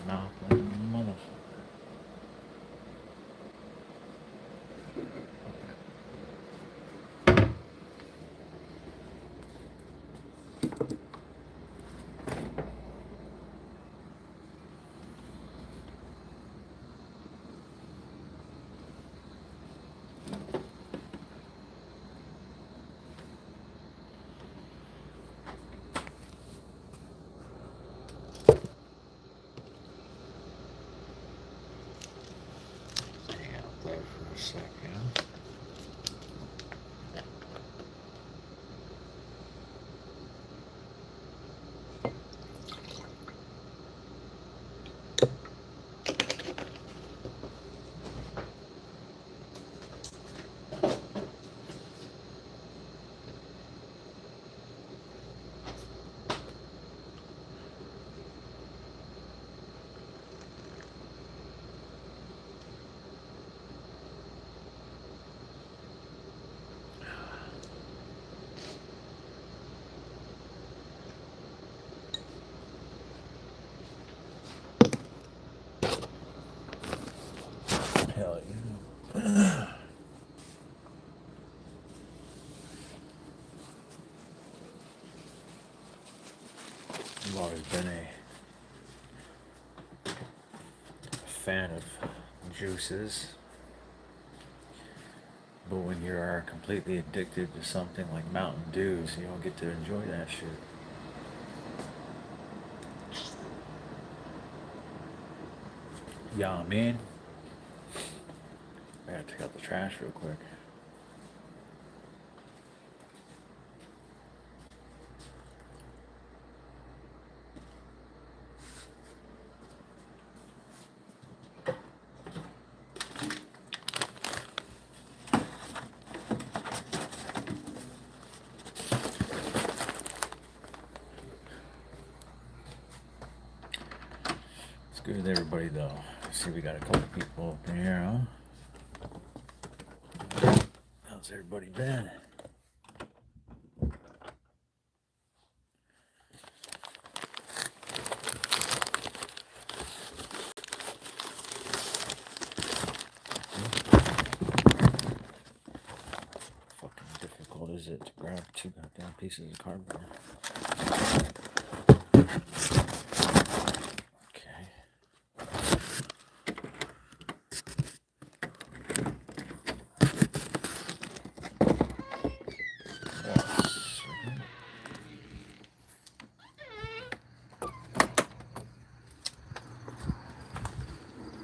mouth like a motherfucker. Hang out there for a second. Hell yeah. I've always been a fan of juices, but when you are completely addicted to something like Mountain Dew, so you don't get to enjoy that shit. Yeah, I mean, I gotta take out the trash real quick. It's good with everybody though. Let's see, we got a couple people up in here, huh? How's everybody been? Fucking difficult is it to grab two goddamn pieces of cardboard?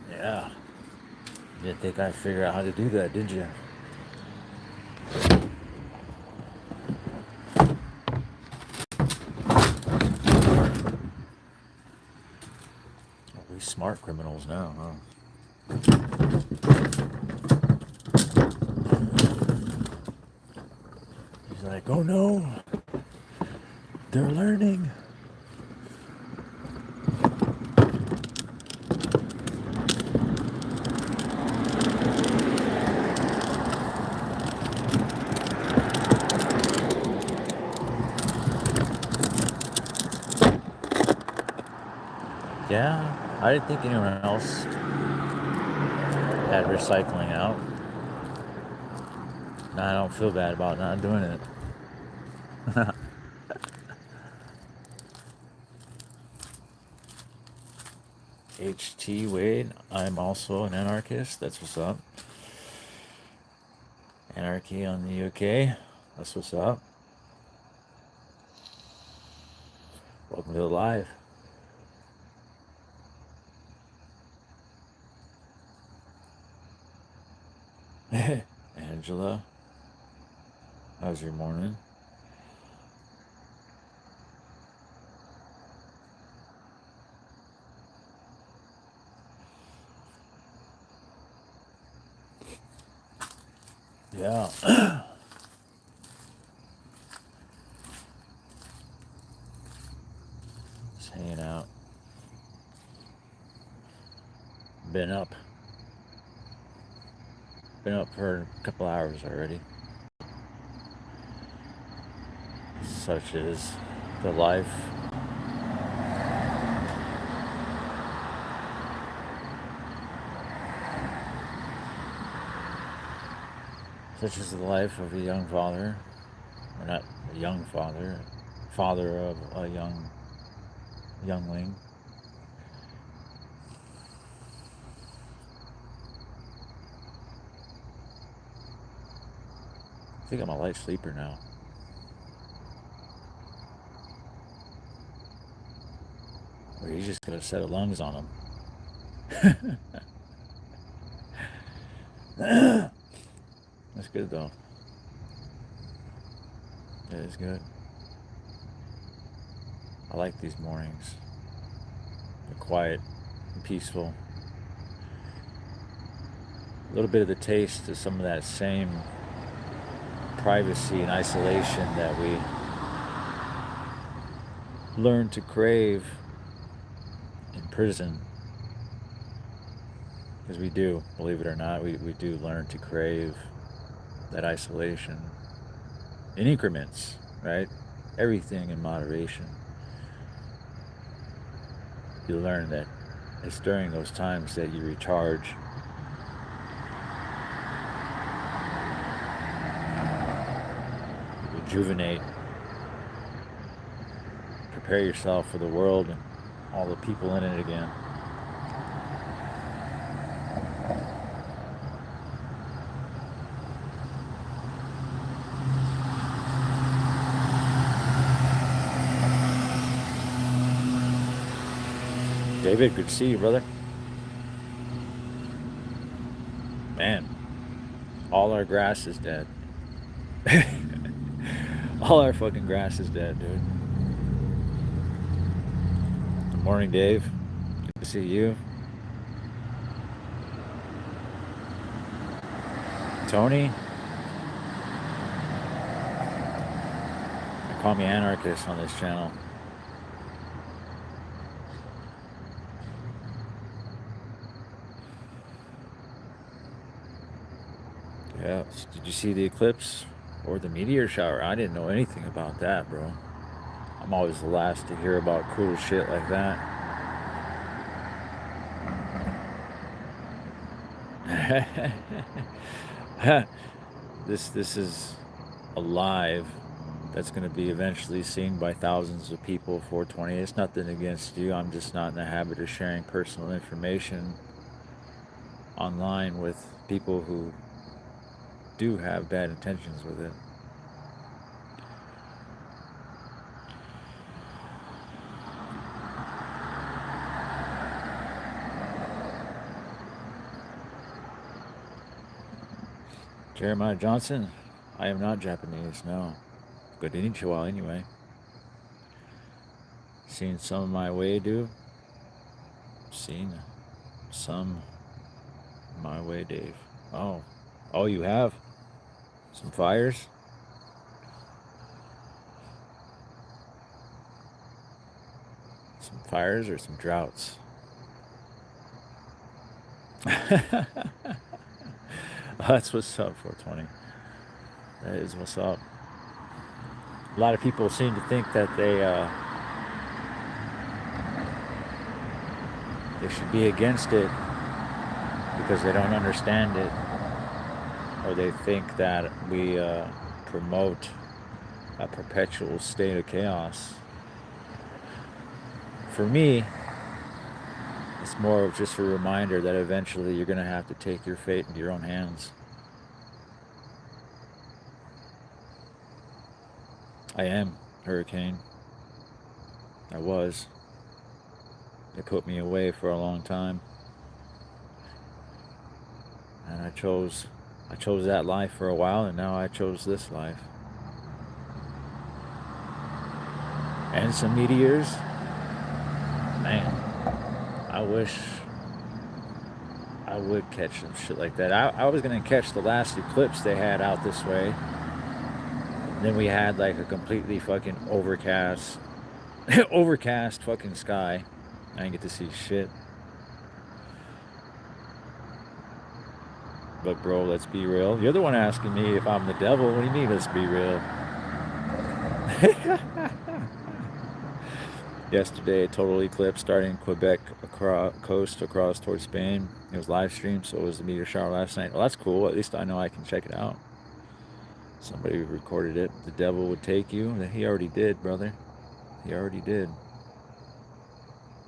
Yeah. You didn't think I'd figure out how to do that, did you? We smart criminals now, huh? He's like, oh no, they're learning. Yeah, I didn't think anyone else had recycling out. Now I don't feel bad about not doing it. HT Wade, I'm also an anarchist. That's what's up. Anarchy on the UK. That's what's up. Welcome to the live. Angela, how's your morning? Yeah. Just hanging out. Been up. Been up for a couple hours already. Such is the life. Such is the life of a young father, or not a young father, father of a youngling. I think I'm a light sleeper now. Or he's just got a set of lungs on him. That's good though. It is good. I like these mornings. They're quiet and peaceful. A little bit of the taste of some of that same privacy and isolation that we learn to crave in prison. Because we do, believe it or not, we do learn to crave that isolation in increments, right? Everything in moderation. You learn that it's during those times that you recharge. You rejuvenate. Prepare yourself for the world and all the people in it again. David, good to see you, brother. Man, all our grass is dead. All our fucking grass is dead, dude. Good morning, Dave. Good to see you. Tony. They call me anarchist on this channel. Yeah. Did you see the eclipse or the meteor shower? I didn't know anything about that, bro. I'm always the last to hear about cool shit like that. This is a live that's going to be eventually seen by thousands of people. 420. It's nothing against you. I'm just not in the habit of sharing personal information online with people who do have bad intentions with it. Jeremiah Johnson, I am not Japanese, no. Good konnichiwa anyway. Seen some of my way, dude? Seen some my way, Dave. Oh, you have? Some fires? Some fires or some droughts? That's what's up, 420. That is what's up. A lot of people seem to think that they should be against it because they don't understand it, or they think that we promote a perpetual state of chaos. For me, it's more of just a reminder that eventually you're going to have to take your fate into your own hands. I am Hurricane. I was. They put me away for a long time. And I chose that life for a while, and now I chose this life. And some meteors. Man, I wish I would catch some shit like that. I was going to catch the last eclipse they had out this way. And then we had like a completely fucking overcast fucking sky. I didn't get to see shit. But bro, let's be real. You're the one asking me if I'm the devil. What do you mean, let's be real? Yesterday, a total eclipse starting in Quebec coast across towards Spain. It was live streamed, so it was the meteor shower last night. Well, that's cool. At least I know I can check it out. Somebody recorded it. The devil would take you. He already did, brother. He already did.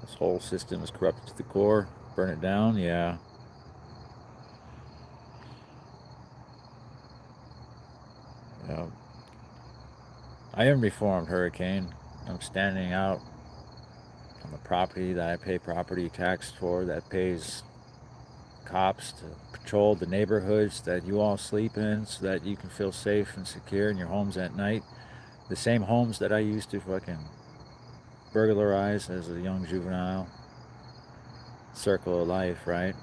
This whole system is corrupted to the core. Burn it down, yeah. Yeah. I am reformed, Hurricane. I'm standing out on the property that I pay property tax for, that pays cops to patrol the neighborhoods that you all sleep in so that you can feel safe and secure in your homes at night. The same homes that I used to fucking burglarize as a young juvenile. Circle of life, right?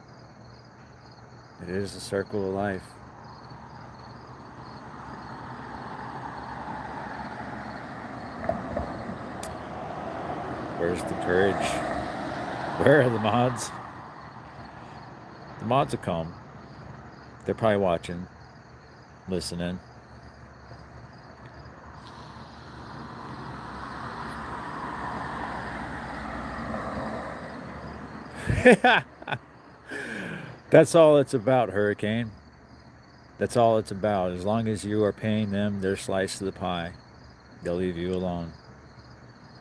It is a circle of life. Where's the courage? Where are the mods? The mods will come. They're probably watching, listening. That's all it's about, Hurricane. That's all it's about. As long as you are paying them their slice of the pie, they'll leave you alone.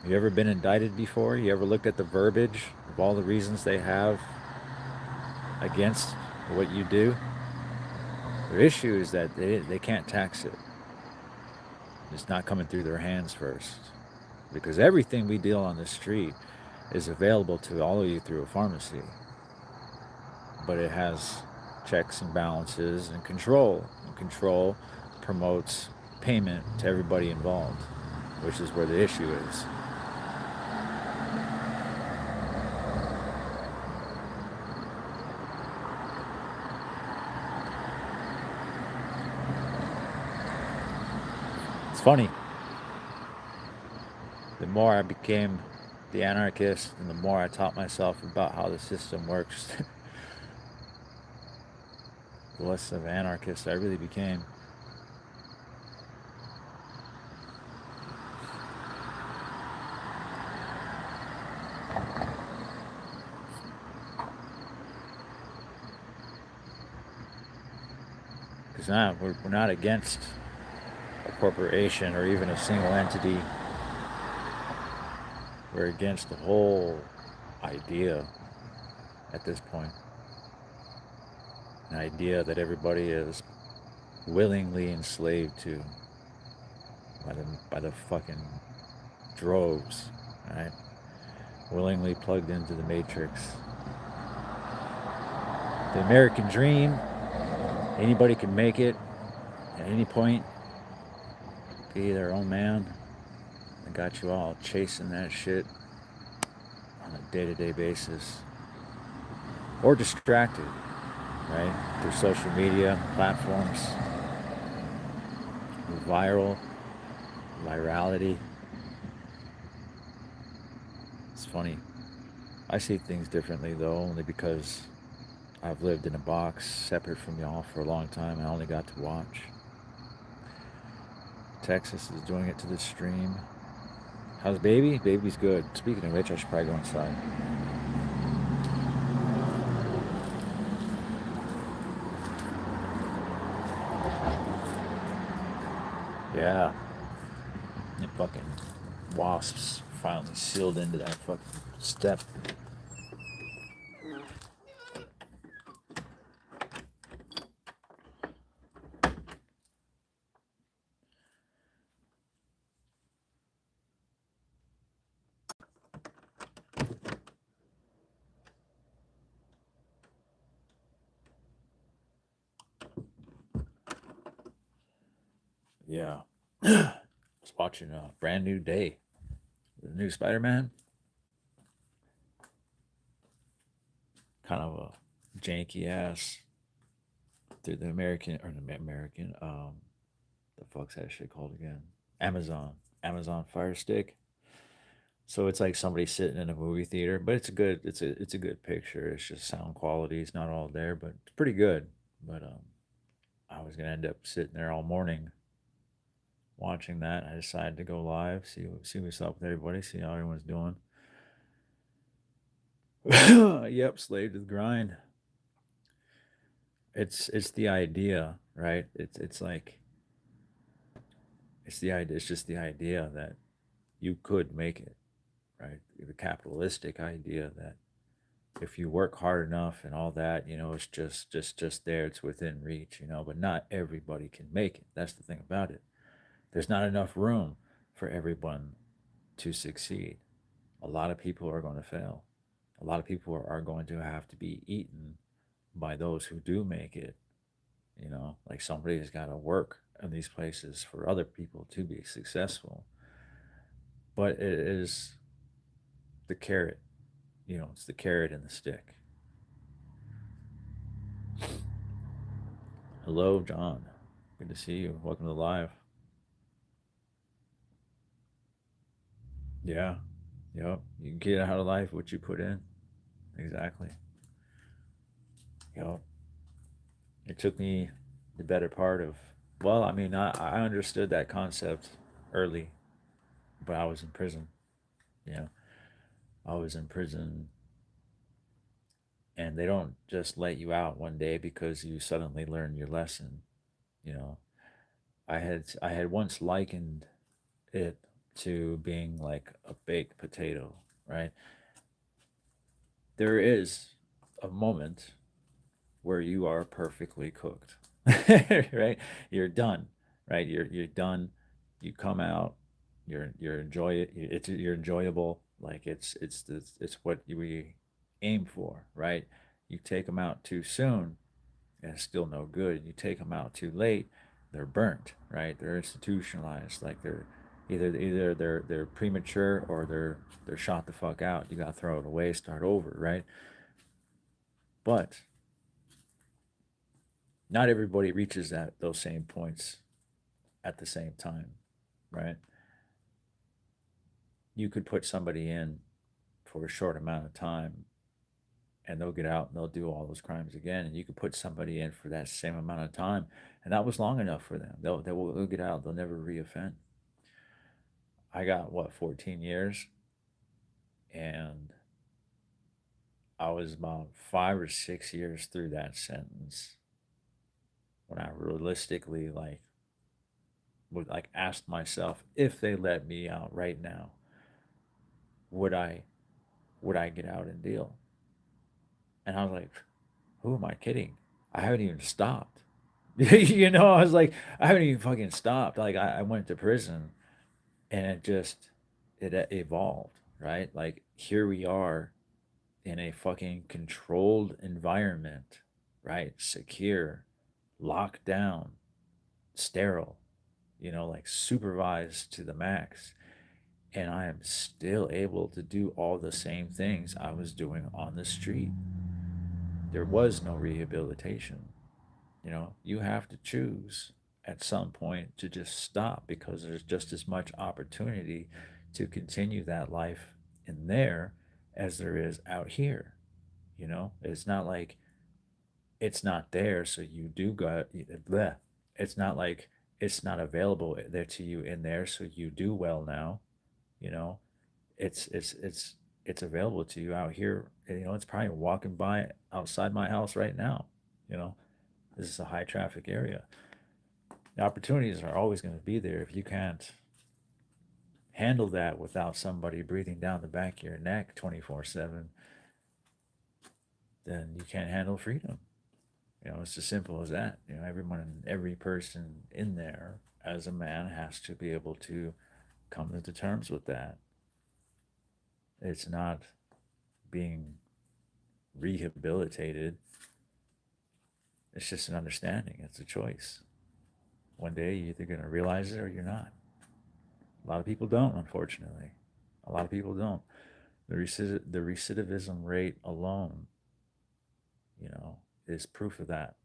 You ever been indicted before? You ever looked at the verbiage of all the reasons they have against what you do? Their issue is that they can't tax it. It's not coming through their hands first. Because everything we deal on the street is available to all of you through a pharmacy. But it has checks and balances and control. And control promotes payment to everybody involved, which is where the issue is. It's funny. The more I became the anarchist and the more I taught myself about how the system works, the less of an anarchist I really became. Because now we're not against a corporation or even a single entity. We're against the whole idea at this point. An idea that everybody is willingly enslaved to by the fucking droves, right? Willingly plugged into the matrix. The American dream, anybody can make it at any point, be their own man. I got you all chasing that shit on a day-to-day basis. Or distracted, right? Through social media platforms, virality. It's funny. I see things differently though, only because I've lived in a box separate from y'all for a long time. I only got to watch. Texas is doing it to the stream. How's baby? Baby's good. Speaking of which, I should probably go inside. Yeah. The fucking wasps finally sealed into that fucking step. Yeah. I was watching a Brand New Day, the new Spider-Man. Kind of a janky ass through the the fuck's that shit called again? Amazon Fire Stick. So it's like somebody sitting in a movie theater, but it's a good picture. It's just sound quality is not all there, but it's pretty good. But I was gonna end up sitting there all morning watching that. I decided to go live, see what's up with everybody, see how everyone's doing. Yep, slave to the grind. It's the idea, right? It's like It's the idea. It's just the idea that you could make it, right? The capitalistic idea that if you work hard enough and all that, it's just there. It's within reach, But not everybody can make it. That's the thing about it. There's not enough room for everyone to succeed. A lot of people are going to fail. A lot of people are going to have to be eaten by those who do make it. Like somebody's got to work in these places for other people to be successful. But it is the carrot, it's the carrot and the stick. Hello, John. Good to see you. Welcome to live. Yeah. Yep. You can get out of life what you put in. Exactly. Yep. It took me the better part of, well, I mean, I understood that concept early, but I was in prison. Yeah. I was in prison, and they don't just let you out one day because you suddenly learn your lesson. You know, I had once likened it to being like a baked potato, right? There is a moment where you are perfectly cooked, right? You're done, right? You're done. You come out. You're enjoy it. You're enjoyable. Like it's what we aim for, right? You take them out too soon, and it's still no good. You take them out too late, they're burnt, right? They're institutionalized. Like they're premature, or they're shot the fuck out. You gotta throw it away, start over, right? But not everybody reaches those same points at the same time, right? You could put somebody in for a short amount of time, and they'll get out and they'll do all those crimes again. And you could put somebody in for that same amount of time, and that was long enough for them. They'll get out. They'll never reoffend. I got what, 14 years, and I was about 5 or 6 years through that sentence when I realistically would ask myself, if they let me out right now, would I get out and deal? And I was like, who am I kidding? I haven't even stopped. I was like, I haven't even fucking stopped. Like I went to prison, and it evolved, right? Like here we are in a fucking controlled environment, right? Secure, locked down, sterile, like supervised to the max. And I am still able to do all the same things I was doing on the street. There was no rehabilitation. You have to choose at some point to just stop, because there's just as much opportunity to continue that life in there as there is out here. It's not like it's not there, so you do go. Bleh. It's not like it's not available there to you in there, so you do well now. You know, it's available to you out here. It's probably walking by outside my house right now. You know, this is a high traffic area. The opportunities are always going to be there. If you can't handle that without somebody breathing down the back of your neck 24/7, then you can't handle freedom. It's as simple as that. Every person in there as a man has to be able to come to terms with that. It's not being rehabilitated. It's just an understanding. It's a choice. One day you're either going to realize it or you're not. A lot of people don't, unfortunately. A lot of people don't. The recidivism rate alone, is proof of that.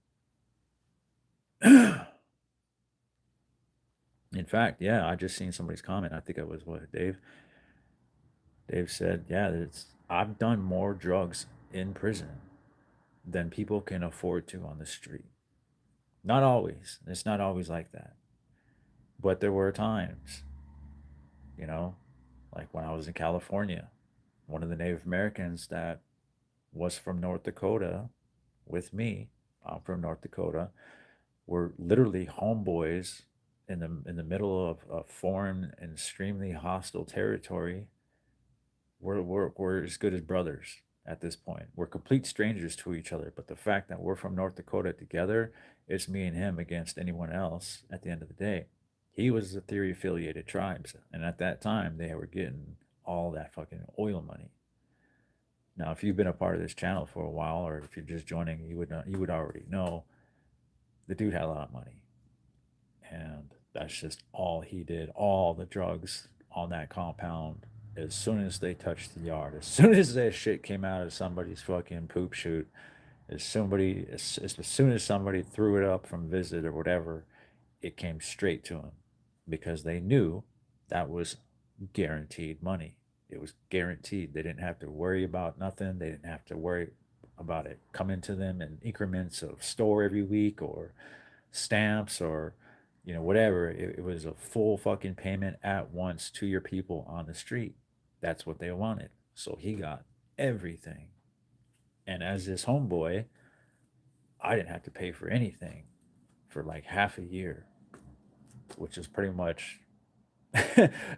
In fact, yeah, I just seen somebody's comment. I think it was what, Dave. Dave said, "Yeah, I've done more drugs in prison than people can afford to on the street." Not always. It's not always like that. But there were times, you know, like when I was in California, one of the Native Americans that was from North Dakota with me, I'm from North Dakota, were literally homeboys in the middle of a foreign and extremely hostile territory. We're as good as brothers at this point. We're complete strangers to each other, but the fact that we're from North Dakota together, it's me and him against anyone else at the end of the day. He was the Theory affiliated tribes, and at that time they were getting all that fucking oil money. Now, if you've been a part of this channel for a while, or if you're just joining, you would already know the dude had a lot of money, and that's just all he did. All the drugs on that compound. As soon as they touched the yard, as soon as that shit came out of somebody's fucking poop chute, as soon as somebody threw it up from visit or whatever, it came straight to him because they knew that was guaranteed money. It was guaranteed. They didn't have to worry about nothing. They didn't have to worry about it coming to them in increments of store every week or stamps or whatever. It was a full fucking payment at once to your people on the street. That's what they wanted. So he got everything. And as this homeboy, I didn't have to pay for anything for like half a year, which is pretty much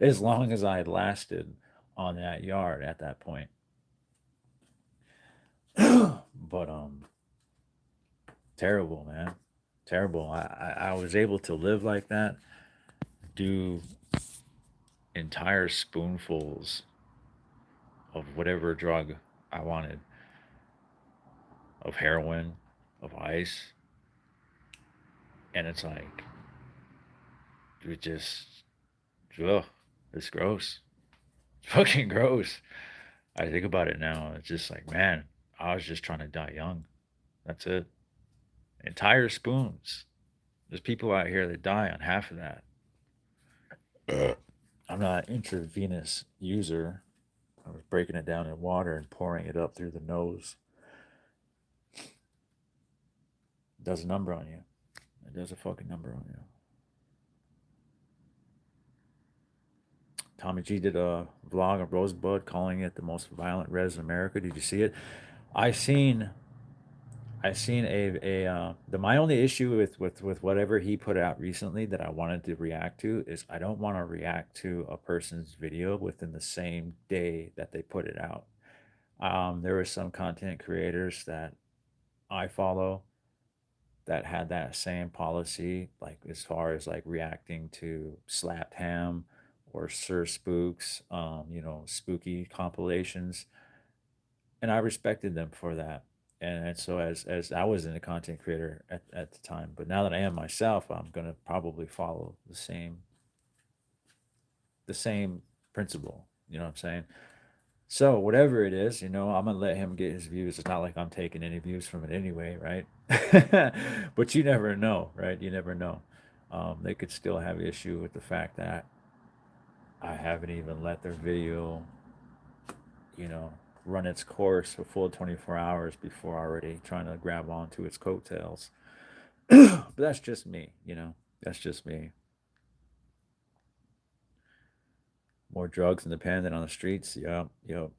as long as I had lasted on that yard at that point. But terrible, man. Terrible. I was able to live like that, do entire spoonfuls of whatever drug I wanted, of heroin, of ice, and it's like it just, ugh, it's gross. It's fucking gross. I think about it now. It's just like, man, I was just trying to die young. That's it. Entire spoons. There's people out here that die on half of that. I'm not an intravenous user. I was breaking it down in water and pouring it up through the nose. It does a number on you. It does a fucking number on you. Tommy G did a vlog of Rosebud calling it the most violent res in America. Did you see it? I seen I seen the my only issue with whatever he put out recently that I wanted to react to is I don't want to react to a person's video within the same day that they put it out. There were some content creators that I follow that had that same policy, like as far as like reacting to Slapped Ham or Sir Spooks, spooky compilations, and I respected them for that. And so as I wasn't a content creator at the time, but now that I am myself, I'm gonna probably follow the same principle. You know what I'm saying? So whatever it is, I'm gonna let him get his views. It's not like I'm taking any views from it anyway, right? But you never know, right? You never know. They could still have issue with the fact that I haven't even let their video, you know, run its course for full 24 hours before already trying to grab onto its coattails. But that's just me. That's just me. More drugs and dependent on the streets. Yep, yep.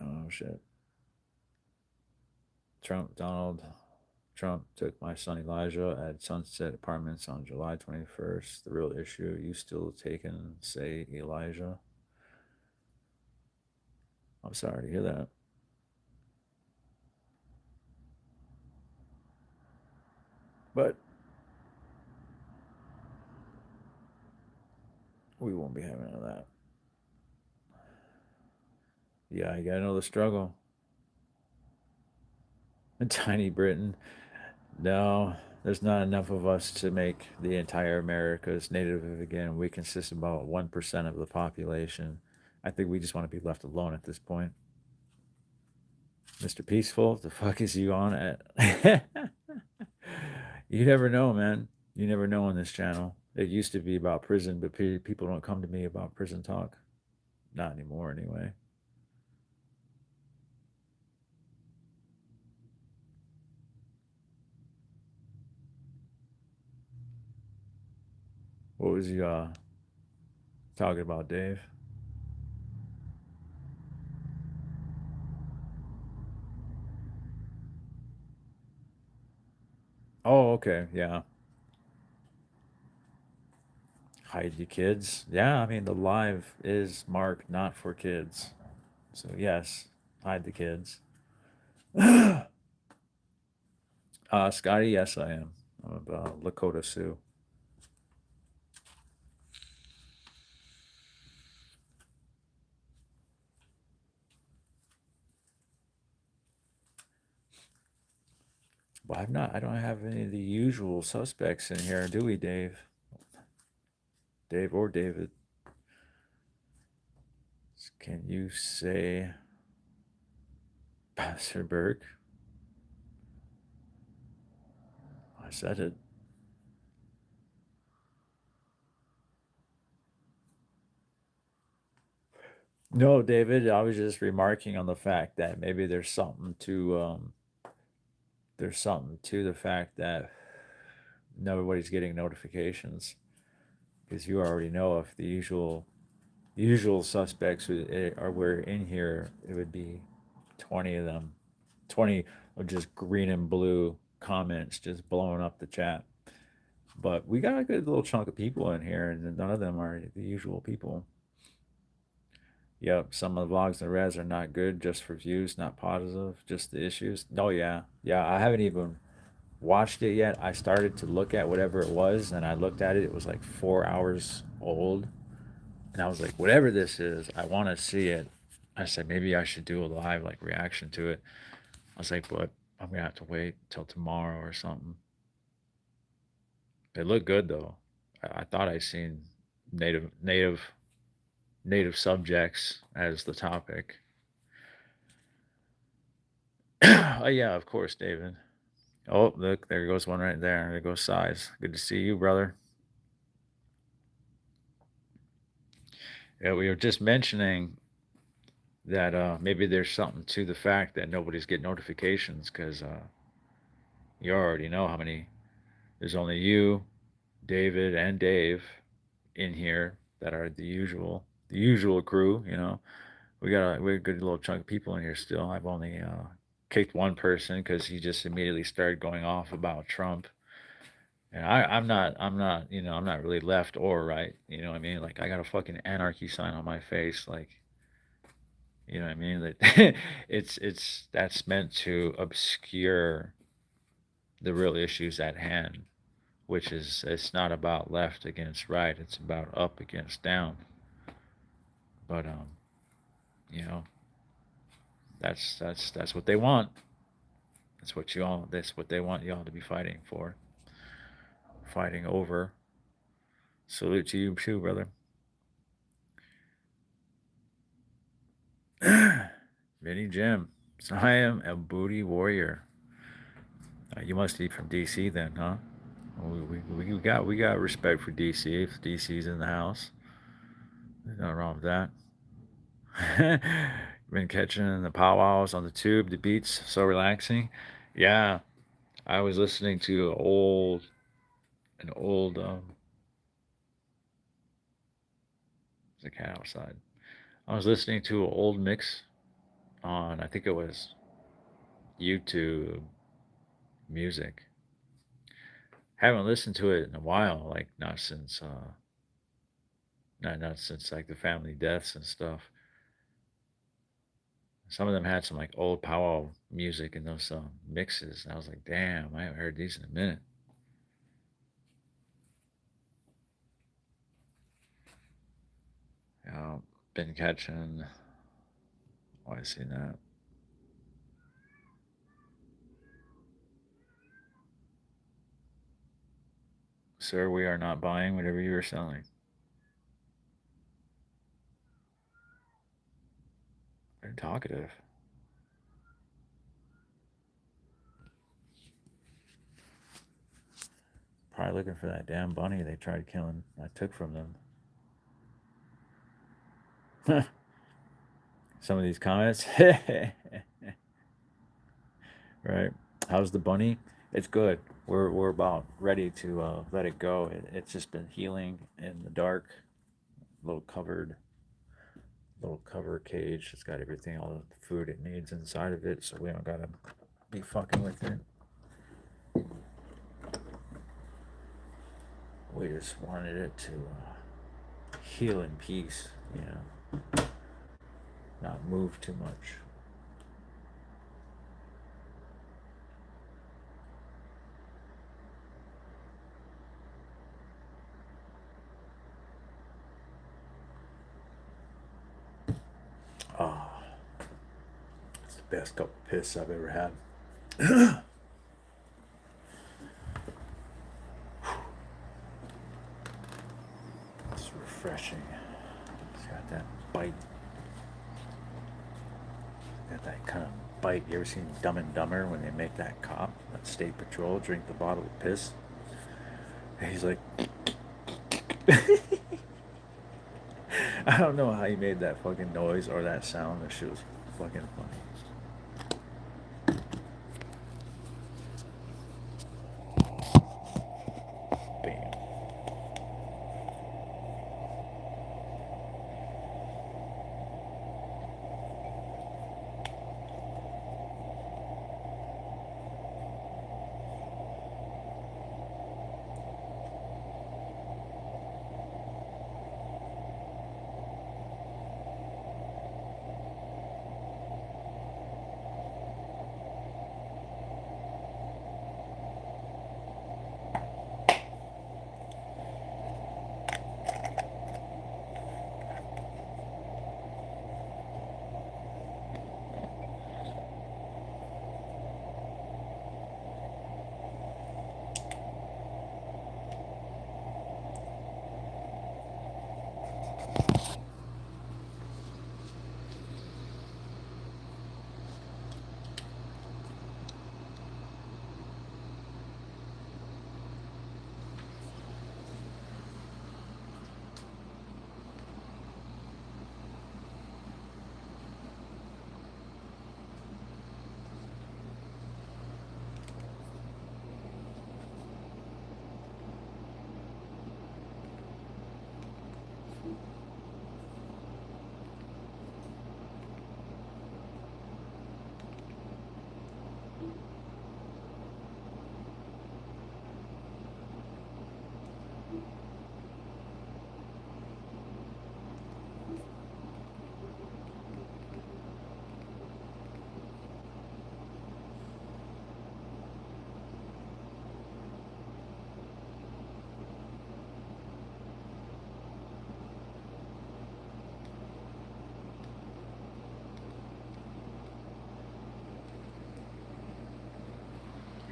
Oh shit. Donald Trump took my son Elijah at Sunset Apartments on July 21st. The real issue, you still taking, say, Elijah? I'm sorry to hear that. But we won't be having none of that. Yeah, you gotta know the struggle. In Tiny Britain, no, there's not enough of us to make the entire Americas native again. We consist of about 1% of the population. I think we just want to be left alone at this point. Mr. Peaceful, the fuck is you on at? You never know, man. You never know on this channel. It used to be about prison, but people don't come to me about prison talk. Not anymore, anyway. What was you talking about, Dave? Oh, okay, yeah. Hide the kids. Yeah, I mean, the live is marked not for kids. So, yes, hide the kids. Scotty, yes, I am. I'm about Lakota Sioux. Well, I don't have any of the usual suspects in here, do we, Dave? Dave or David? Can you say Pastor Burke? I said it. No, David, I was just remarking on the fact that maybe there's something to the fact that nobody's getting notifications because you already know if the usual suspects were in here, it would be 20 of them, 20 of just green and blue comments just blowing up the chat. But we got a good little chunk of people in here, and none of them are the usual people. Yep, some of the vlogs and res are not good, just for views, not positive, just the issues. Oh yeah, yeah. I haven't even watched it yet. I started to look at whatever it was, and I looked at it. It was like 4 hours old, and I was like, whatever this is, I want to see it. I said maybe I should do a live like reaction to it. I was like, but I'm gonna have to wait till tomorrow or something. It looked good though. I thought I seen native subjects as the topic. Oh yeah, of course, David. Oh, look, there goes one right there. There goes Size. Good to see you, brother. Yeah, we were just mentioning that maybe there's something to the fact that nobody's getting notifications because you already know how many. There's only you, David, and Dave in here that are the usual crew. We got a good little chunk of people in here still. I've only kicked one person because he just immediately started going off about Trump. And I'm not really left or right. You know what I mean? Like I got a fucking anarchy sign on my face. Like, you know what I mean? That it's that's meant to obscure the real issues at hand, which is it's not about left against right. It's about up against down. But you know, that's what they want. That's what they want y'all to be fighting for. Fighting over. Salute to you too, brother. Vinny Jim. So I am a booty warrior. You must be from DC then, huh? We got respect for DC. If DC's in the house, there's nothing wrong with that. Been catching the powwows on the tube, the beats, so relaxing. Yeah, I was listening to an old there's a cat outside. I was listening to an old mix on I think it was YouTube Music. Haven't listened to it in a while, like not since like the family deaths and stuff. Some of them had some like old powwow music in those mixes, and I was like, damn, I haven't heard these in a minute. Been catching. Oh, I seen that. Sir, we are not buying whatever you are selling. Very talkative. Probably looking for that damn bunny they tried killing. I took from them. Some of these comments. Right. How's the bunny? It's good. We're about ready to let it go. It's just been healing in the dark, little covered, little cover cage. It's got everything, all the food it needs inside of it, so we don't gotta be fucking with it. We just wanted it to heal in peace, you know, not move too much. Oh, it's the best cup of piss I've ever had. It's refreshing. It's got that bite. Got that kind of bite. You ever seen Dumb and Dumber when they make that cop, that state patrol, drink the bottle of piss? And he's like, I don't know how he made that fucking noise or that sound. That shit was fucking funny. Bam.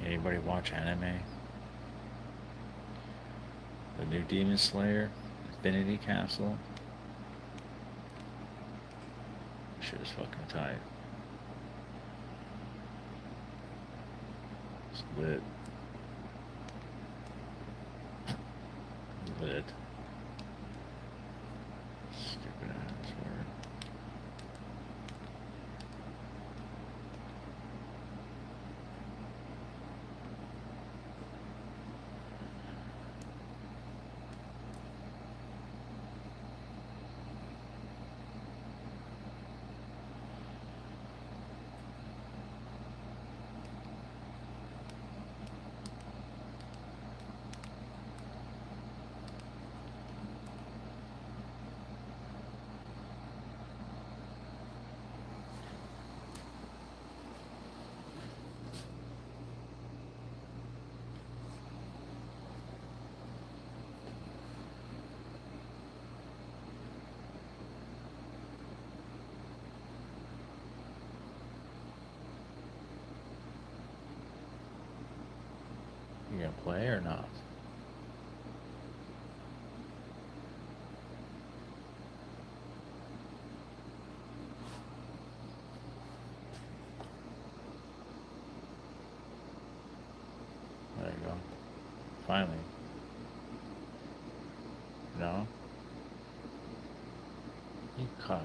Anybody watch anime? The new Demon Slayer, Infinity Castle. Shit is fucking tight. It's lit. Lit. Stupid ass word. You gonna play or not? There you go. Finally. No? You cocksucker.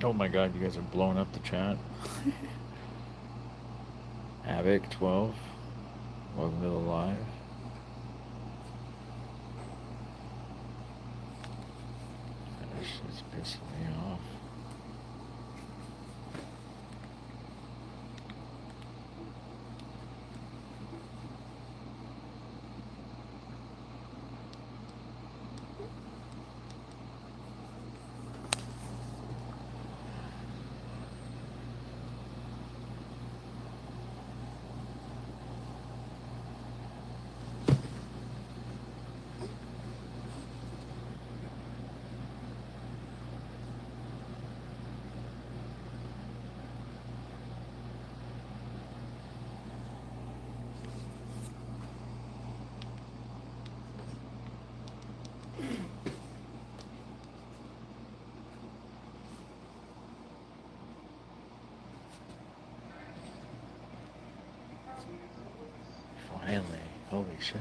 Oh my god, you guys are blowing up the chat. Havoc 12. Welcome to the live. It's pissing me off. Finally. Holy shit.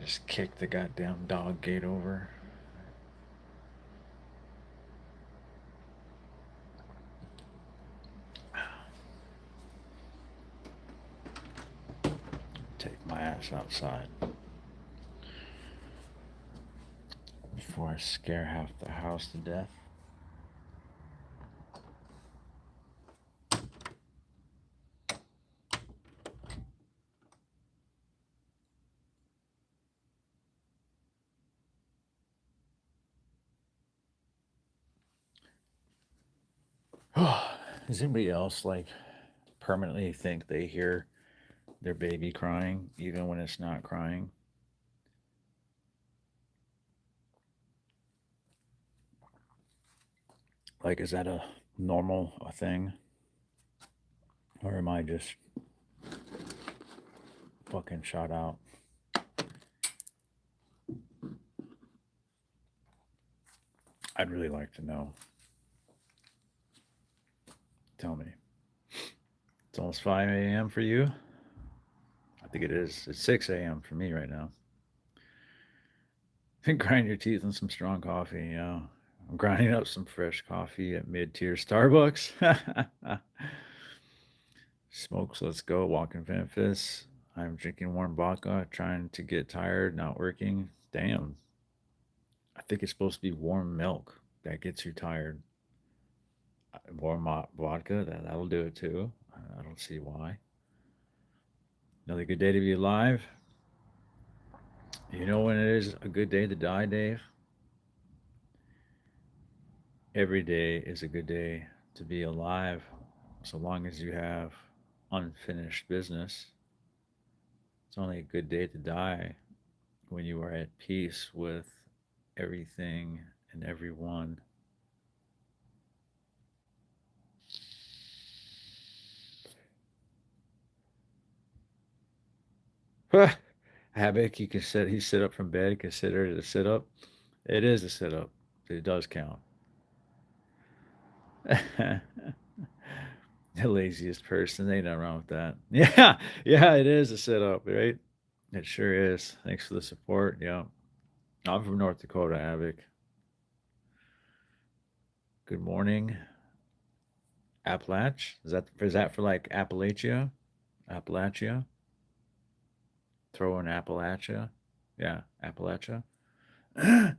Just kicked the goddamn dog gate over. Take my ass outside before I scare half the house to death. Does anybody else like permanently think they hear their baby crying even when it's not crying? Like, is that a normal a thing? Or am I just fucking shot out? I'd really like to know. Tell me. It's almost 5 a.m. for you? I think it is. It's 6 a.m. for me right now. Grind your teeth on some strong coffee, yeah. I'm grinding up some fresh coffee at mid-tier Starbucks. Smokes, let's go. Walking Memphis. I'm drinking warm vodka, trying to get tired, not working. Damn. I think it's supposed to be warm milk that gets you tired. Warm vodka, that'll do it too. I don't see why. Another good day to be alive. You know when it is a good day to die, Dave? Every day is a good day to be alive, so long as you have unfinished business. It's only a good day to die when you are at peace with everything and everyone. Havoc, you can sit. He sit up from bed. Consider it a sit up. It is a sit up. It does count. The laziest person. Ain't nothing wrong with that. Yeah, yeah, it is a sit up, right? It sure is. Thanks for the support. Yeah, I'm from North Dakota, Havoc. Good morning, Appalach. Is that for like Appalachia? Appalachia. Throw in Appalachia. Yeah, Appalachia. Good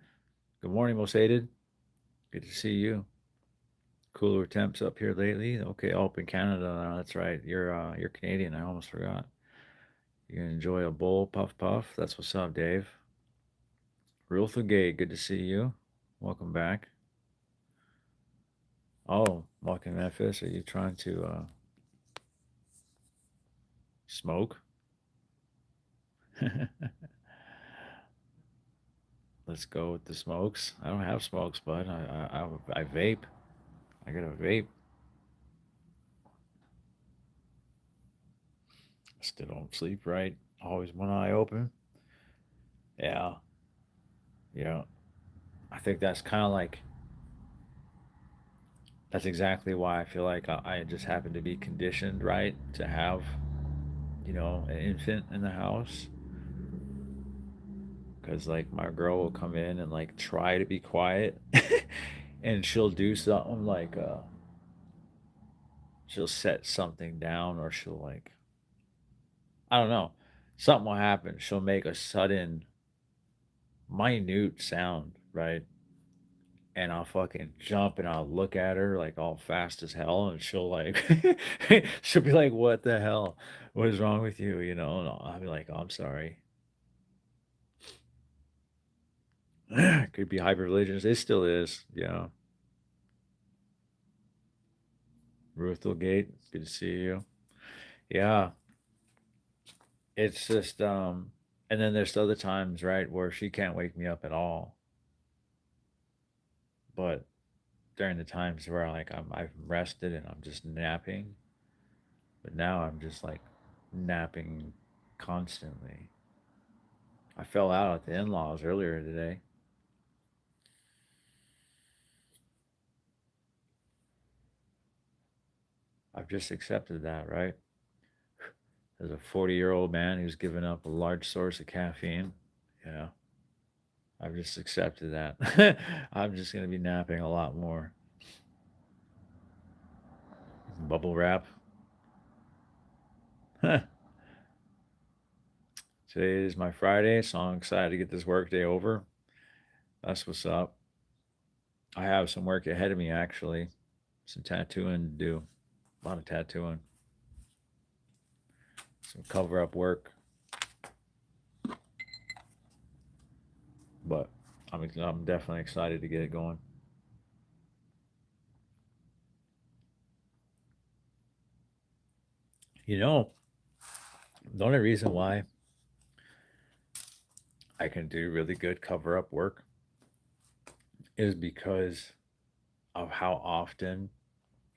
morning, most hated. Good to see you. Cooler temps up here lately. Okay, up in Canada. That's right. You're Canadian. I almost forgot. You gonna enjoy a bowl, puff puff. That's what's up, Dave. Ruther Gate, good to see you. Welcome back. Oh, Walking Memphis, are you trying to smoke? Let's go with the smokes. I don't have smokes, bud. I vape. I got a vape. Still don't sleep right. Always one eye open. Yeah, yeah. I think that's kind of like that's exactly why I feel like I just happen to be conditioned right to have an infant in the house because like my girl will come in and like try to be quiet and she'll do something like she'll set something down or she'll like I don't know, something will happen, she'll make a sudden minute sound, right? And I'll fucking jump and I'll look at her like all fast as hell and she'll like she'll be like, what the hell, what is wrong with you, and I'll be like, oh, I'm sorry. Could be hyper religious, it still is, yeah. Ruthel Gate, good to see you. Yeah, it's just and then there's other times, right, where she can't wake me up at all. But during the times where like I've rested and I'm just napping, but now I'm just like napping constantly. I fell out at the in-laws earlier today. I've just accepted that, right? As a 40-year-old man who's given up a large source of caffeine, yeah, I've just accepted that. I'm just gonna be napping a lot more. Bubble wrap. Today is my Friday, so I'm excited to get this workday over. That's what's up. I have some work ahead of me actually. Some tattooing to do. A lot of tattooing. Some cover up work. But I'm definitely excited to get it going. You know, the only reason why I can do really good cover up work is because of how often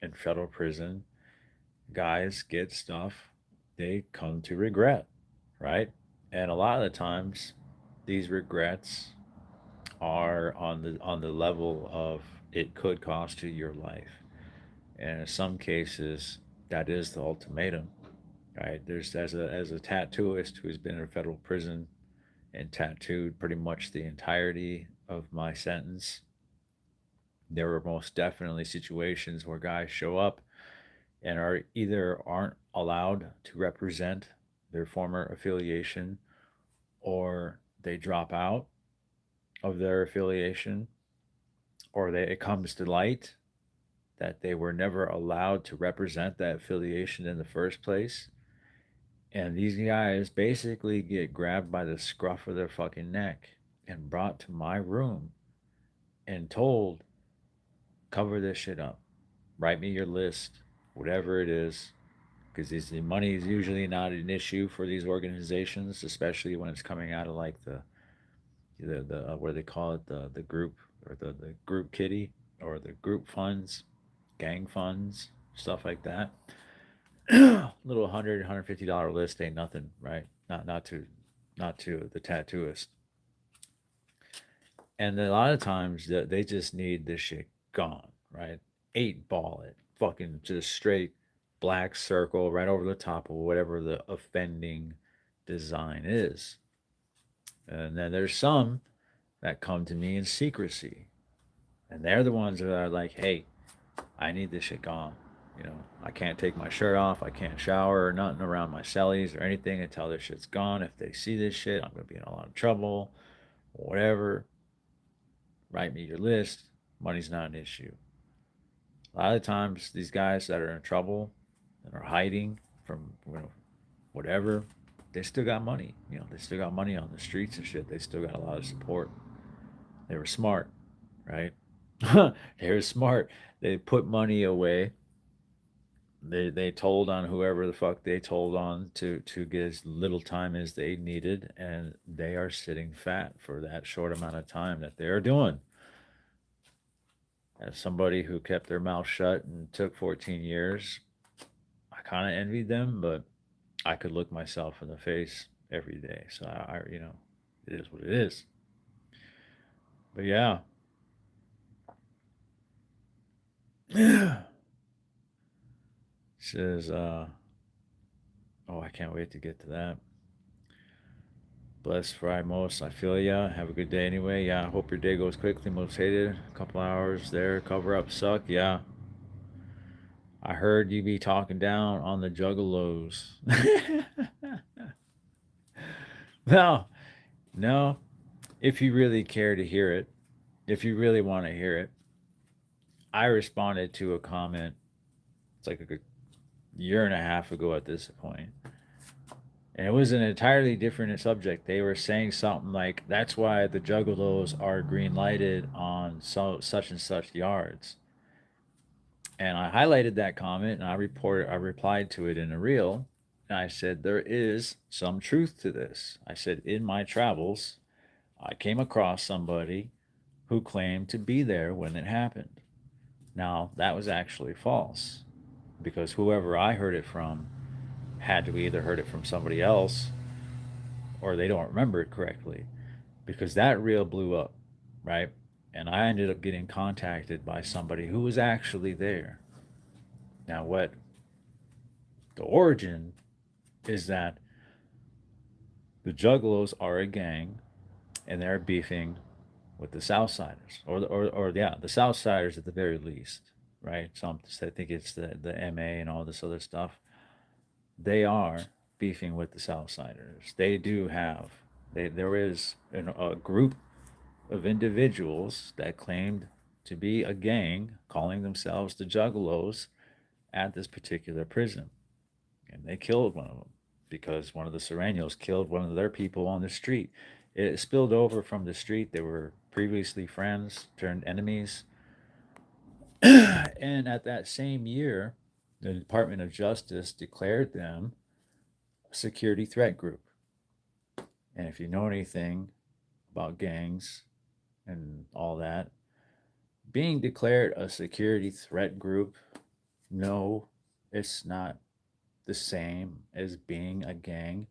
in federal prison guys get stuff they come to regret, right? And a lot of the times these regrets are on the level of it could cost you your life. And in some cases that is the ultimatum, right? There's as a tattooist who's been in federal prison and tattooed pretty much the entirety of my sentence. There were most definitely situations where guys show up and are either aren't allowed to represent their former affiliation or they drop out of their affiliation or it comes to light that they were never allowed to represent that affiliation in the first place. And these guys basically get grabbed by the scruff of their fucking neck and brought to my room and told, cover this shit up. Write me your list, whatever it is. Because the money is usually not an issue for these organizations, especially when it's coming out of like the what do they call it, the group or the group kitty or the group funds, gang funds, stuff like that. Little $150 list ain't nothing, right? Not to the tattooist. And a lot of times they just need this shit gone, right? 8 ball it, fucking just straight black circle right over the top of whatever the offending design is. And then there's some that come to me in secrecy. And they're the ones that are like, hey, I need this shit gone. I can't take my shirt off. I can't shower or nothing around my cellies or anything until this shit's gone. If they see this shit, I'm going to be in a lot of trouble. Whatever. Write me your list. Money's not an issue. A lot of times, these guys that are in trouble and are hiding from whatever, they still got money. They still got money on the streets and shit. They still got a lot of support. They were smart, right? They were smart. They put money away. They told on whoever the fuck they told on to get as little time as they needed, and they are sitting fat for that short amount of time that they're doing. As somebody who kept their mouth shut and took 14 years, I kind of envied them, but I could look myself in the face every day. So it is what it is. But yeah, says, oh, I can't wait to get to that. Bless Fry Most. I feel ya. Have a good day anyway. Yeah, I hope your day goes quickly. Most hated. A couple hours there. Cover up suck. Yeah. I heard you be talking down on the juggalos. No, no. If you really care to hear it, if you really want to hear it, I responded to a comment. It's like a year and a half ago at this point, and it was an entirely different subject. They were saying something like, "That's why the juggalos are green lighted on such and such yards." And I highlighted that comment and I replied to it in a reel. And I said, there is some truth to this. I said, in my travels, I came across somebody who claimed to be there when it happened. Now, that was actually false because whoever I heard it from had to either heard it from somebody else or they don't remember it correctly because that reel blew up, right? And I ended up getting contacted by somebody who was actually there. Now, what the origin is that the Juggalos are a gang and they're beefing with the Southsiders, or yeah, the Southsiders at the very least, right? Some I think it's the MA and all this other stuff. They are beefing with the Southsiders. They do have there is a group of individuals that claimed to be a gang, calling themselves the Juggalos, at this particular prison, and they killed one of them because one of the Serranos killed one of their people on the street. It spilled over from the street. They were previously friends, turned enemies. And at that same year, the Department of Justice declared them a security threat group. And if you know anything about gangs and all that, being declared a security threat group, no, it's not the same as being a gang.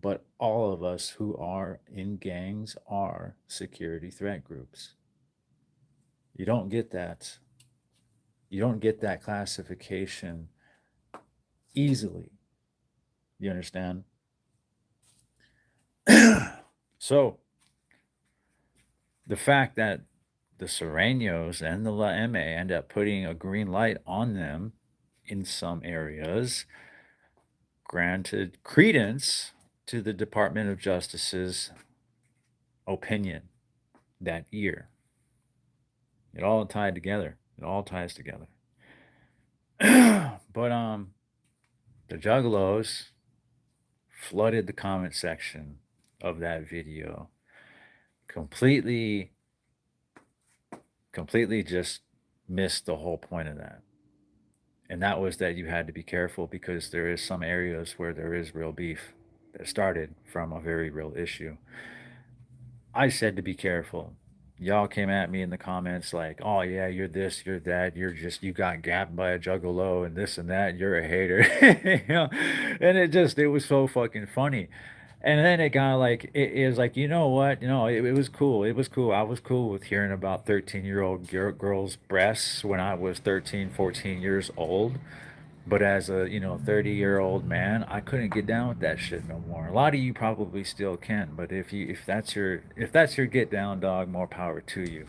But all of us who are in gangs are security threat groups. You don't get that. You don't get that classification easily. You understand? So the fact that the Serranos and the La M end up putting a green light on them in some areas granted credence to the Department of Justice's opinion that year. It all tied together. It all ties together. But the Juggalos flooded the comment section of that video, completely completely just missed the whole point of that. And that was that you had to be careful because there is some areas where there is real beef that started from a very real issue. I said to be careful. Y'all came at me in the comments like, "Oh yeah, you're this, you're that, you got gapped by a juggalo and this and that. You're a hater," you know? And it was so fucking funny. And then it got like it was like, you know what, it was cool. It was cool. I was cool with hearing about 13-year-old girls' breasts when I was 13, 14 years old. But as a 30-year-old man, I couldn't get down with that shit no more. A lot of you probably still can, but if that's your get down, dog, more power to you.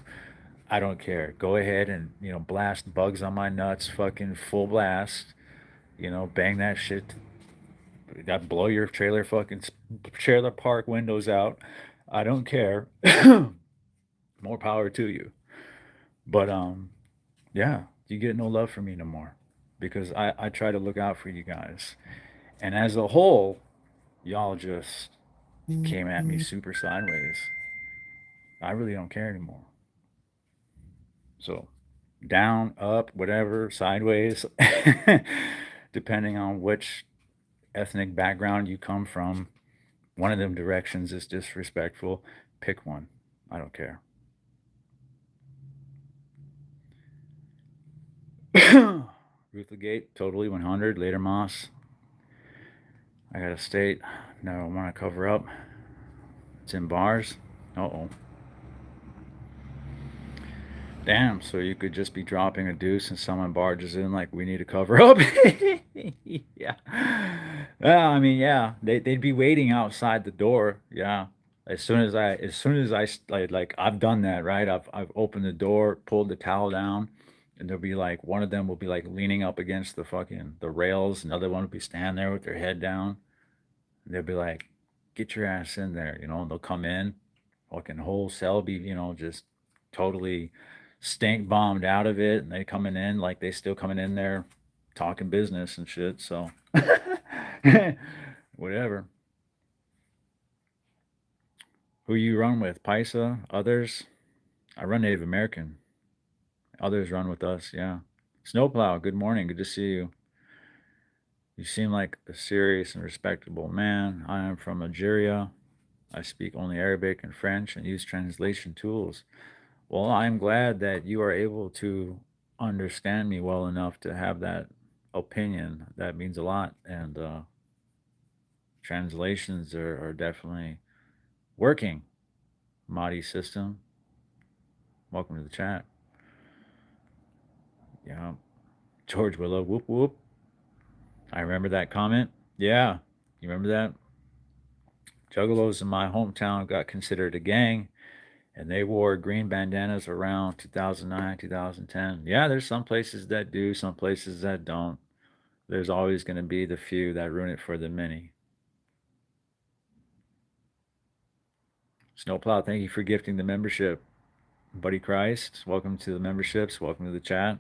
I don't care. Go ahead and blast bugs on my nuts, fucking full blast. Bang that shit. That blow your trailer park windows out. I don't care. More power to you. But yeah, you get no love from me no more because I try to look out for you guys. And as a whole, y'all just came at me super sideways. I really don't care anymore. So, down, up, whatever, sideways, depending on which ethnic background you come from, one of them directions is disrespectful. Pick one. I don't care. Ruthgate, totally 100. Later, Moss. I got a state. No, I want to cover up. It's in bars. Uh oh. Damn, so you could just be dropping a deuce and someone barges in like, we need to cover up? Yeah. Well, I mean, yeah, they'd be waiting outside the door. Yeah. As soon as I I've done that, right? I've opened the door, pulled the towel down, and there'll be like one of them will be like leaning up against the rails, another one will be standing there with their head down. And they'll be like, get your ass in there, and they'll come in, fucking whole cell be, just totally stink bombed out of it, and they coming in like they still coming in there talking business and shit. So whatever. Who you run with? Paisa? Others? I run Native American. Others run with us. Yeah. Snowplow. Good morning. Good to see you. You seem like a serious and respectable man. I am from Algeria. I speak only Arabic and French and use translation tools. Well, I'm glad that you are able to understand me well enough to have that opinion. That means a lot. And translations are definitely working. Mahdi system, welcome to the chat. Yeah. George Willow, whoop whoop. I remember that comment. Yeah. You remember that? Juggalos in my hometown got considered a gang, and they wore green bandanas around 2009, 2010. Yeah, there's some places that do, some places that don't. There's always going to be the few that ruin it for the many. Snowplow, thank you for gifting the membership. Buddy Christ, welcome to the memberships. Welcome to the chat.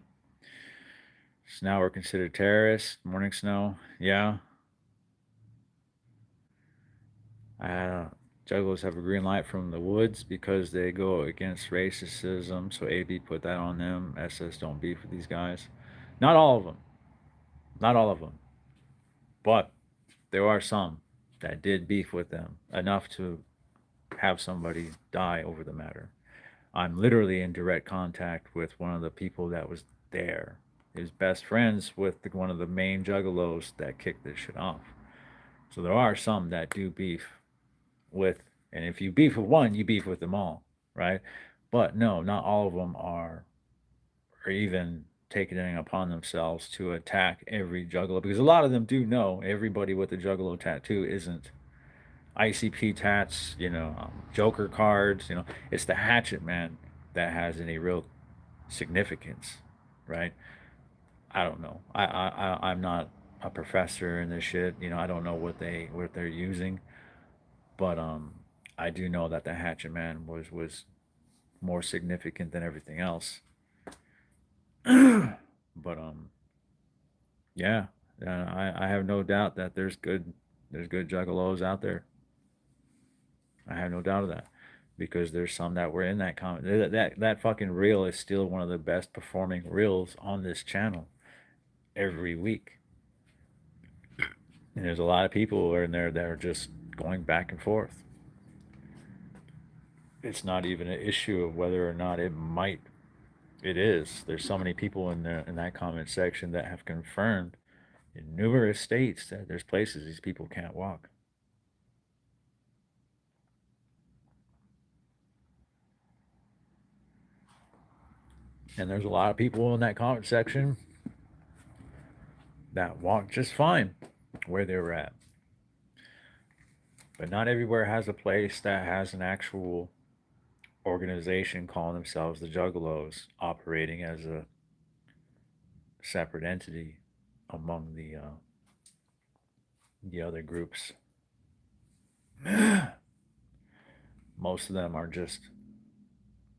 So now we're considered terrorists. Morning Snow. Yeah. Juggalos have a green light from the woods because they go against racism. So AB put that on them. SS don't beef with these guys. Not all of them. Not all of them. But there are some that did beef with them enough to have somebody die over the matter. I'm literally in direct contact with one of the people that was there. He was best friends with one of the main juggalos that kicked this shit off. So there are some that do beef with, and if you beef with one, you beef with them all, right? But no, not all of them are even taking it upon themselves to attack every juggalo, because a lot of them do know everybody with a juggalo tattoo isn't ICP tats, Joker cards, it's the hatchet man that has any real significance, right? I don't know. I'm not a professor in this shit. I don't know what they're using, but I do know that the hatchet man was more significant than everything else. But yeah, I have no doubt that there's good juggalos out there. I have no doubt of that, because there's some that were in that comment. That fucking reel is still one of the best performing reels on this channel every week. And there's a lot of people in there that are just going back and forth. It's not even an issue of whether or not it might. It is. There's so many people in that comment section that have confirmed in numerous states that there's places these people can't walk. And there's a lot of people in that comment section that walk just fine where they were at. But not everywhere has a place that has an actual organization calling themselves the Juggalos, operating as a separate entity among the other groups. Most of them are just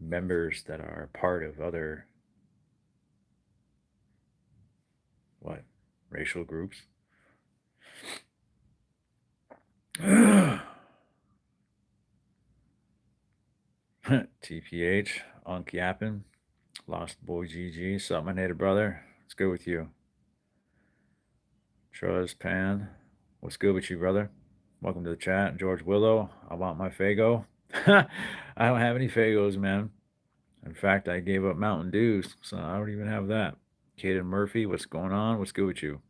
members that are part of other racial groups. TPH, Unk Yappin, Lost Boy GG, sup, my native brother? What's good with you? Truz Pan, what's good with you, brother? Welcome to the chat. George Willow, I want my Fago. I don't have any Fagos, man. In fact, I gave up Mountain Dews, so I don't even have that. Kaden Murphy, what's going on? What's good with you?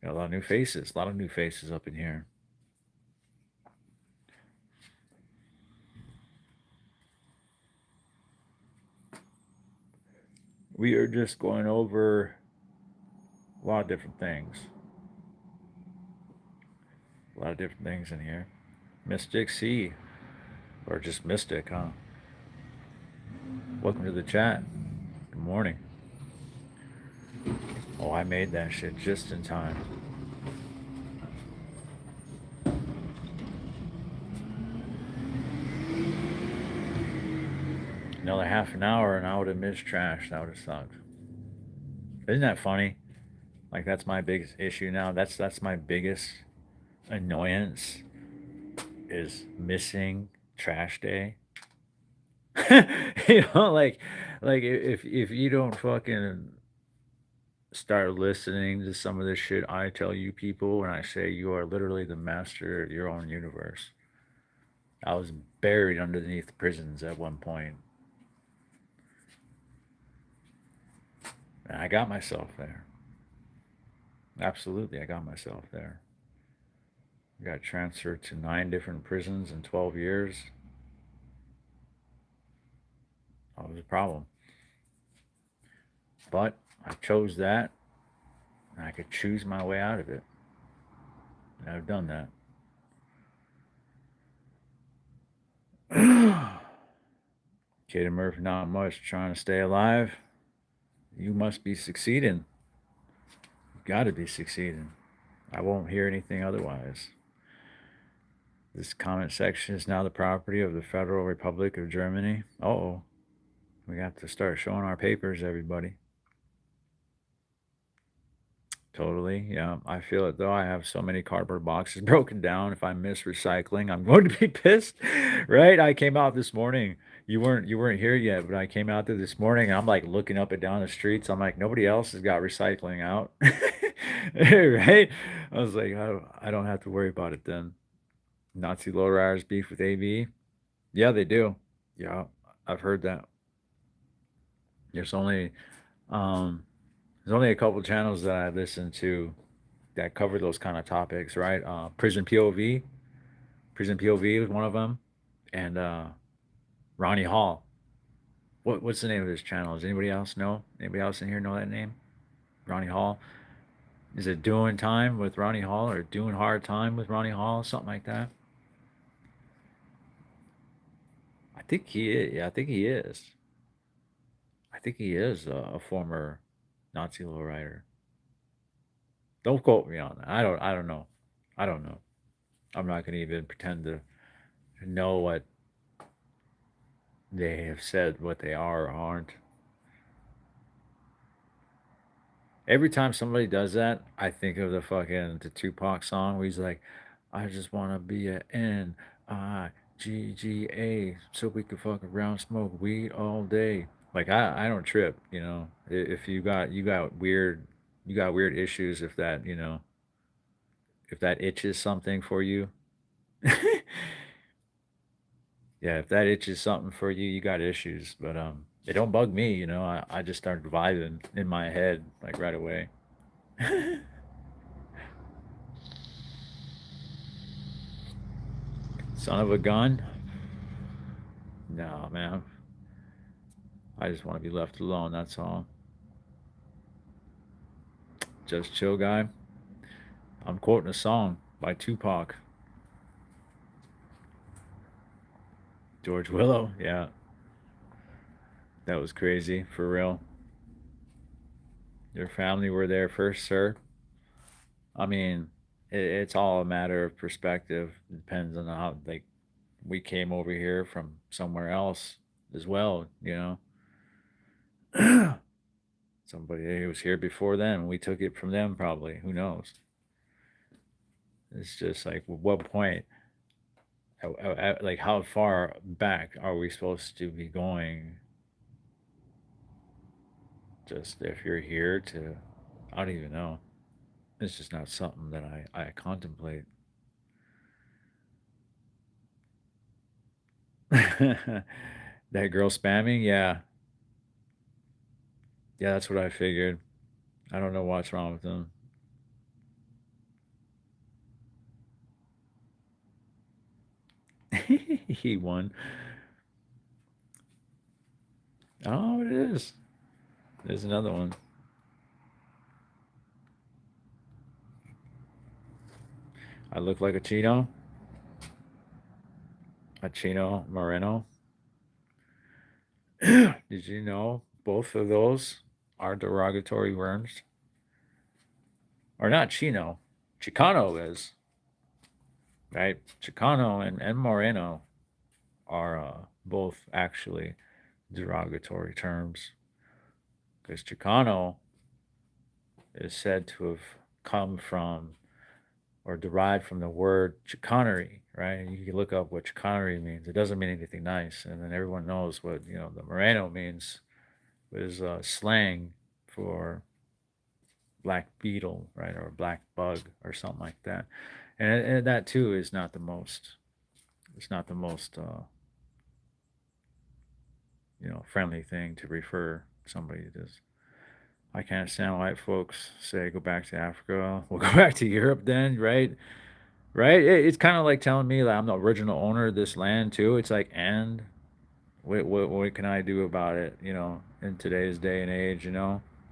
Got a lot of new faces. A lot of new faces up in here. We are just going over a lot of different things. A lot of different things in here. Mystic C, or just Mystic, huh? Welcome to the chat. Good morning. Oh, I made that shit just in time. Another half an hour and I would have missed trash. That would have sucked. Isn't that funny? Like that's my biggest issue now. That's my biggest annoyance is missing trash day. Like if you don't fucking start listening to some of this shit I tell you people when I say you are literally the master of your own universe. I was buried underneath the prisons at one point. And I got myself there. Absolutely, I got myself there. I got transferred to 9 different prisons in 12 years. That was a problem. But I chose that, and I could choose my way out of it. And I've done that. Kaden Murphy, not much, trying to stay alive. You must be succeeding. You gotta be succeeding. I won't hear anything otherwise. This comment section is now the property of the Federal Republic of Germany. Oh, we got to start showing our papers, everybody. Totally. Yeah. I feel it though. I have so many cardboard boxes broken down. If I miss recycling, I'm going to be pissed. Right? I came out this morning. You weren't here yet, but I came out there this morning and I'm like looking up and down the streets. I'm like, nobody else has got recycling out. Right? I was like, I don't have to worry about it then. Nazi lowriders beef with AV. Yeah, they do. Yeah, I've heard that. There's only um there's only a couple channels that I listen to that cover those kind of topics, right? Prison POV, Prison POV was one of them, and Ronnie Hall. What's the name of his channel? Does anybody else know? Anybody else in here know that name? Ronnie Hall. Is it doing time with Ronnie Hall or doing hard time with Ronnie Hall? Something like that. I think he is. Yeah, I think he is. I think he is a former Nazi lowrider. Don't quote me on that. I don't know. I don't know. I'm not going to even pretend to know what they have said, what they are or aren't. Every time somebody does that, I think of the Tupac song where he's like, "I just want to be a NIGGA so we could fuck around, smoke weed all day." Like I don't trip, you know. If you got weird issues if that itches something for you. Yeah, if that itches something for you, you got issues. But it don't bug me, you know. I just started vibing in my head like right away. Son of a gun? No, man. I just want to be left alone, that's all. Just chill guy. I'm quoting a song by Tupac. George Willow, yeah. That was crazy, for real. Your family were there first, sir. I mean, it's all a matter of perspective. It depends on how like we came over here from somewhere else as well, you know. Somebody who was here before them, we took it from them probably. Who knows? It's just like, at what point Like, how far back are we supposed to be going? Just if you're here to, I don't even know. It's just not something that I contemplate. That girl spamming, yeah, yeah, that's what I figured. I don't know what's wrong with them. He won. Oh, it is. There's another one. I look like a Chino Moreno. Did you know both of those are derogatory terms? Or not Chino. Chicano is, right? Chicano and Moreno are both actually derogatory terms because Chicano is said to have come from or derived from the word chicanery, right? And you can look up what chicanery means. It doesn't mean anything nice, and then everyone knows what the Moreno means is slang for black beetle, right, or black bug or something like that. And that too is not the most. It's not the most friendly thing to refer somebody to this. I can't stand white folks say go back to Africa. We'll go back to Europe then, right? Right? It's kind of like telling me that I'm the original owner of this land too. It's like, and what can I do about it? In today's day and age,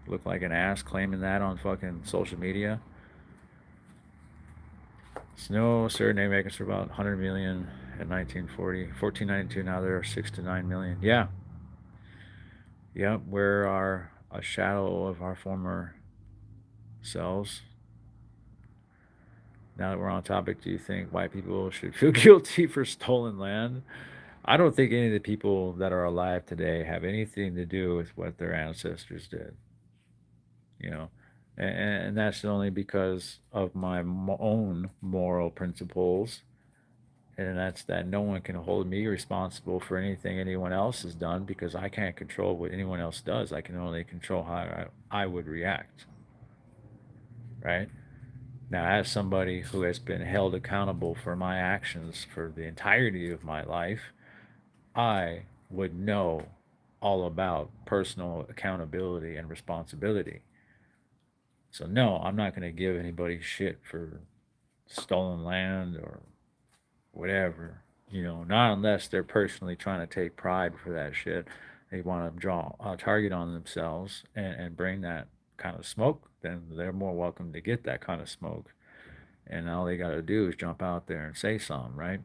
look like an ass claiming that on fucking social media. Snow started name making for about 100 million in 1940, 1492. Now there are 6 to 9 million. Yeah, yep. We're a shadow of our former selves. Now that we're on topic, do you think white people should feel guilty for stolen land? I don't think any of the people that are alive today have anything to do with what their ancestors did. You know, and that's only because of my own moral principles, and that's that no one can hold me responsible for anything anyone else has done because I can't control what anyone else does. I can only control how I would react, right? Now, as somebody who has been held accountable for my actions for the entirety of my life, I would know all about personal accountability and responsibility. So, no, I'm not going to give anybody shit for stolen land or whatever. Not unless they're personally trying to take pride for that shit. They want to draw a target on themselves and bring that kind of smoke, then they're more welcome to get that kind of smoke. And all they got to do is jump out there and say something, right?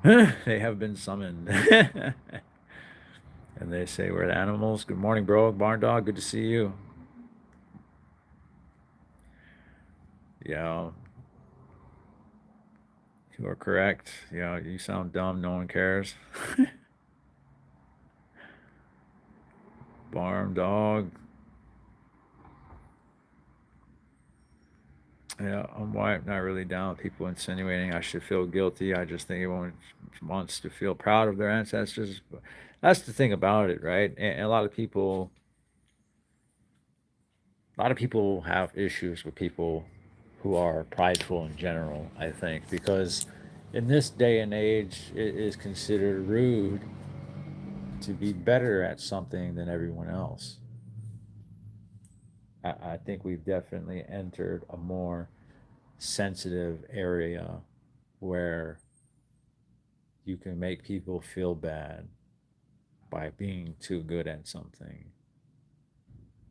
They have been summoned. And they say, we're the animals. Good morning, bro. Barn dog. Good to see you. Yeah, you are correct. Yeah, you sound dumb. No one cares. Barn dog. Yeah, I'm white. Not really down with people insinuating I should feel guilty. I just think everyone wants to feel proud of their ancestors. That's the thing about it, right? And a lot of people have issues with people who are prideful in general, I think, because in this day and age, it is considered rude to be better at something than everyone else. I think we've definitely entered a more sensitive area where you can make people feel bad by being too good at something.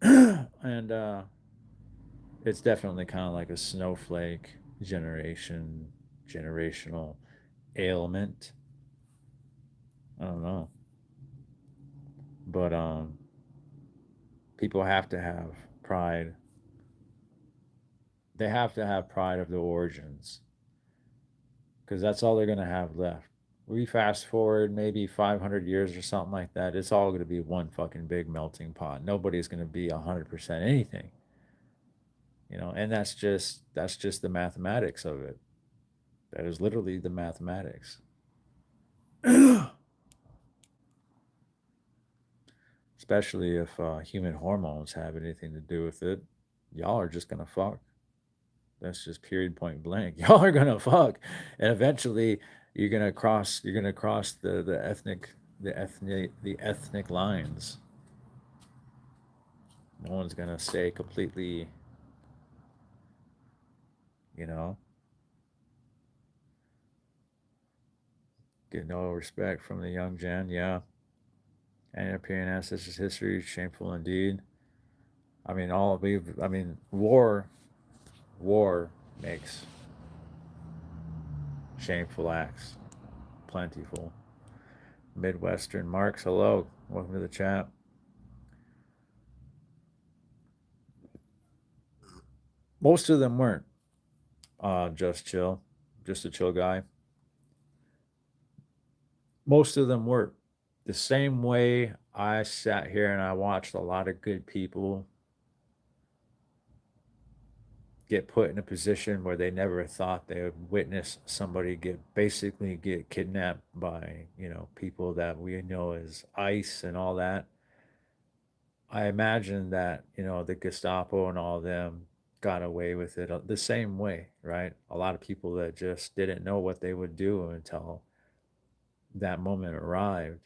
And it's definitely kind of like a snowflake generational ailment. I don't know. But people have to have pride. They have to have pride of the origins because that's all they're going to have left. We fast forward maybe 500 years or something like that. It's all going to be one fucking big melting pot. Nobody's going to be 100% anything. And that's just the mathematics of it. That is literally the mathematics. Especially if human hormones have anything to do with it. Y'all are just gonna fuck. That's just period point blank. Y'all are gonna fuck, and eventually you're gonna cross the ethnic lines. No one's gonna stay completely, you know, get no respect from the young gen. Yeah, and European ancestors' history shameful indeed. I mean, war makes shameful acts plentiful. Midwestern Marks, hello, welcome to the chat. Most of them weren't just chill, just a chill guy. Most of them were. The same way I sat here and I watched a lot of good people get put in a position where they never thought they would witness somebody get kidnapped by, people that we know as ICE and all that. I imagine that, the Gestapo and all of them got away with it the same way, right? A lot of people that just didn't know what they would do until that moment arrived,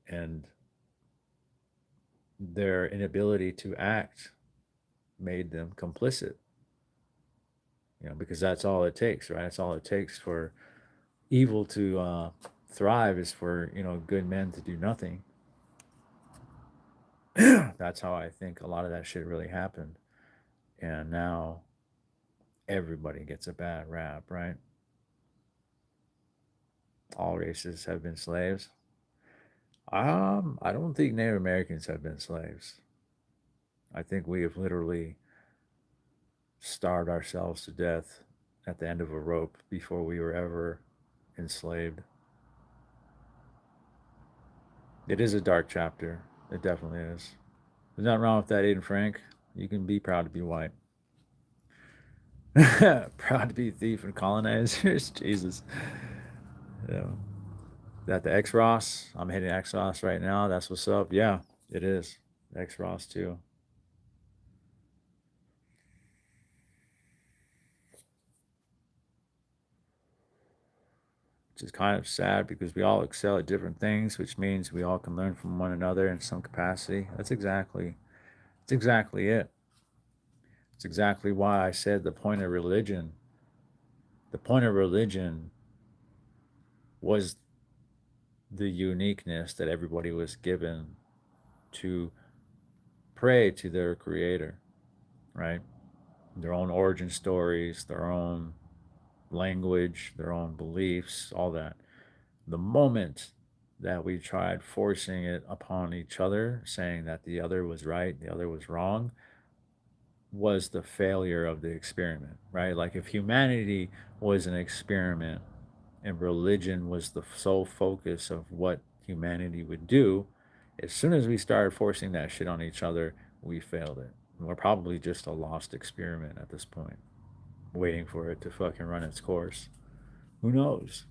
and their inability to act made them complicit, because that's all it takes, right? That's all it takes for evil to thrive, is for, good men to do nothing. That's how I think a lot of that shit really happened. And now everybody gets a bad rap, right? All races have been slaves. I don't think Native Americans have been slaves. I think we have literally starved ourselves to death at the end of a rope before we were ever enslaved. It is a dark chapter. It definitely is. There's nothing wrong with that, Aiden Frank. You can be proud to be white. Proud to be thief and colonizers. Jesus. Yeah. That the X Ross? I'm hitting X Ross right now. That's what's up. Yeah, it is. X Ross too. Which is kind of sad because we all excel at different things, which means we all can learn from one another in some capacity. That's exactly it. It's exactly why I said the point of religion was the uniqueness that everybody was given to pray to their creator, right? Their own origin stories, their own language, their own beliefs, all that. The moment that we tried forcing it upon each other, saying that the other was right, the other was wrong, was the failure of the experiment, right? Like if humanity was an experiment and religion was the sole focus of what humanity would do, as soon as we started forcing that shit on each other, we failed it. We're probably just a lost experiment at this point, waiting for it to fucking run its course. Who knows?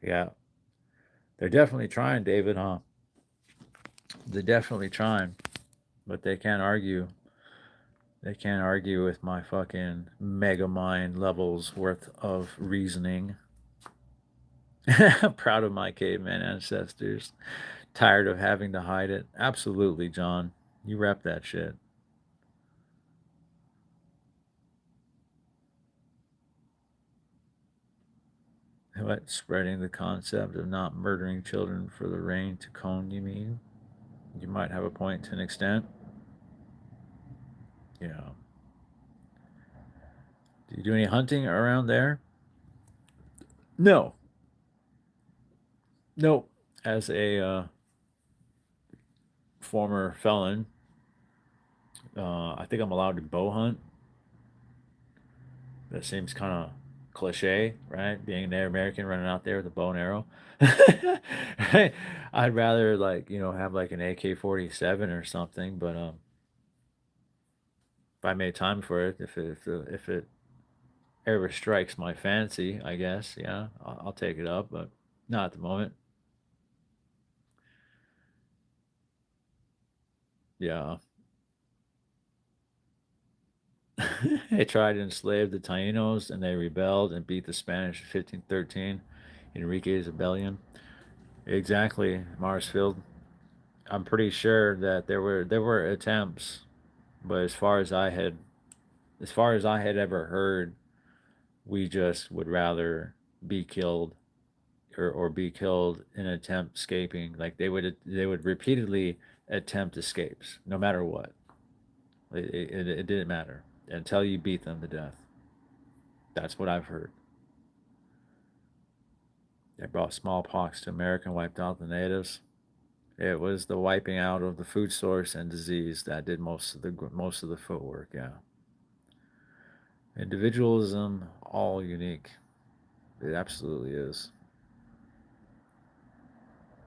Yeah, they're definitely trying, David, huh? They're definitely trying, but they can't argue. They can't argue with my fucking mega mind levels worth of reasoning. Proud of my caveman ancestors. Tired of having to hide it. Absolutely, John. You rep that shit. What? Spreading the concept of not murdering children for the rain to cone, you mean? You might have a point to an extent. Yeah. Do you do any hunting around there? No. No. As a former felon, I think I'm allowed to bow hunt. That seems kind of cliche, right? Being an American running out there with a bow and arrow. Right? I'd rather like, have like an AK-47 or something, but if I made time for it, if it ever strikes my fancy, I guess, yeah, I'll take it up, but not at the moment. Yeah. They tried to enslave the Taínos and they rebelled and beat the Spanish in 1513, Enrique's rebellion. Exactly, Marsfield. I'm pretty sure that there were attempts, but as far as I had ever heard, we just would rather be killed or be killed in an attempt escaping. Like they would repeatedly attempt escapes, no matter what. It didn't matter until you beat them to death. That's what I've heard. They brought smallpox to America and wiped out the natives. It was the wiping out of the food source and disease that did most of the footwork. Yeah, individualism, all unique. It absolutely is.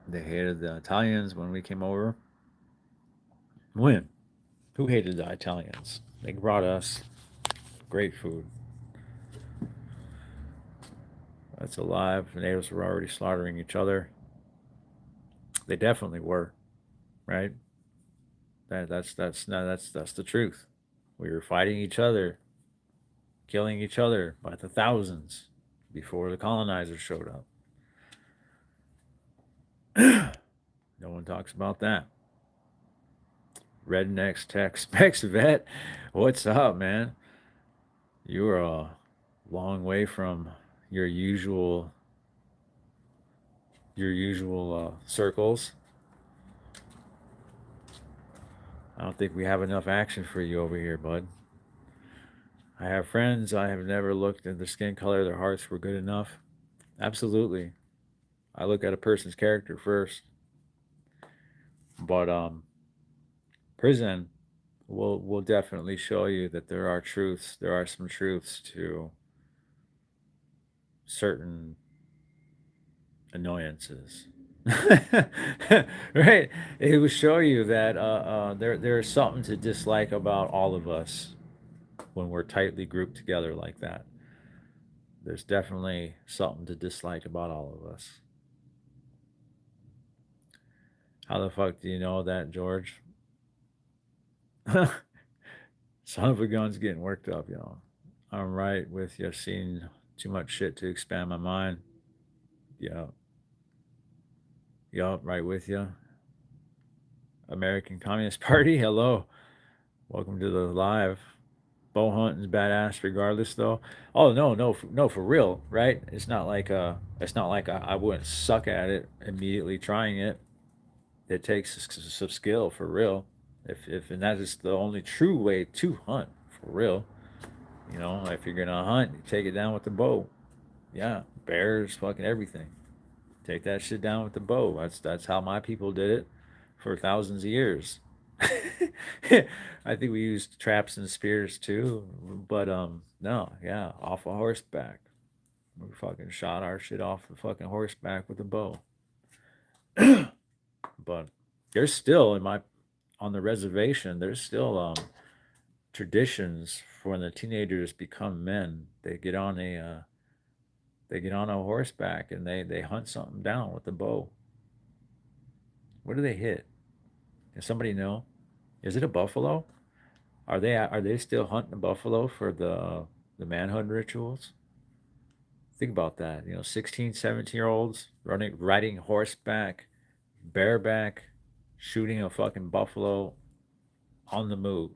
They hated the Italians when we came over. When? Who hated the Italians? They brought us great food. That's alive. The natives were already slaughtering each other. They definitely were, right? That's the truth. We were fighting each other, killing each other by the thousands before the colonizers showed up. No one talks about that. Rednecks, Tex-Mex vet, what's up, man? You are a long way from your usual circles. I don't think we have enough action for you over here, bud. I have friends. I have never looked at their skin color. Their hearts were good enough. Absolutely. I look at a person's character first. But prison will definitely show you that there are truths. There are some truths to certain annoyances. Right? It will show you that there's something to dislike about all of us when we're tightly grouped together like that. There's definitely something to dislike about all of us. How the fuck do you know that, George? Son of a gun's getting worked up, y'all. I'm right with you. I've seen too much shit to expand my mind. Yeah. Yup, right with you. American Communist Party, hello. Welcome to the live. Bow hunting's badass regardless though. Oh no, no, no, for real, right? It's not like I wouldn't suck at it immediately trying it. It takes some skill for real. If and that is the only true way to hunt for real. If you're gonna hunt, you take it down with the bow. Yeah, bears, fucking everything. Take that shit down with the bow. That's how my people did it for thousands of years. I think we used traps and spears too, but no, yeah, off a horseback. We fucking shot our shit off the fucking horseback with a bow. But there's still on the reservation. There's still traditions for when the teenagers become men. They get on a horseback and they hunt something down with a bow. What do they hit? Does somebody know? Is it a buffalo? Are they still hunting a buffalo for the manhood rituals? Think about that. 16, 17-year olds riding horseback, bareback, shooting a fucking buffalo on the move.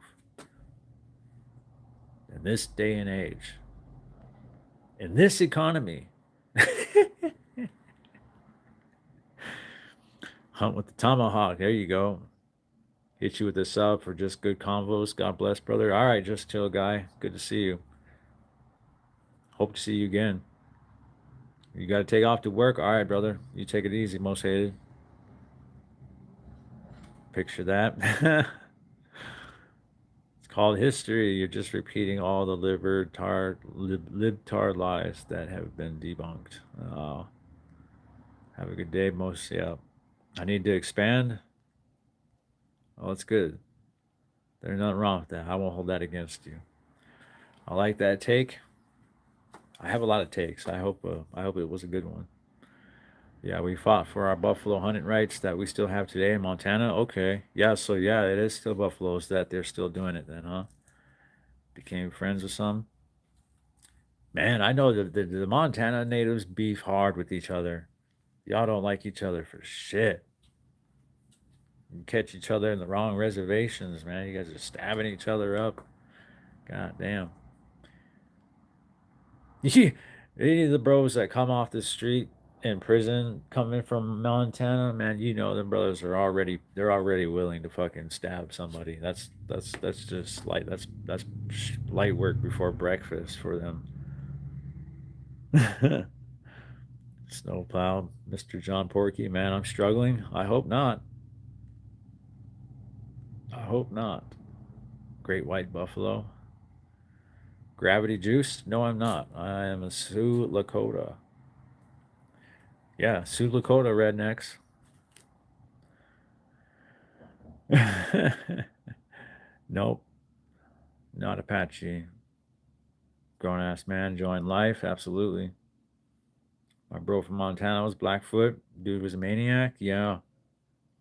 In this day and age, in this economy, hunt with the tomahawk. There you go. Hit you with a sub for just good convos. God bless, brother. All right, just chill, guy. Good to see you. Hope to see you again. You got to take off to work. All right, brother. You take it easy, most hated. Picture that. It's called history. You're just repeating all the libtard lies that have been debunked. Have a good day, most. Yeah. I need to expand. Oh, it's good. There's nothing wrong with that. I won't hold that against you. I like that take. I have a lot of takes. I hope it was a good one. Yeah, we fought for our buffalo hunting rights that we still have today in Montana. Okay. Yeah, so yeah, it is still buffaloes that they're still doing it then, huh? Became friends with some. Man, I know the Montana natives beef hard with each other. Y'all don't like each other for shit. You catch each other in the wrong reservations, man. You guys are stabbing each other up. God damn. Any of the bros that come off the street in prison coming from Montana, man, you know them brothers are already willing to fucking stab somebody. That's just light. That's light work before breakfast for them. Snowplow, Mr. John Porky, man, I'm struggling. I hope not. I hope not. Great white buffalo. Gravity juice? No, I'm not. I am a Sioux Lakota. Yeah, Sioux Lakota rednecks. Nope, not Apache. Grown ass man, joined life, absolutely. My bro from Montana was Blackfoot. Dude was a maniac. Yeah,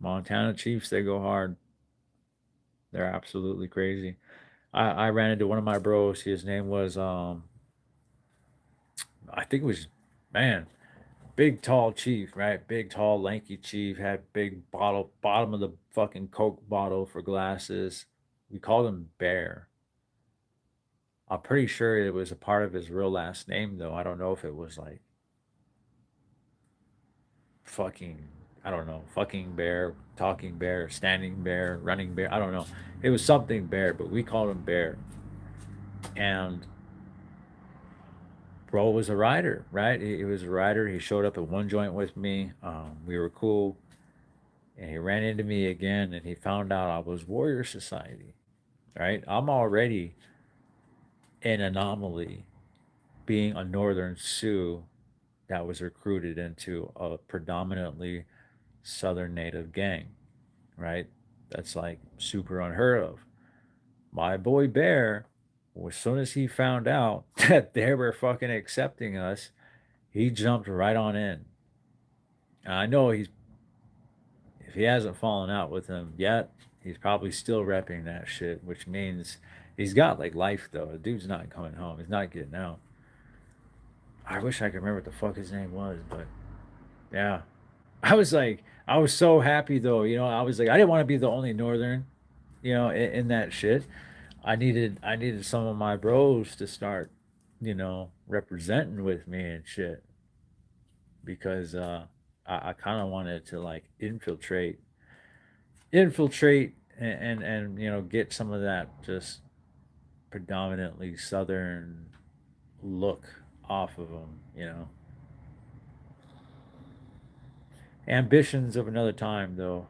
Montana Chiefs, they go hard. They're absolutely crazy. I ran into one of my bros. His name was I think it was, man, big tall chief, right? Big tall lanky chief, had big bottom of the fucking Coke bottle for glasses. We called him Bear. I'm pretty sure it was a part of his real last name though. I don't know if it was like fucking, I don't know, fucking bear, talking bear, standing bear, running bear. I don't know. It was something bear, but we called him Bear. And bro was a rider, right? He was a rider. He showed up at one joint with me. We were cool. And he ran into me again and he found out I was Warrior Society, right? I'm already an anomaly being a Northern Sioux that was recruited into a predominantly Southern Native gang, right? That's like super unheard of. My boy Bear, as soon as he found out that they were fucking accepting us, he jumped right on in. And I know if he hasn't fallen out with him yet, he's probably still repping that shit, which means he's got like life though. The dude's not coming home. He's not getting out. I wish I could remember what the fuck his name was, but yeah. I was so happy though, I was like, I didn't want to be the only Northern, in that shit. I needed some of my bros to start, representing with me and shit because I kind of wanted to like infiltrate and get some of that just predominantly southern look off of them. Ambitions of another time though.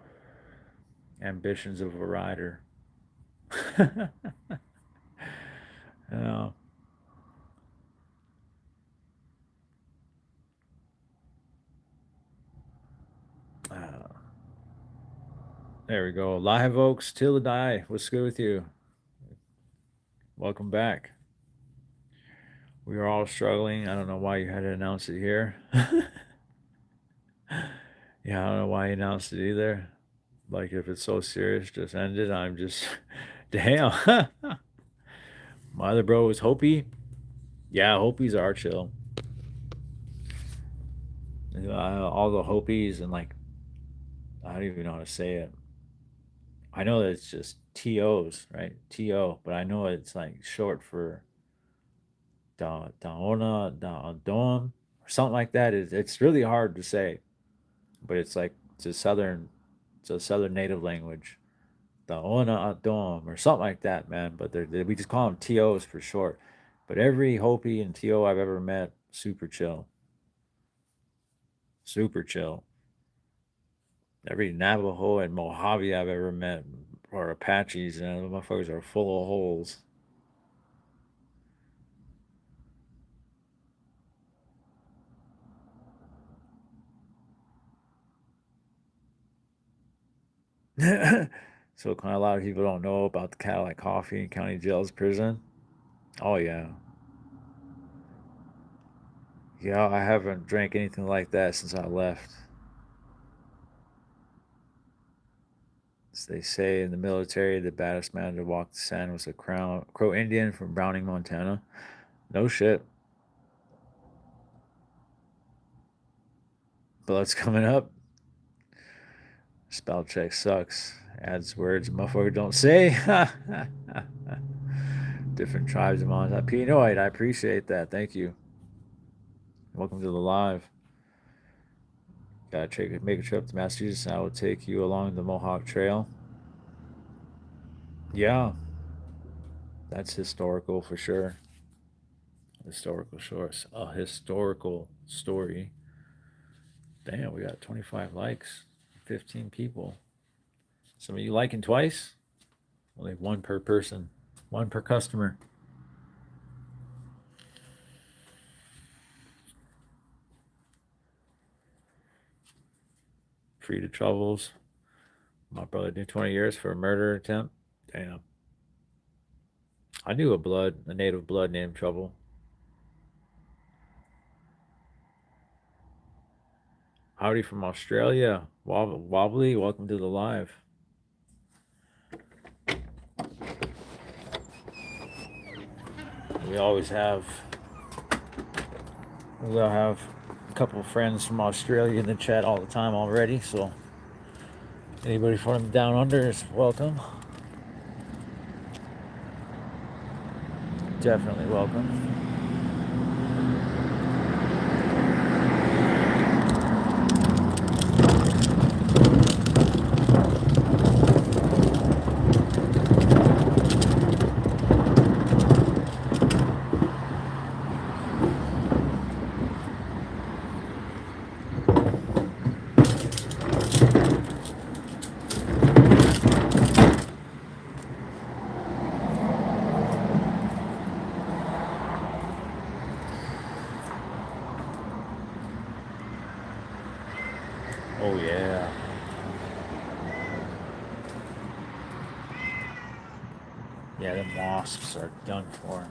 Ambitions of a rider. uh, uh, there we go. Live Oaks till the die. What's good with you? Welcome back. We are all struggling. I don't know why you had to announce it here. Yeah, I don't know why you announced it either. Like, if it's so serious, just end it. I'm just, damn. My other bro was Hopi. Yeah, Hopis are chill. All the Hopis and like, I don't even know how to say it. I know that it's just TOs, right? TO, but I know it's like short for Daona, Dom, or something like that. It's really hard to say, but it's a southern native language. Daona Dom or something like that, man. But we just call them TOs for short. But every Hopi and TO I've ever met, super chill, super chill. Every Navajo and Mojave I've ever met, or Apaches, and the motherfuckers are full of holes. So kind of a lot of people don't know about the Cadillac Coffee and County Jails prison. Oh yeah, yeah. I haven't drank anything like that since I left. As they say in the military, the baddest man to walk the sand was a Crow Indian from Browning, Montana. No shit. Blood's coming up. Spell check sucks. Adds words motherfucker don't say. Different tribes of Montana. Pinoid, I appreciate that. Thank you. Welcome to the live. Gotta make a trip to Massachusetts. I will take you along the Mohawk Trail. Yeah, that's historical for sure. Historical shorts. A historical story. Damn, we got 25 likes, 15 people. Some of you liking twice? Only one per person, one per customer. Free to troubles. My brother did 20 years for a murder attempt. Damn. I knew a native blood named Trouble. Howdy from Australia. Wobbly, welcome to the live. We always have, we'll have a couple of friends from Australia in the chat all the time already, so anybody from down under is welcome. Definitely welcome. Oh yeah. Yeah, the wasps are done for.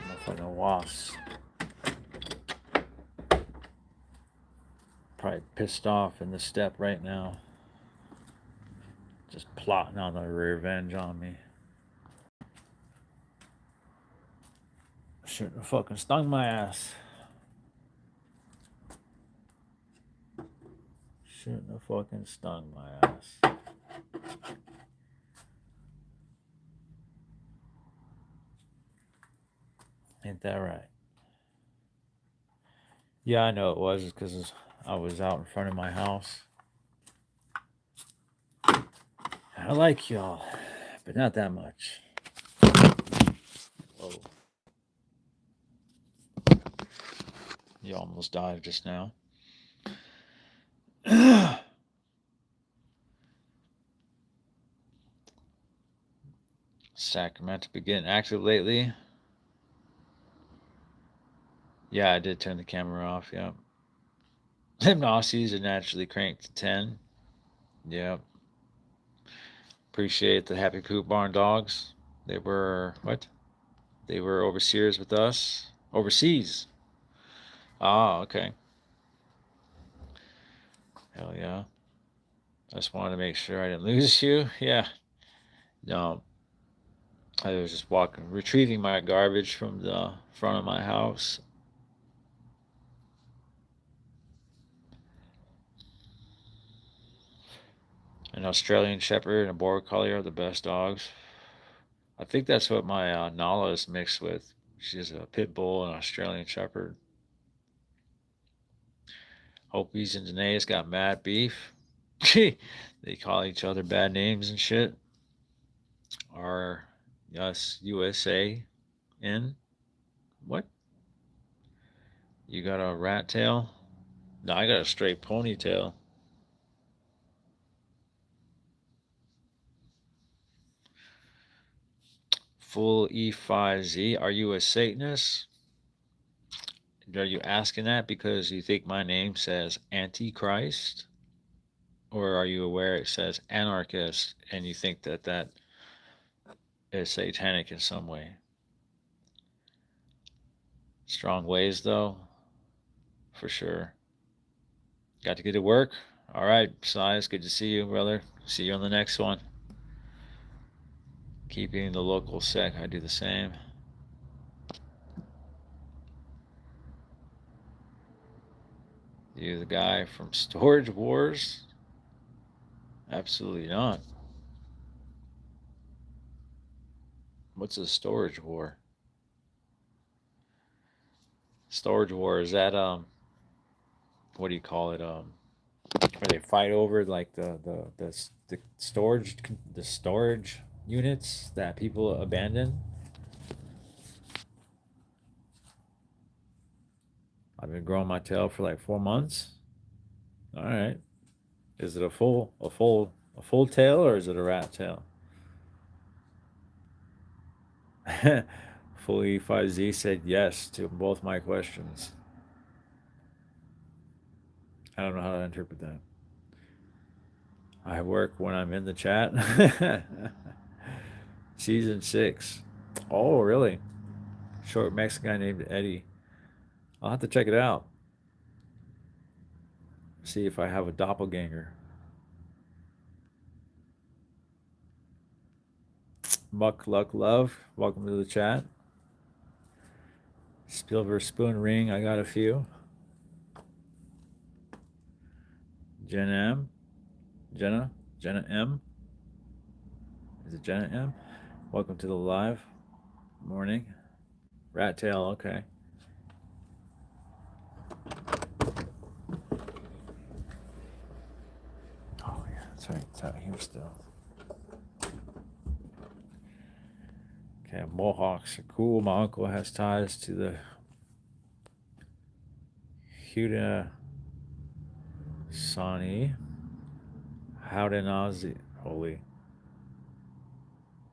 Motherfucking wasps. Probably pissed off in the step right now. Just plotting on their revenge on me. Shouldn't have fucking stung my ass. Shouldn't have fucking stung my ass. Ain't that right? Yeah, I know it was because I was out in front of my house. I like y'all, but not that much. Whoa. You almost died just now. Sacramento been getting active lately. Yeah, I did turn the camera off. Yep. Them Aussies are naturally cranked to 10. Yep. Appreciate the Happy Poop Barn dogs. They were what? They were overseers with us. Overseas. Ah, okay. Hell yeah. I just wanted to make sure I didn't lose you. Yeah. No. I was just retrieving my garbage from the front of my house. An Australian Shepherd and a Border Collie are the best dogs. I think that's what my Nala is mixed with. She's a pit bull and Australian Shepherd. Hopies and Danae's got mad beef. They call each other bad names and shit. Are us USA in? What? You got a rat tail? No, I got a straight ponytail. Full E5Z, are you a Satanist? Are you asking that because you think my name says Antichrist? Or are you aware it says anarchist and you think that that is satanic in some way? Strong ways, though, for sure. Got to get to work. All right, Size, good to see you, brother. See you on the next one. Keeping the local sec, I do the same. You the guy from Storage Wars? Absolutely not. What's a storage war? Storage war, is that what do you call it? Where they fight over like the storage units that people abandon? I've been growing my tail for like 4 months. All right. Is it a full tail or is it a rat tail? Fully 5Z said yes to both my questions. I don't know how to interpret that. I work when I'm in the chat. Season 6. Oh, really? Short Mexican guy named Eddie. I'll have to check it out. See if I have a doppelganger. Muck Luck Love, welcome to the chat. Spielberg Spoon Ring, I got a few. Jenna M. Is it Jenna M? Welcome to the live. Morning. Rat tail, okay. Oh yeah, that's right. It's out here still. Okay, Mohawks are cool. My uncle has ties to the Huda Sani. Haudenosaunee. Holy.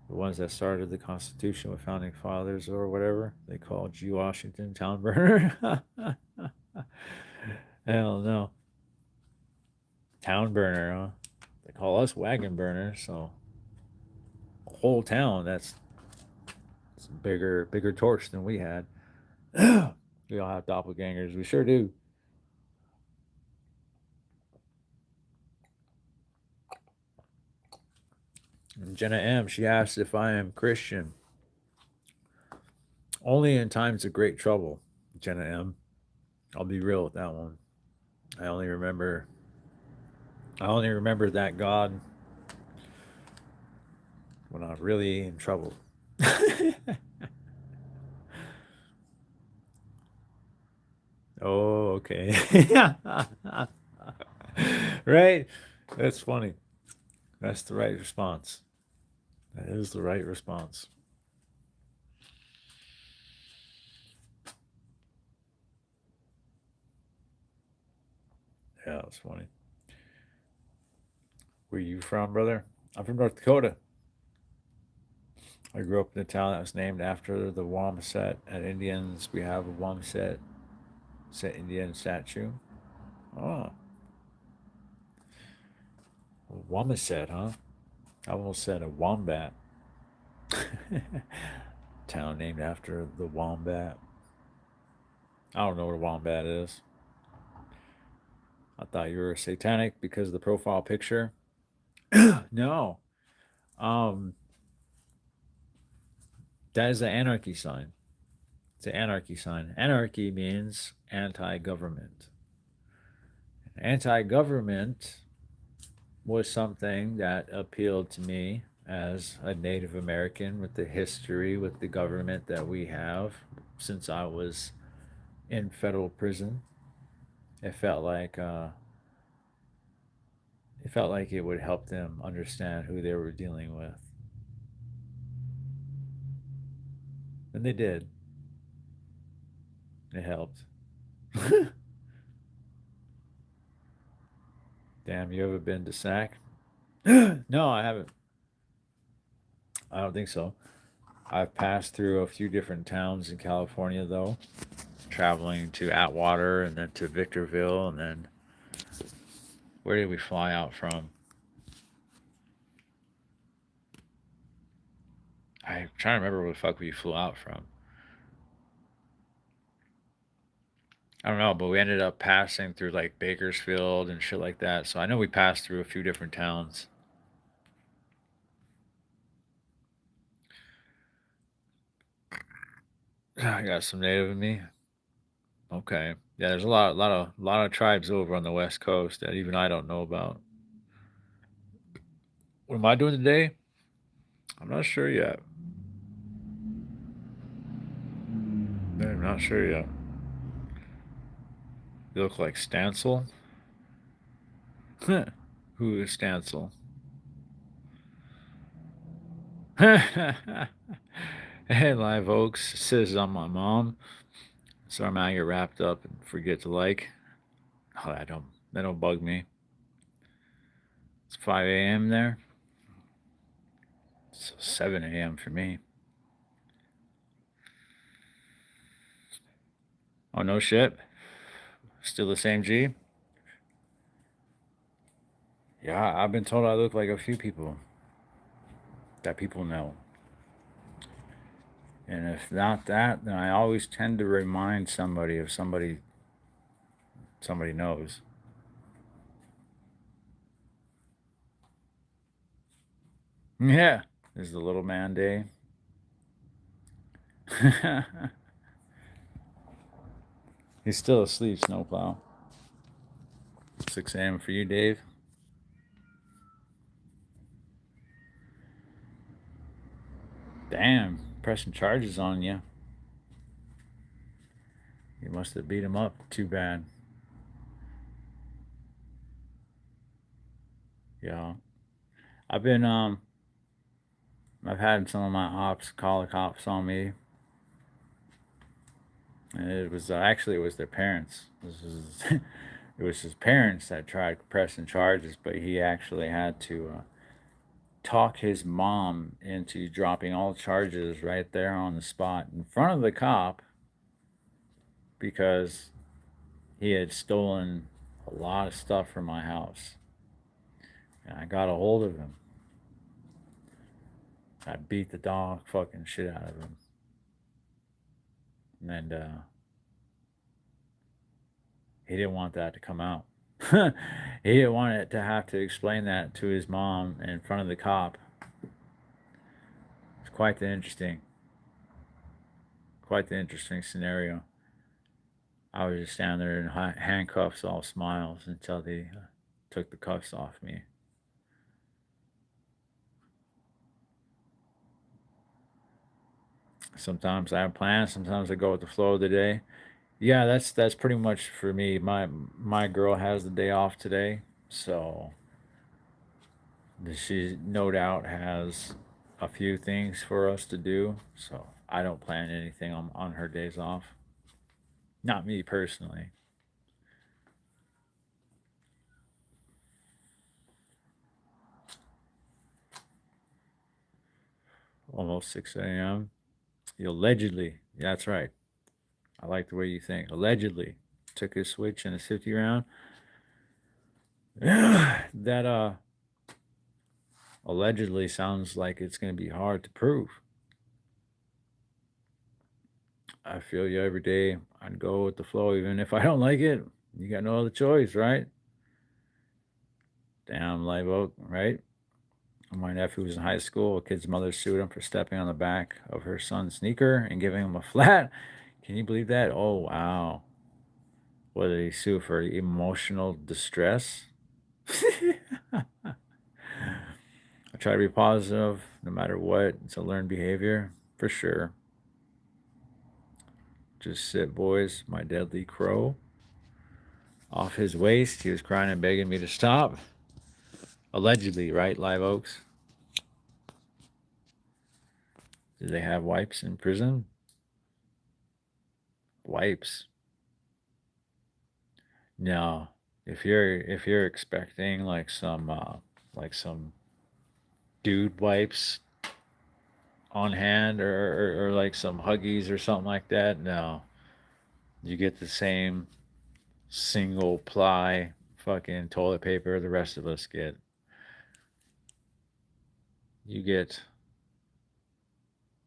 The ones that started the Constitution with founding fathers or whatever they call G. Washington town burner. Hell no. Town burner, huh? They call us wagon burner, so a whole town that's bigger torch than we had. We all have doppelgangers. We sure do. And Jenna M, she asked if I am Christian. Only in times of great trouble, Jenna M. I'll be real with that one. I only remember that God when I'm really in trouble. Oh, okay. Right? That's funny. That's the right response. That is the right response. Yeah, that's funny. Where you from, brother? I'm from North Dakota. I grew up in a town that was named after the Wamset. At Indians, we have a Wamset Indian statue. Oh, Wamset, huh? I almost said a wombat. Town named after the wombat. I don't know what a wombat is. I thought you were satanic because of the profile picture. No. Um, that is the anarchy sign. It's an anarchy sign. Anarchy means anti-government. Anti-government was something that appealed to me as a Native American with the history with the government that we have since I was in federal prison. It felt like it would help them understand who they were dealing with. And they did. It helped. Damn, you ever been to SAC? No, I haven't. I don't think so. I've passed through a few different towns in California, though, traveling to Atwater and then to Victorville, and then where did we fly out from? I'm trying to remember where the fuck we flew out from. I don't know, but we ended up passing through like Bakersfield and shit like that. So I know we passed through a few different towns. I got some native in me. Okay. Yeah, there's a lot of tribes over on the West Coast that even I don't know about. What am I doing today? I'm not sure yet. I'm not sure yet. You look like Stancil. Who is Stancil? Hey, Live Oaks says I'm my mom, so I'm out here wrapped up and forget to like. Oh, that don't bug me. It's 5 a.m. there. It's 7 a.m. for me. Oh no shit. Still the same G. Yeah, I've been told I look like a few people that people know. And if not that, then I always tend to remind somebody of somebody knows. Yeah, this is the little man day. He's still asleep, Snowplow. 6 a.m. for you, Dave. Damn, pressing charges on you. You must have beat him up too bad. Yeah. I've been I've had some of my ops call the cops on me, and it was actually it was their parents. This is it was his parents that tried pressing charges, but he actually had to talk his mom into dropping all charges right there on the spot in front of the cop because he had stolen a lot of stuff from my house. And I got a hold of him. I beat the dog fucking shit out of him. And he didn't want that to come out. He didn't want it to have to explain that to his mom in front of the cop. It's quite the interesting scenario. I was just standing there in handcuffs, all smiles, until they took the cuffs off me. Sometimes I have plans. Sometimes I go with the flow of the day. Yeah, that's pretty much for me. My girl has the day off today, so she no doubt has a few things for us to do. So I don't plan anything on her days off. Not me personally. Almost 6 a.m. Allegedly, that's right. I like the way you think. Allegedly, took his switch in a 50 round. That allegedly sounds like it's going to be hard to prove. I feel you every day. I'd go with the flow, even if I don't like it. You got no other choice, right? Damn, live oak, right? My nephew was in high school. A kid's mother sued him for stepping on the back of her son's sneaker and giving him a flat. Can you believe that? Oh, wow. What did he sue for? Emotional distress? I try to be positive no matter what. It's a learned behavior, for sure. Just sit, boys. My deadly crow. Off his waist. He was crying and begging me to stop. Allegedly, right, Live Oaks? Do they have wipes in prison? Wipes. No. If you're expecting like some dude wipes on hand or like some Huggies or something like that. No, you get the same single ply fucking toilet paper the rest of us get. You get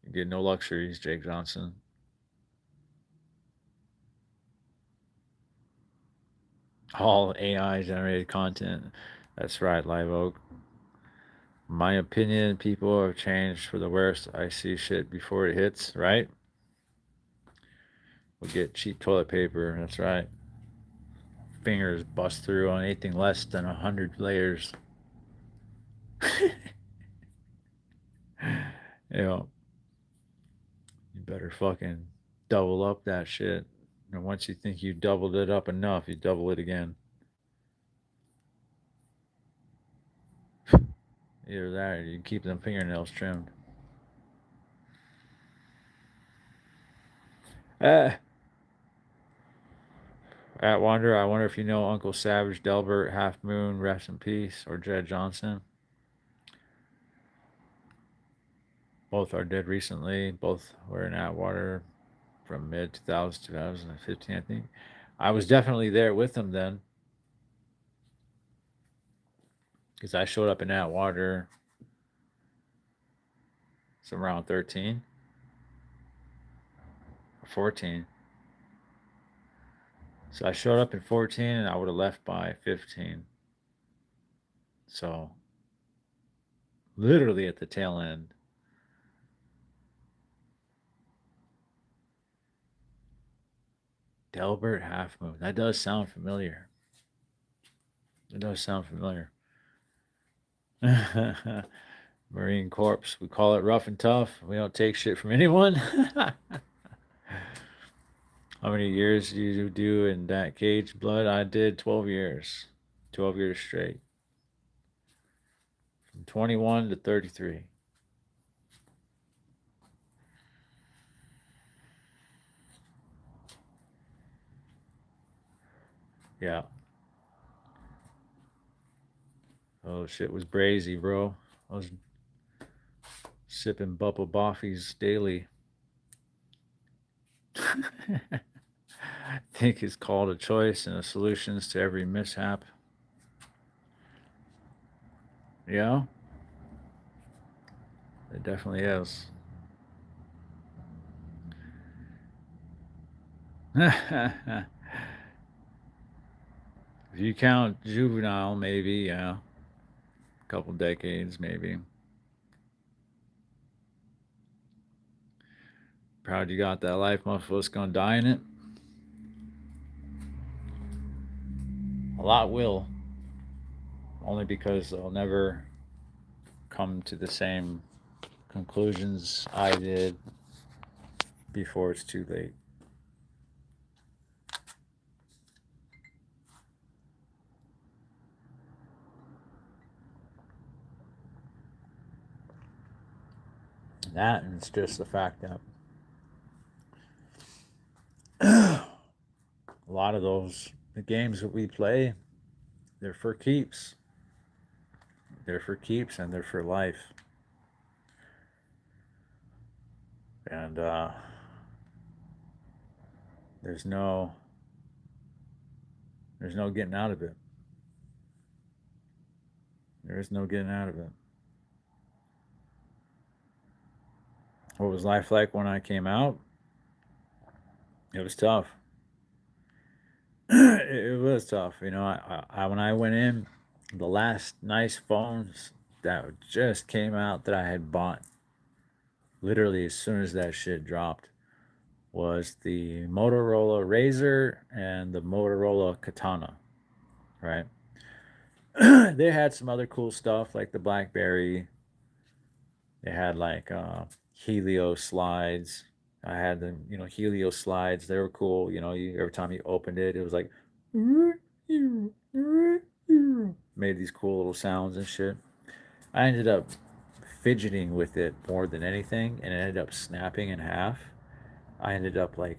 you get no luxuries, Jake Johnson. All AI generated content. That's right, Live Oak. My opinion, people have changed for the worst. I see shit before it hits, right? We get cheap toilet paper. That's right. Fingers bust through on anything less than 100 layers. You know, you better fucking double up that shit. And once you think you doubled it up enough, you double it again. Either that or you keep them fingernails trimmed. Uh, at Wonder, I wonder if you know Uncle Savage, Delbert, Half Moon, rest in peace, or Jed Johnson. Both are dead recently. Both were in Atwater from mid 2000s, 2015, I think. I was definitely there with them then because I showed up in Atwater some around 13 or 14. So I showed up in 14 and I would have left by 15. So literally at the tail end. Delbert Half Moon. That does sound familiar. It does sound familiar. Marine Corps. We call it rough and tough. We don't take shit from anyone. How many years did you do in that cage blood? I did 12 years. 12 years straight. From 21 to 33. Yeah. Oh, shit was brazy, bro. I was sipping Bubba Boffies daily. I think it's called a choice and a solutions to every mishap. Yeah, it definitely is. If you count juvenile, maybe, yeah. A couple decades, maybe. Proud you got that life. Most of us gonna die in it. A lot will. Only because they'll never come to the same conclusions I did before it's too late. That and it's just the fact that a lot of the games that we play, they're for keeps. They're for keeps and they're for life. And there's no there's no getting out of it. There is no getting out of it. What was life like when I came out? It was tough. It was tough. You know, when I went in, the last nice phones that just came out that I had bought, literally as soon as that shit dropped, was the Motorola Razr and the Motorola Katana, right? They had some other cool stuff like the BlackBerry. They had like Helio slides. I had the Helio slides. They were cool. Every time you opened it, it was like made these cool little sounds and shit. I ended up fidgeting with it more than anything, and it ended up snapping in half. I ended up like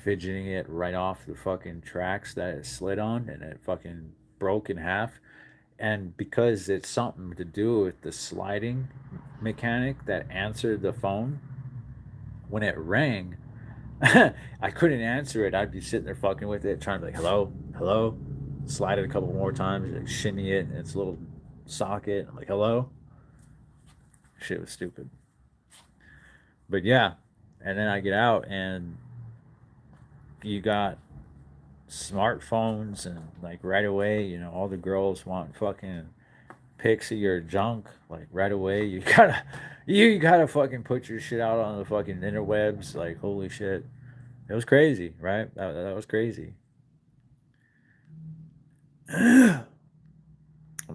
fidgeting it right off the fucking tracks that it slid on, and it fucking broke in half. And because it's something to do with the sliding mechanic that answered the phone, when it rang, I couldn't answer it. I'd be sitting there fucking with it, trying to be like, hello, hello, slide it a couple more times, like shimmy it in its little socket. I'm like, hello. Shit was stupid. But yeah, and then I get out and you got smartphones and like right away, all the girls want fucking pics of your junk. Like right away, you gotta fucking put your shit out on the fucking interwebs. Like holy shit, it was crazy, right? That was crazy. I'm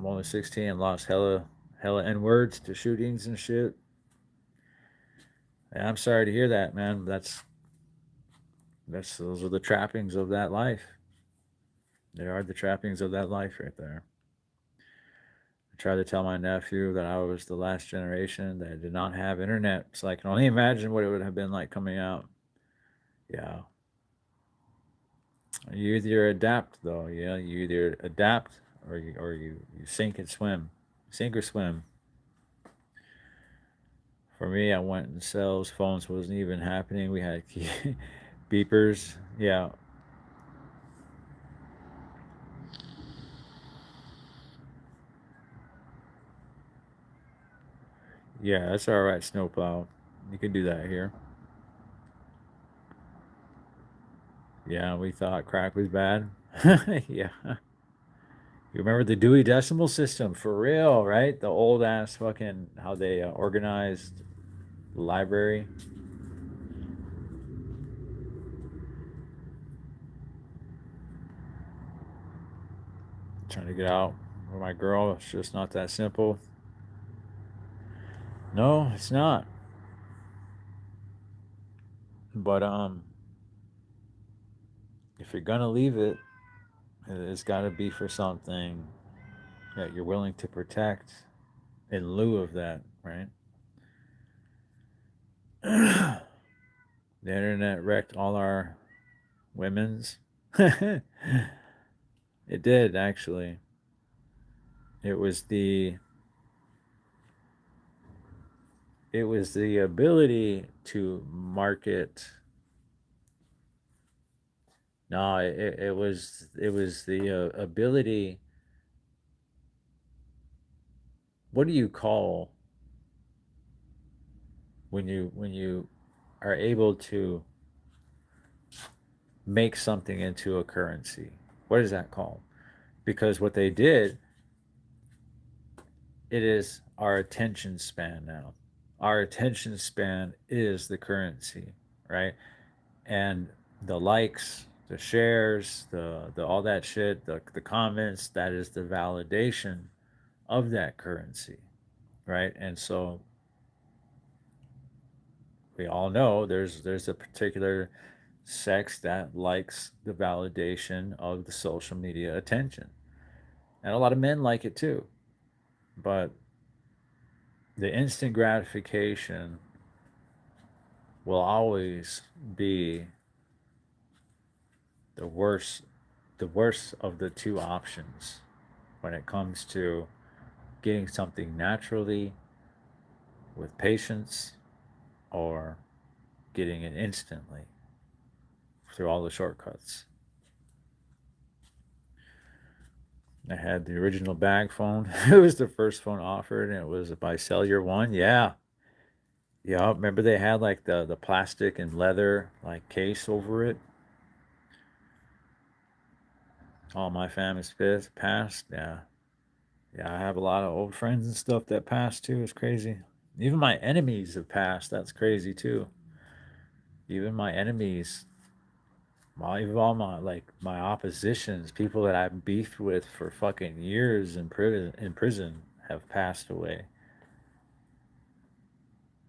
only 16 and lost hella n words to shootings and shit. And I'm sorry to hear that, man. That's those are the trappings of that life. They are the trappings of that life right there. I tried to tell my nephew that I was the last generation that did not have internet, so I can only imagine what it would have been like coming out. Yeah, you either adapt though. Yeah, you either adapt or you sink and swim, sink or swim. For me, I went in cells. Phones wasn't even happening. We had beepers. Yeah, yeah, that's all right. Snowplow, you can do that here. Yeah, we thought crack was bad. Yeah, you remember the Dewey Decimal System for real, right? The old ass fucking how they organized the library. Trying to get out with my girl. It's just not that simple. No, it's not. But if you're gonna leave it, it's got to be for something that you're willing to protect in lieu of that, right? The internet wrecked all our women's. It did actually. It was the it was the ability to market. No, it was the ability. What do you call when you are able to make something into a currency? What is that called? Because what they did, it is our attention span now. Our attention span is the currency, right? And the likes, the shares, the all that shit, the comments, that is the validation of that currency, right? And so we all know there's a particular sex that likes the validation of the social media attention. And a lot of men like it too. But the instant gratification will always be the worst the worst of the two options when it comes to getting something naturally with patience or getting it instantly through all the shortcuts. I had the original bag phone. It was the first phone offered, and it was by Cellular One. Yeah, yeah. Remember they had like the plastic and leather like case over it. All my family's passed. Yeah, yeah. I have a lot of old friends and stuff that passed too. It's crazy. Even my enemies have passed. That's crazy too. Even my enemies, even all my like my oppositions, people that I've beefed with for fucking years in prison have passed away.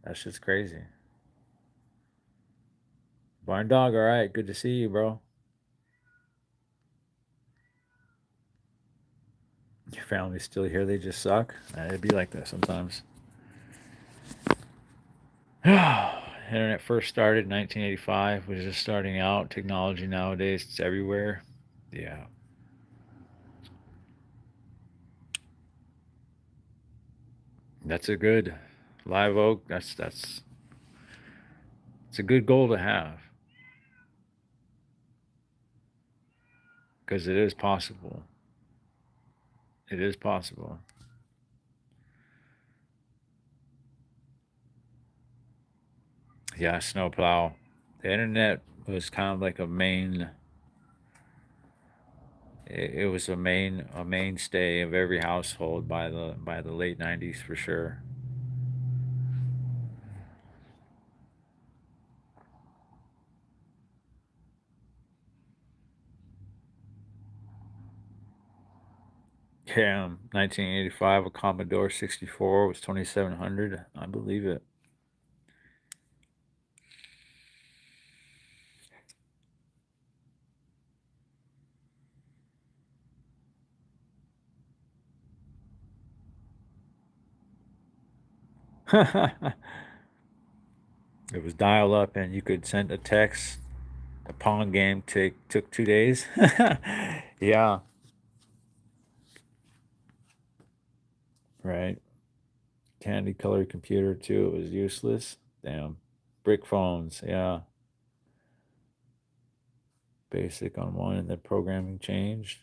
That's just crazy. Barn dog, all right. Good to see you, bro. Your family's still here. They just suck. It'd be like that sometimes. Internet first started in 1985. Was just starting out. Technology nowadays, it's everywhere. Yeah. That's a good live oak. That's it's a good goal to have because it is possible. It is possible. Yeah, snowplow. The internet was kind of like a main. It was a mainstay of every household by the late '90s for sure. Yeah, 1985, a Commodore 64 was 2,700. I believe it. It was dial up, and you could send a text. The Pong game took 2 days. Yeah, right. Candy colored computer too. It was useless. Damn. Brick phones. Yeah, basic on one, and then programming changed.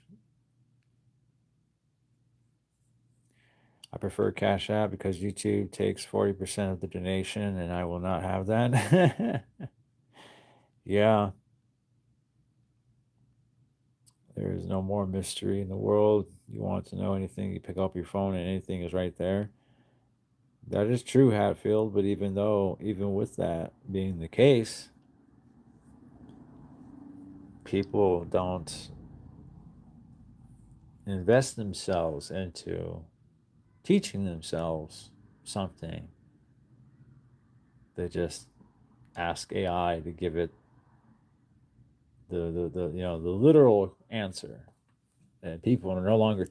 I prefer Cash App because YouTube takes 40% of the donation, and I will not have that. Yeah, there is no more mystery in the world. You want to know anything, you pick up your phone, and anything is right there. That is true, Hatfield. But even with that being the case, people don't invest themselves into teaching themselves something. They just ask AI to give it the literal answer, and people are no longer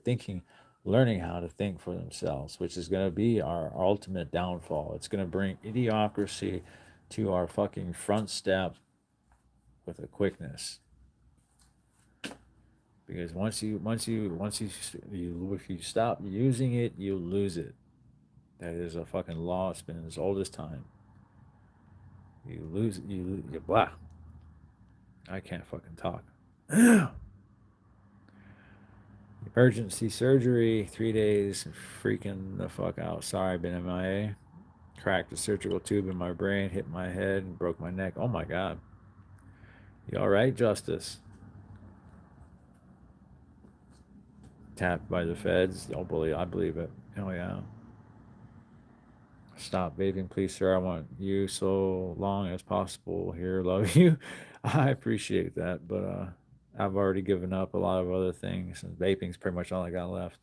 learning how to think for themselves, which is going to be our ultimate downfall. It's going to bring idiocracy to our fucking front step with a quickness. Because if you stop using it, you lose it. That is a fucking law. It's been as old as time. You lose it, you blah. I can't fucking talk. Emergency surgery, 3 days, freaking the fuck out. Sorry, I've been MIA. Cracked a surgical tube in my brain, hit my head, and broke my neck. Oh my god. You alright, Justice? Tapped by the feds. Don't believe I believe it. Oh yeah. Stop vaping, please, sir. I want you so long as possible here. Love you. I appreciate that, but I've already given up a lot of other things, and vaping's pretty much all I got left.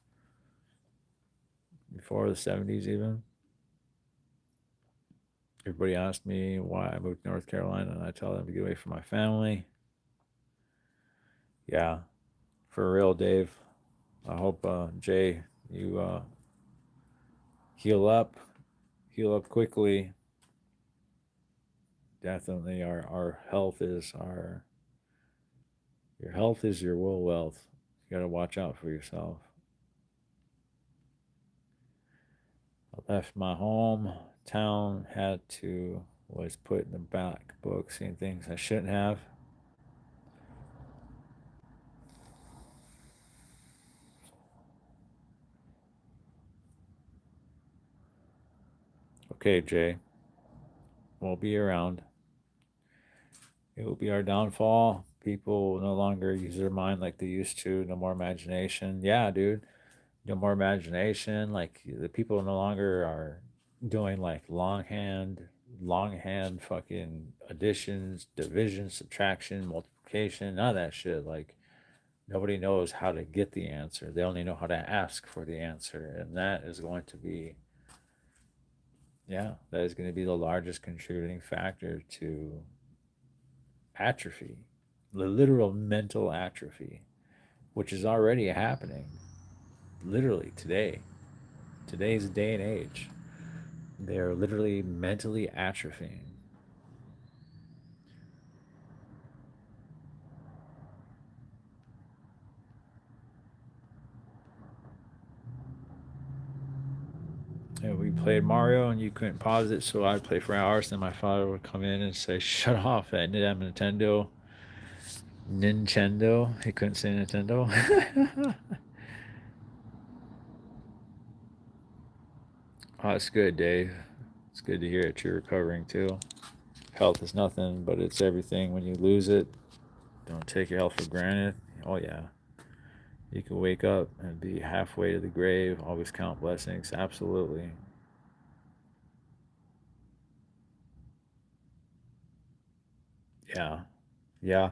Before the '70s, even everybody asked me why I moved to North Carolina, and I tell them to get away from my family. Yeah, for real, Dave. I hope Jay, you heal up, heal up quickly. Definitely, our health is our your health is your will wealth. You got to watch out for yourself. I left my hometown, had to was put in the back book, seeing things I shouldn't have. Okay, Jay, we'll be around. It will be our downfall. People no longer use their mind like they used to. No more imagination. Yeah, dude. No more imagination. Like the people no longer are doing like longhand fucking additions, division, subtraction, multiplication, none of that shit. Like nobody knows how to get the answer. They only know how to ask for the answer. And that is going to be, yeah, that is going to be the largest contributing factor to atrophy, the literal mental atrophy, which is already happening literally today, today's day and age. They're literally mentally atrophying. And we played Mario, and you couldn't pause it, so I'd play for hours. Then my father would come in and say, "Shut off that damn Nintendo." Nintendo. He couldn't say Nintendo. Oh, it's good, Dave. It's good to hear that you're recovering too. Health is nothing, but it's everything. When you lose it, don't take your health for granted. Oh yeah, you can wake up and be halfway to the grave. Always count blessings. Absolutely. Yeah, yeah.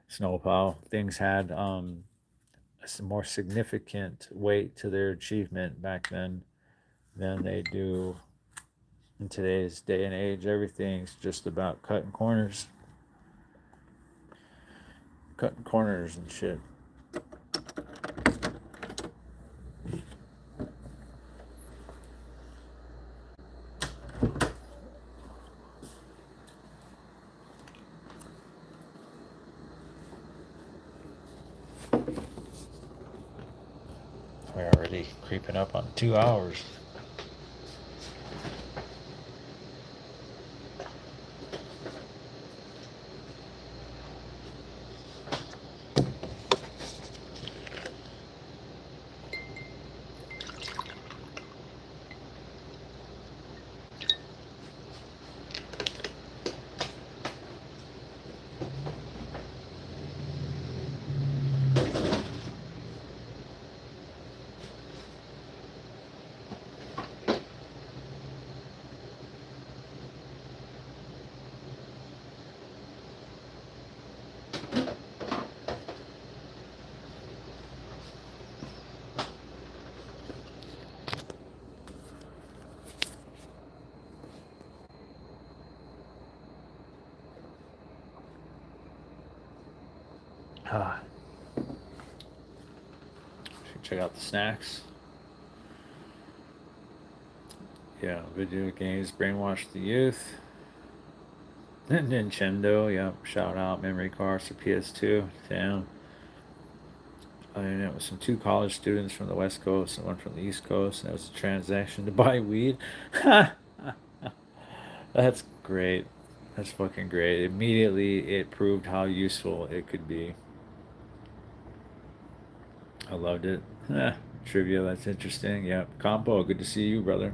Snowplow. Things had a more significant weight to their achievement back then than they do in today's day and age. Everything's just about cutting corners and shit. We're already creeping up on 2 hours. Ah, should check out the snacks. Yeah, video games brainwash the youth. Nintendo, yep. Shout out memory cards for PS2. Damn. And it was some two college students from the West Coast and one from the East Coast. And that was a transaction to buy weed. That's great. That's fucking great. Immediately, it proved how useful it could be. I loved it. Trivia, that's interesting. Yep. Compo, good to see you, brother.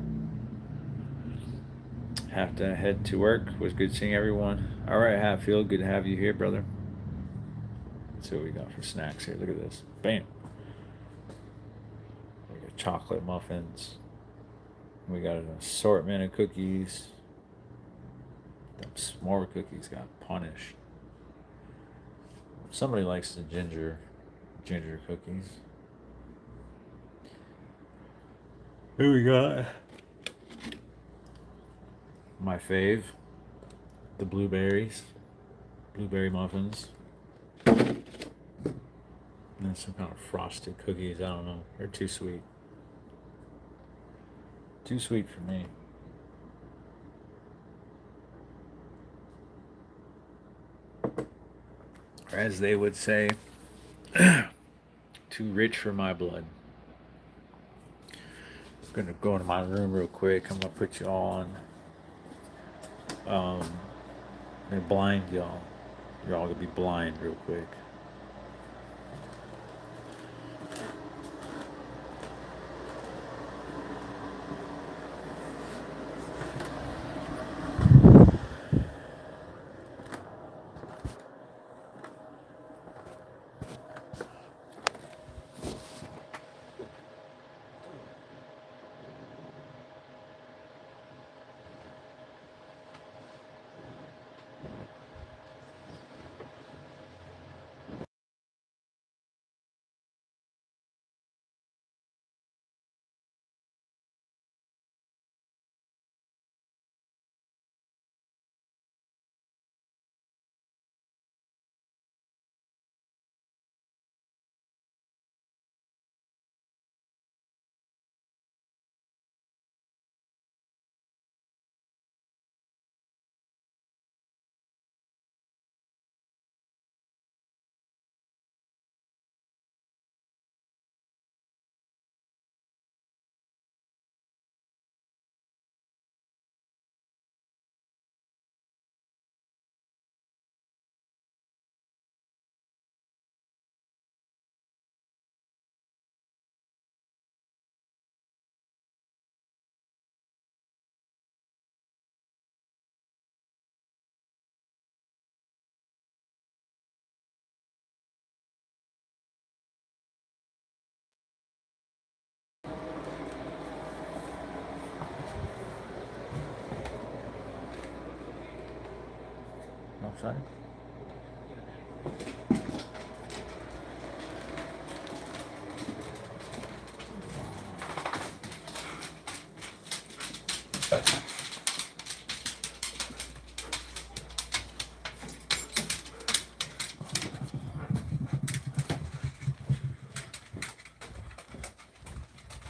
Have to head to work. Was good seeing everyone. All right, Hatfield, good to have you here, brother. Let's see what we got for snacks here. Look at this. Bam. We got chocolate muffins. We got an assortment of cookies. Them s'more cookies got punished. Somebody likes the ginger cookies. Who we got? My fave, the blueberry muffins. And then some kind of frosted cookies. I don't know. They're too sweet. Too sweet for me. Or as they would say, too rich for my blood. I'm gonna go into my room real quick. I'm gonna put you all on. Um, I'm gonna blind y'all. You're all gonna be blind real quick. outside.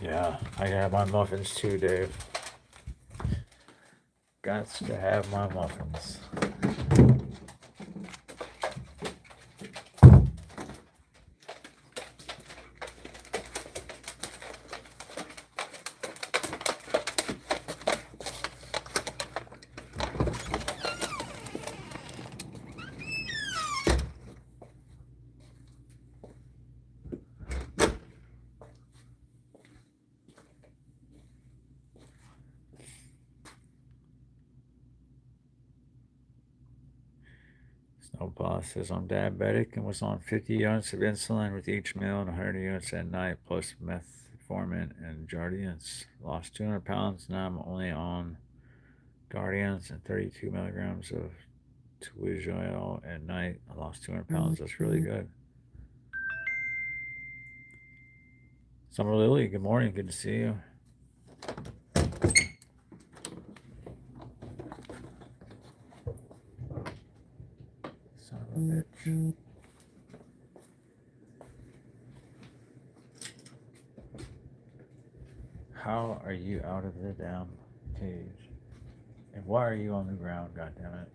Yeah, I got my muffins too, Dave. Got to have my muffins. Snowball says I'm diabetic and was on 50 units of insulin with each meal and 100 units at night, plus metformin and Jardiance. Lost 200 pounds. Now I'm only on Guardians and 32 milligrams of Twizoil at night. I lost 200 pounds. That's really good. Summer Lily, good morning. Good to see you. Son of a bitch. How are you out of the damn cage? And why are you on the ground, goddammit?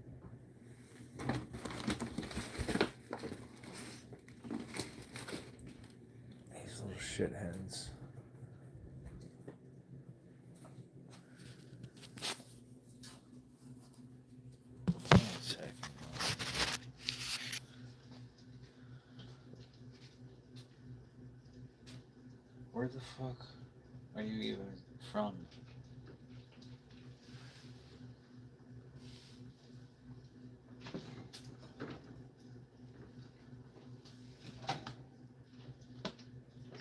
These little shitheads. One second. Where the fuck are you even from?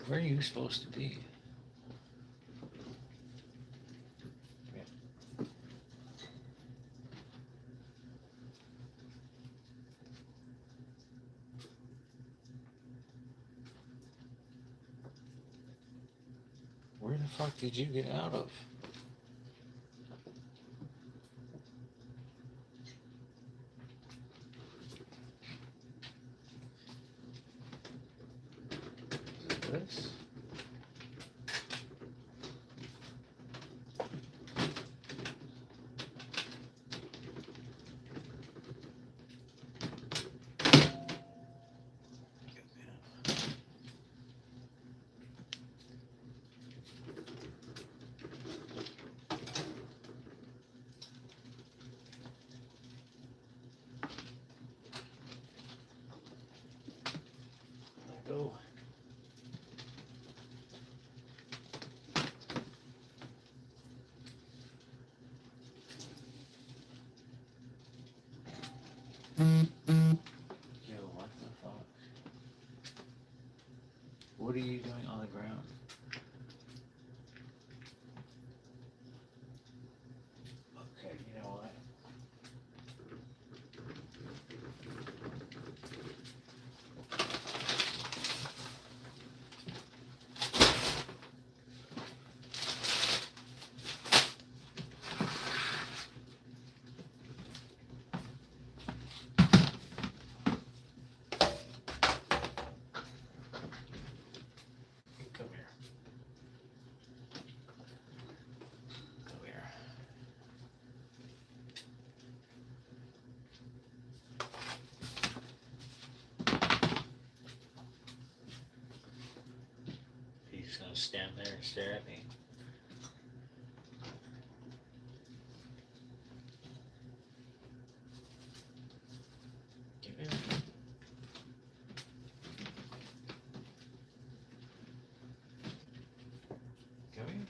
Where are you supposed to be? Where the fuck did you get out of? Is it this? Go. Yo, what the fuck? What are you doing on the ground? Okay, you know what? Come here. Come here. He's gonna stand there and stare at me. Come here. Come here.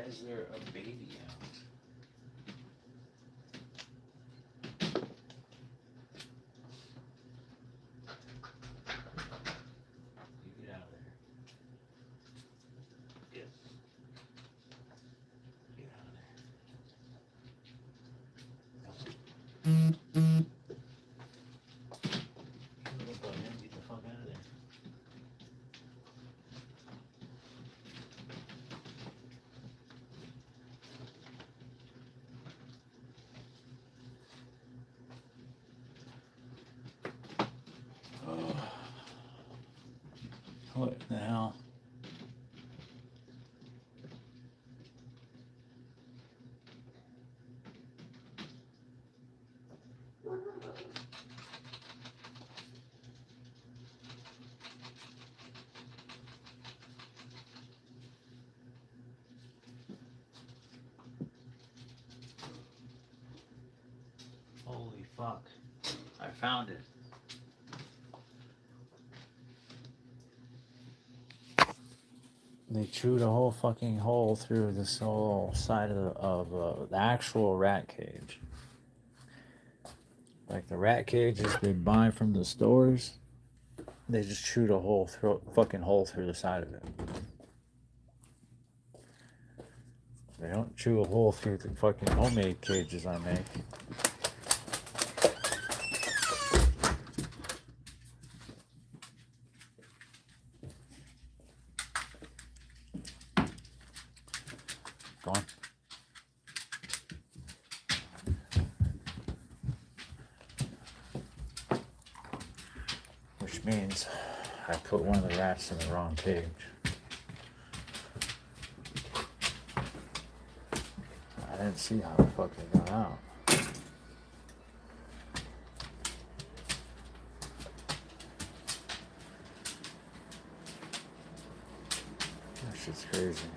is there a baby out? You get out of there. Get out of there. Little bugger, get the fuck out of there. Oh. What the hell? Holy fuck. I found it. They chewed a whole fucking hole through this whole side of the actual rat cage. Like the rat cages they buy from the stores, they just chewed a whole fucking hole through the side of it. They don't chew a hole through the fucking homemade cages I make. Go on. Which means I put one of the rats in the wrong cage. I didn't see how the fuck they got out. That shit's crazy.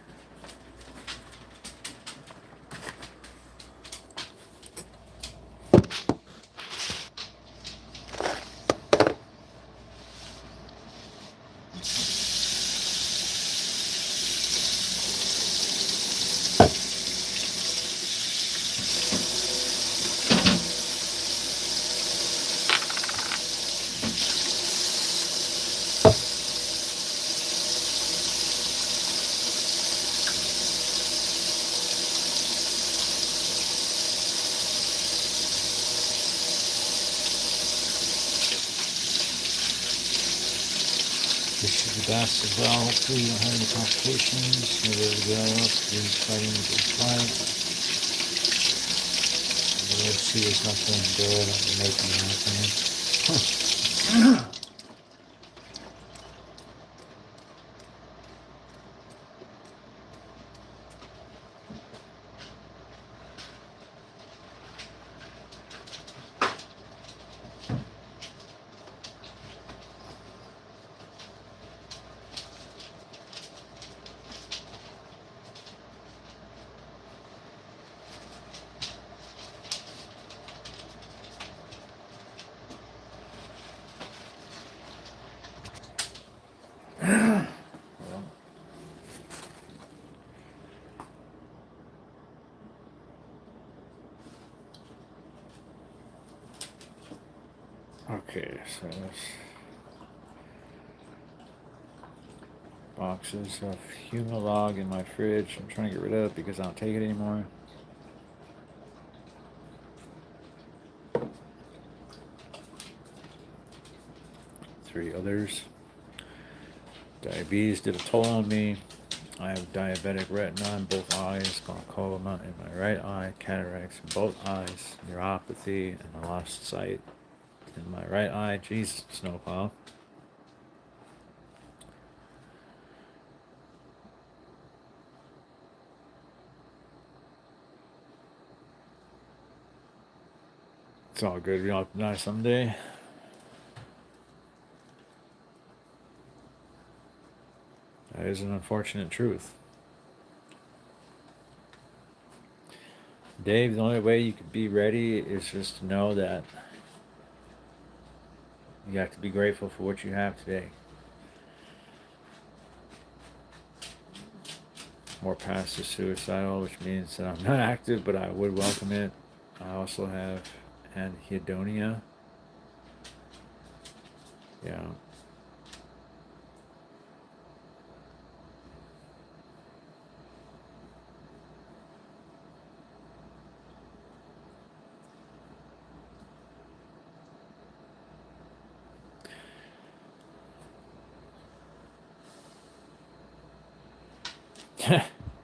This is the best as well. Hopefully you don't have any complications. You're ready to go up. You're fighting a good fight. Let's see there's nothing good at making anything. Okay, so that's boxes of Humalog in my fridge. I'm trying to get rid of it because I don't take it anymore. Three others. Diabetes did a toll on me. I have diabetic retina in both eyes, glaucoma in my right eye, cataracts in both eyes, neuropathy, and I lost sight in my right eye. Jesus, snowplow. It's all good. We all die someday. That is an unfortunate truth. Dave, the only way you could be ready is just to know that you have to be grateful for what you have today. more past the suicidal, which means that I'm not active, but I would welcome it. I also have anhedonia. Yeah.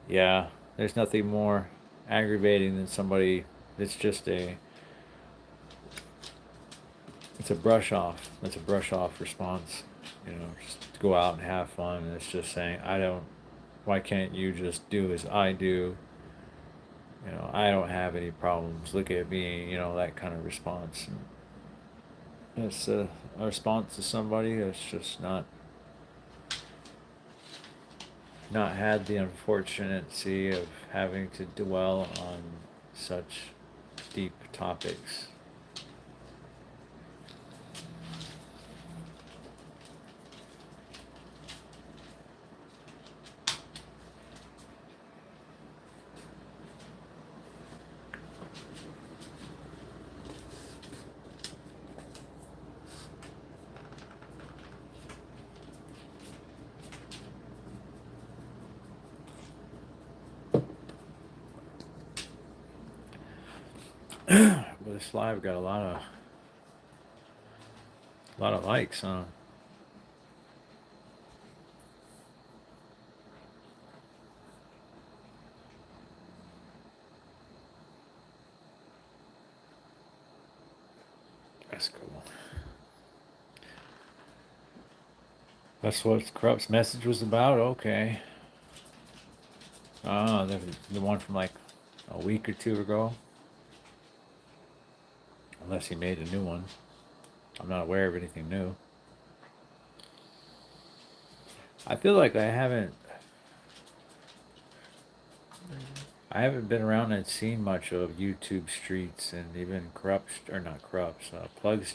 Yeah, there's nothing more aggravating than somebody that's just it's a brush off. It's a brush off response. Just to go out and have fun. And it's just saying, why can't you just do as I do? I don't have any problems. Look at me, that kind of response. And it's a response to somebody that's just not had the unfortunacy of having to dwell on such deep topics. Well, this live got a lot of likes, huh? That's cool. That's what Corrupt's message was about. Okay. Ah, the one from like a week or two ago. Unless he made a new one. I'm not aware of anything new. I feel like I haven't been around and seen much of YouTube Streets and even Plug's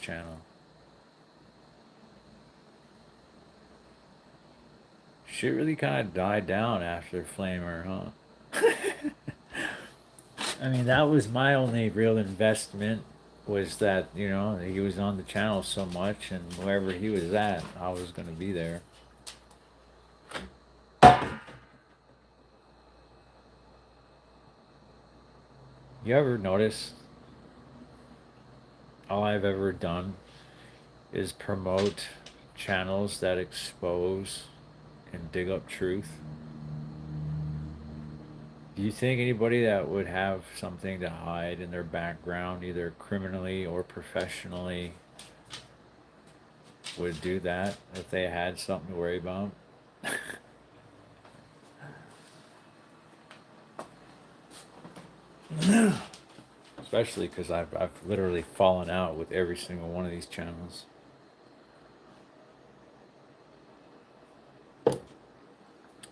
channel. Shit really kind of died down after Flamer, huh? I mean, that was my only real investment was that, he was on the channel so much and wherever he was at, I was going to be there. You ever notice all I've ever done is promote channels that expose and dig up truth? Do you think anybody that would have something to hide in their background, either criminally or professionally, would do that if they had something to worry about? Especially because I've literally fallen out with every single one of these channels.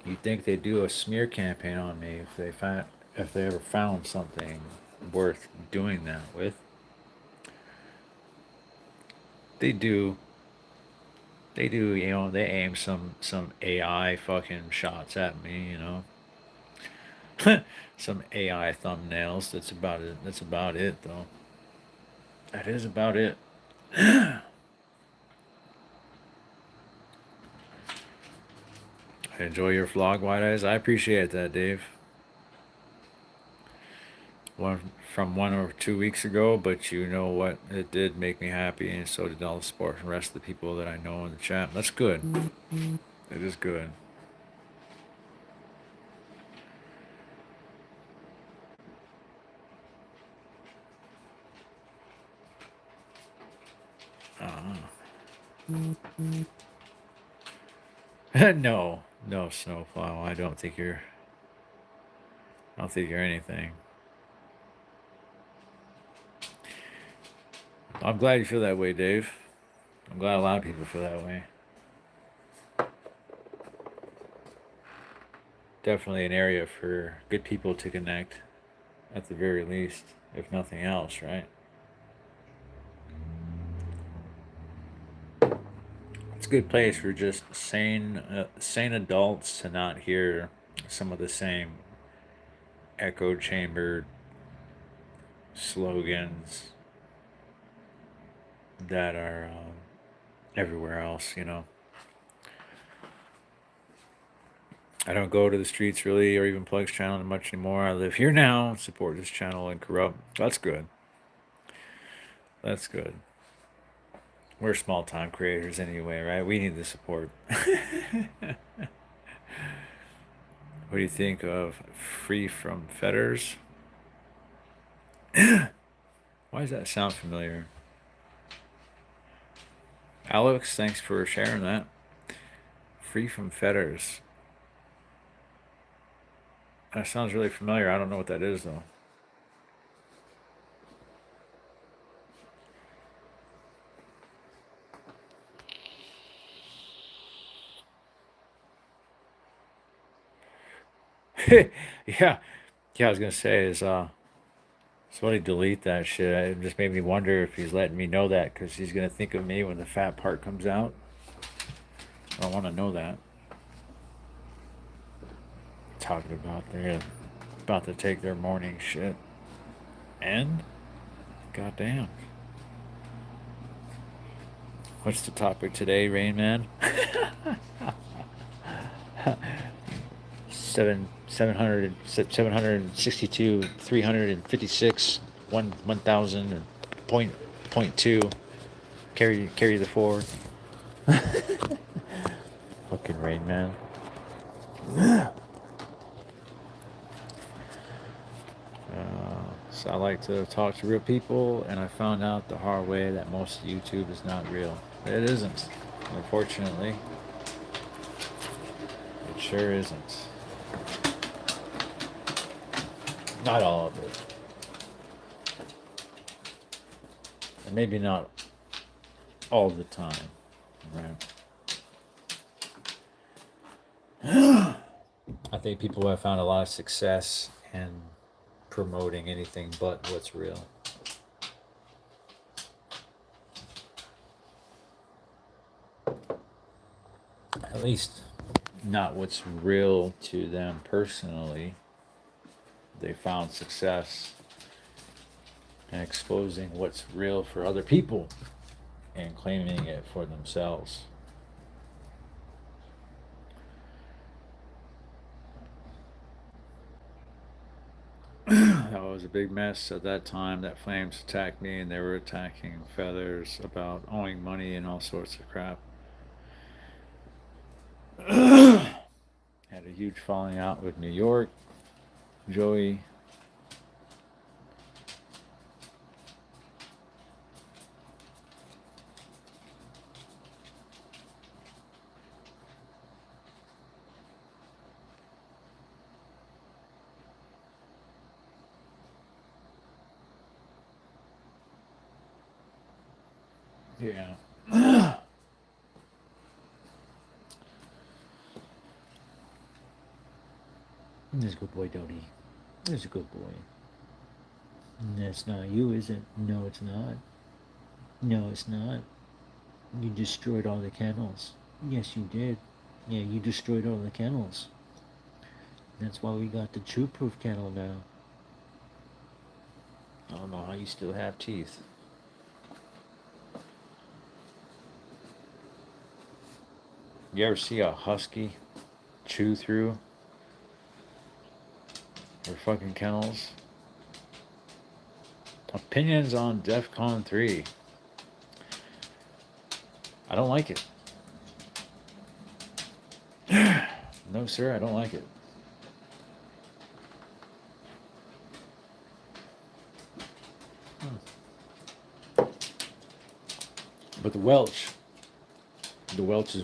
You'd think they'd do a smear campaign on me if they ever found something worth doing that with. They do. They do. They aim some AI fucking shots at me. Some AI thumbnails. That's about it. That's about it, though. That is about it. Enjoy your vlog, White Eyes. I appreciate that, Dave. One from 1 or 2 weeks ago, but you know what? It did make me happy, and so did all the support from the rest of the people that I know in the chat. That's good. It is good. No, no, Snowplow. I don't think you're. I don't think you're anything. I'm glad you feel that way, Dave. I'm glad a lot of people feel that way. Definitely an area for good people to connect, at the very least, if nothing else, right? It's a good place for just sane adults to not hear some of the same echo chambered slogans that are everywhere else, you know. I don't go to the streets really or even Plug's channel much anymore. I live here now, support this channel and corrupt. That's good. That's good. We're small time creators anyway, right? We need the support. What do you think of Free from Fetters? Why does that sound familiar? Alex, thanks for sharing that. Free from Fetters. That sounds really familiar. I don't know what that is though. Yeah. Yeah, I was gonna say is somebody delete that shit. It just made me wonder if he's letting me know that because he's gonna think of me when the fat part comes out. I don't want to know that. Talking about they're about to take their morning shit. And goddamn. What's the topic today, Rain Man? 762, 356, 1,000 and point two. Carry the four. Fucking Rain Man. So I like to talk to real people, and I found out the hard way that most of YouTube is not real. It isn't, unfortunately. It sure isn't. Not all of it. And maybe not all the time, right? I think people have found a lot of success in promoting anything but what's real. At least not what's real to them personally. They found success in exposing what's real for other people and claiming it for themselves. That was a big mess at that time that Flames attacked me and they were attacking Feathers about owing money and all sorts of crap. Had a huge falling out with New York. Joey. Yeah. This is a good boy, Dodie. This is a good boy. That's not you, is it? No, it's not. No, it's not. You destroyed all the kennels. Yes, you did. Yeah, you destroyed all the kennels. That's why we got the chew-proof kennel now. I don't know how you still have teeth. You ever see a husky chew through their fucking kennels? Opinions on DEFCON 3. I don't like it. No, sir, I don't like it. But the Welch's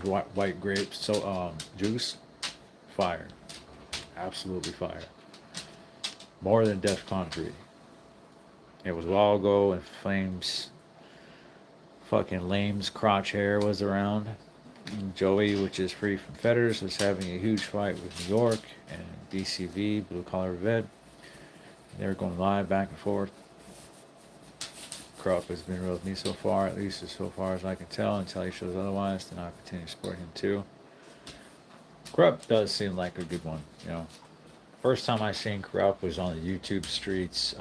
white grape juice, fire, absolutely fire. More than DEFCON 3. It was a while ago and Flames, fucking Lame's crotch hair was around. And Joey, which is Free from Fetters, was having a huge fight with New York and BCV, Blue Collar Vet. They were going live back and forth. Krupp has been real with me so far, at least as so far as I can tell, until he shows otherwise, then I'll continue to support him too. Corrupt does seem like a good one. You know, first time I seen Corrupt was on the YouTube Streets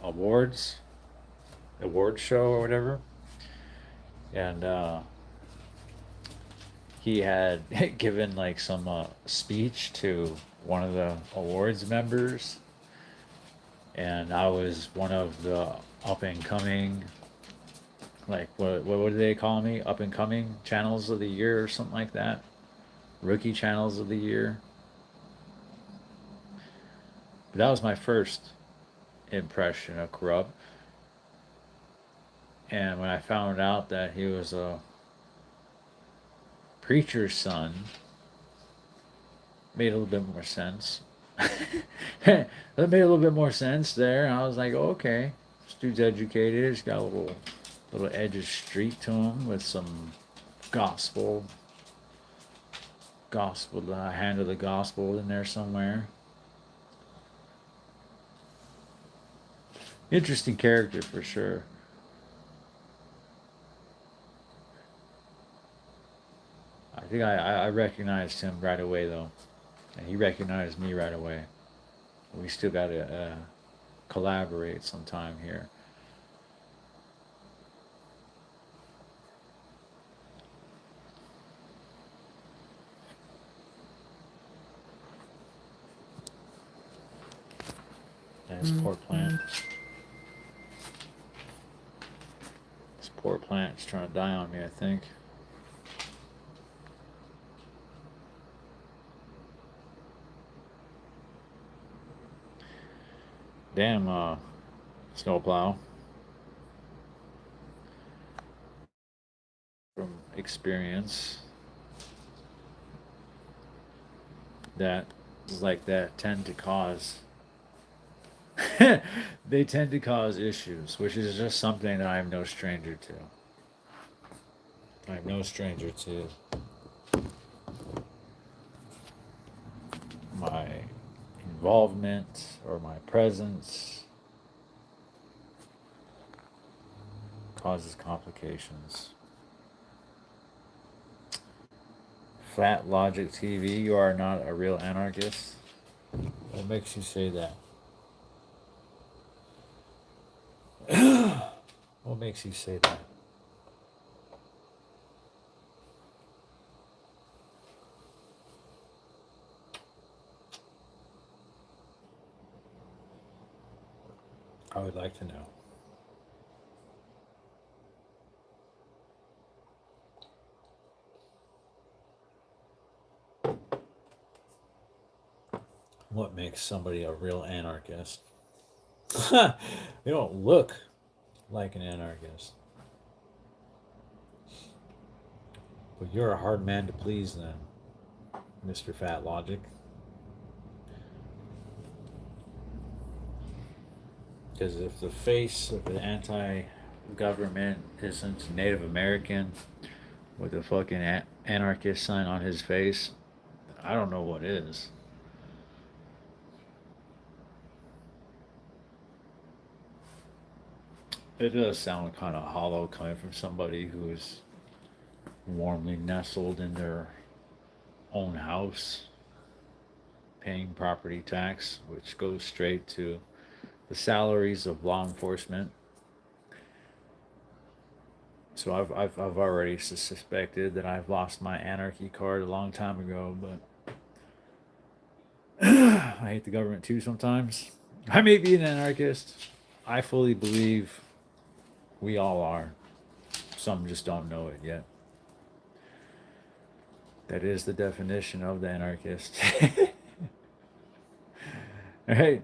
awards award show or whatever, and he had given like some speech to one of the awards members, and I was one of the up and coming, like what do they call me? Up and coming channels of the year or something like that. Rookie channels of the year. But that was my first impression of Corrupt. And when I found out that he was a preacher's son, made a little bit more sense. That made a little bit more sense there. And I was like, oh, okay, this dude's educated. He's got a little edge of street to him with some gospel, hand of the gospel in there somewhere. Interesting character for sure. I think I recognized him right away though, and he recognized me right away. We still got to collaborate sometime here. And this poor plant. This poor plant is trying to die on me, I think. Damn, snowplow. From experience, that is like that tend to cause they tend to cause issues, which is just something that I am no stranger to. I'm no stranger to my involvement or my presence causes complications. Fat Logic TV, you are not a real anarchist. What makes you say that? What makes you say that? I would like to know. What makes somebody a real anarchist? They don't look like an anarchist. But you're a hard man to please then, Mr. Fat Logic. Because if the face of the anti government isn't Native American with a fucking anarchist sign on his face, I don't know what is. It does sound kind of hollow coming from somebody who's warmly nestled in their own house, paying property tax, which goes straight to the salaries of law enforcement. So I've already suspected that I've lost my anarchy card a long time ago, but I hate the government too sometimes. I may be an anarchist. I fully believe we all are. Some just don't know it yet. That is the definition of the anarchist. Hey,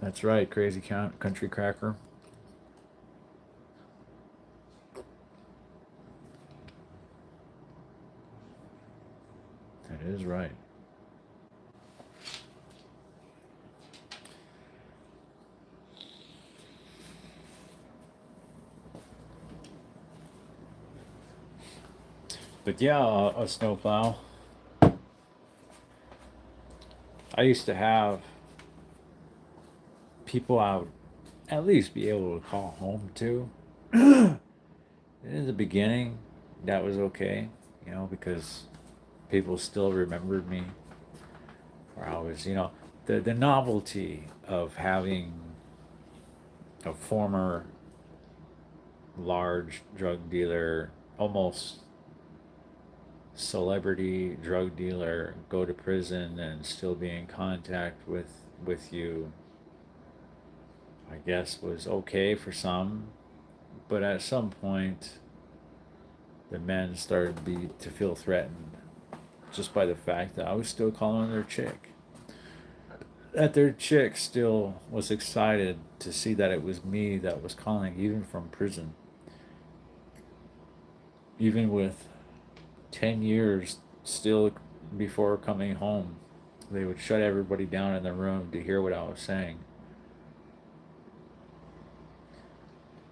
that's right, crazy country cracker. That is right. But yeah, a snowplow. I used to have people I would at least be able to call home to. In the beginning, that was okay, because people still remembered me. Or I was, the novelty of having a former large drug dealer, almost celebrity drug dealer, go to prison and still be in contact with you, I guess was okay for some. But at some point, the men started to feel threatened just by the fact that I was still calling their chick. That their chick still was excited to see that it was me that was calling, even from prison. Even with 10 years still before coming home, they would shut everybody down in the room to hear what I was saying.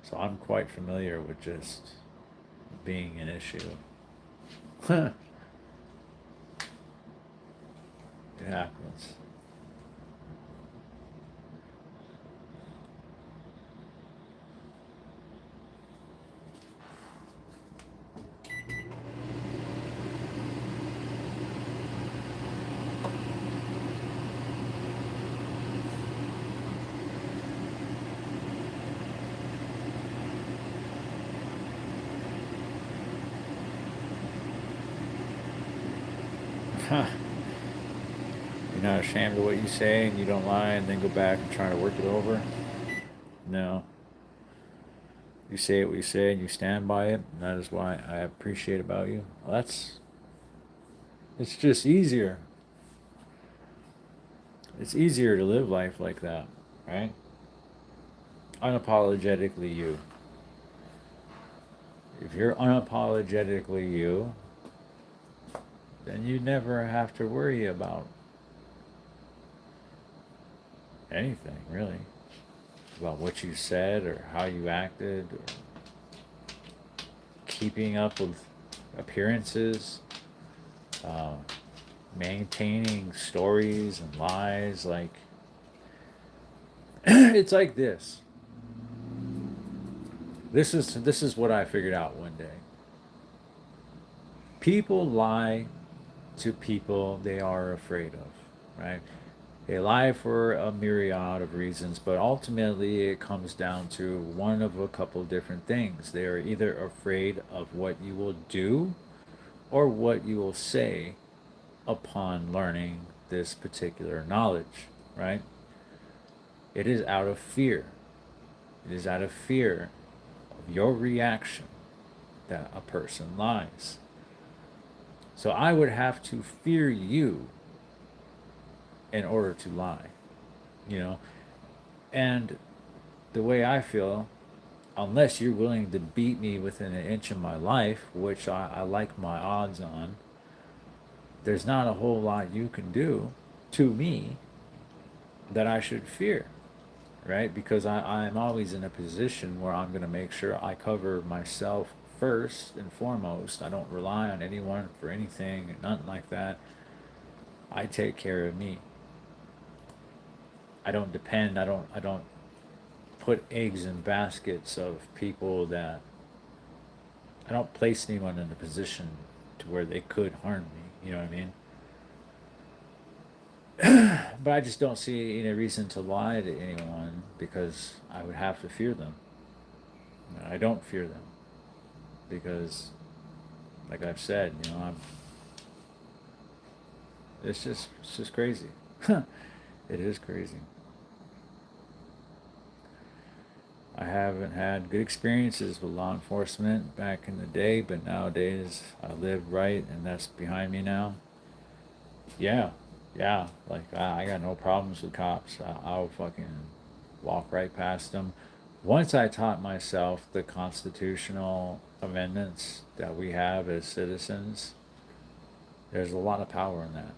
So I'm quite familiar with just being an issue. It happens. You're not ashamed of what you say and you don't lie and then go back and try to work it over? No. You say what you say and you stand by it, and that is why I appreciate about you. Well, it's just easier. It's easier to live life like that, right? Unapologetically you. If you're unapologetically you, then you never have to worry about anything, really. About what you said or how you acted or keeping up with appearances, uh, maintaining stories and lies. Like, it's like this. This is what I figured out one day. People lie to people they are afraid of, right? They lie for a myriad of reasons, but ultimately it comes down to one of a couple different things. They are either afraid of what you will do or what you will say upon learning this particular knowledge, right? It is out of fear. It is out of fear of your reaction that a person lies. So I would have to fear you in order to lie, you know? And the way I feel, unless you're willing to beat me within an inch of my life, which I like my odds on, there's not a whole lot you can do to me that I should fear, right? Because I'm always in a position where I'm going to make sure I cover myself first and foremost. I don't rely on anyone for anything, nothing like that. I take care of me. I don't depend. I don't put eggs in baskets of people that I don't place anyone in a position to where they could harm me. You know what I mean? But I just don't see any reason to lie to anyone because I would have to fear them. I don't fear them because, like I've said, it's just crazy. It is crazy. I haven't had good experiences with law enforcement back in the day, but nowadays I live right, and that's behind me now. Yeah, yeah. Like I got no problems with cops. I'll fucking walk right past them. Once I taught myself the constitutional amendments that we have as citizens, there's a lot of power in that.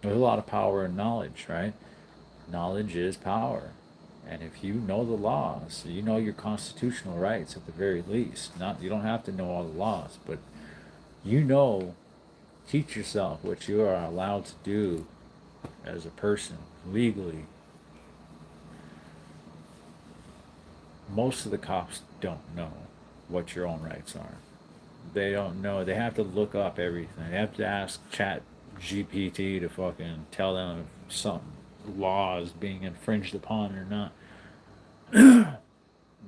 There's a lot of power in knowledge, right? Knowledge is power. And if you know the laws, you know your constitutional rights at the very least. Not you don't have to know all the laws, but you know, teach yourself what you are allowed to do as a person legally. Most of the cops don't know what your own rights are. They don't know. They have to look up everything. They have to ask Chat GPT to fucking tell them if some law is being infringed upon or not.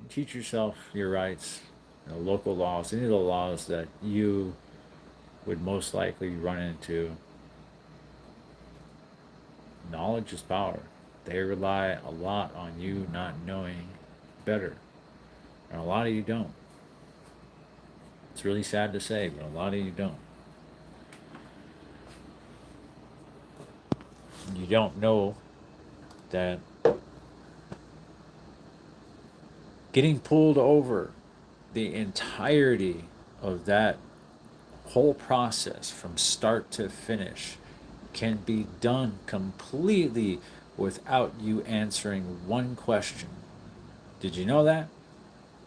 Teach yourself your rights, local laws, any of the laws that you would most likely run into. Knowledge is power. They rely a lot on you not knowing better. And a lot of you don't. It's really sad to say, but a lot of you don't. You don't know that getting pulled over the entirety of that whole process from start to finish can be done completely without you answering one question. Did you know that?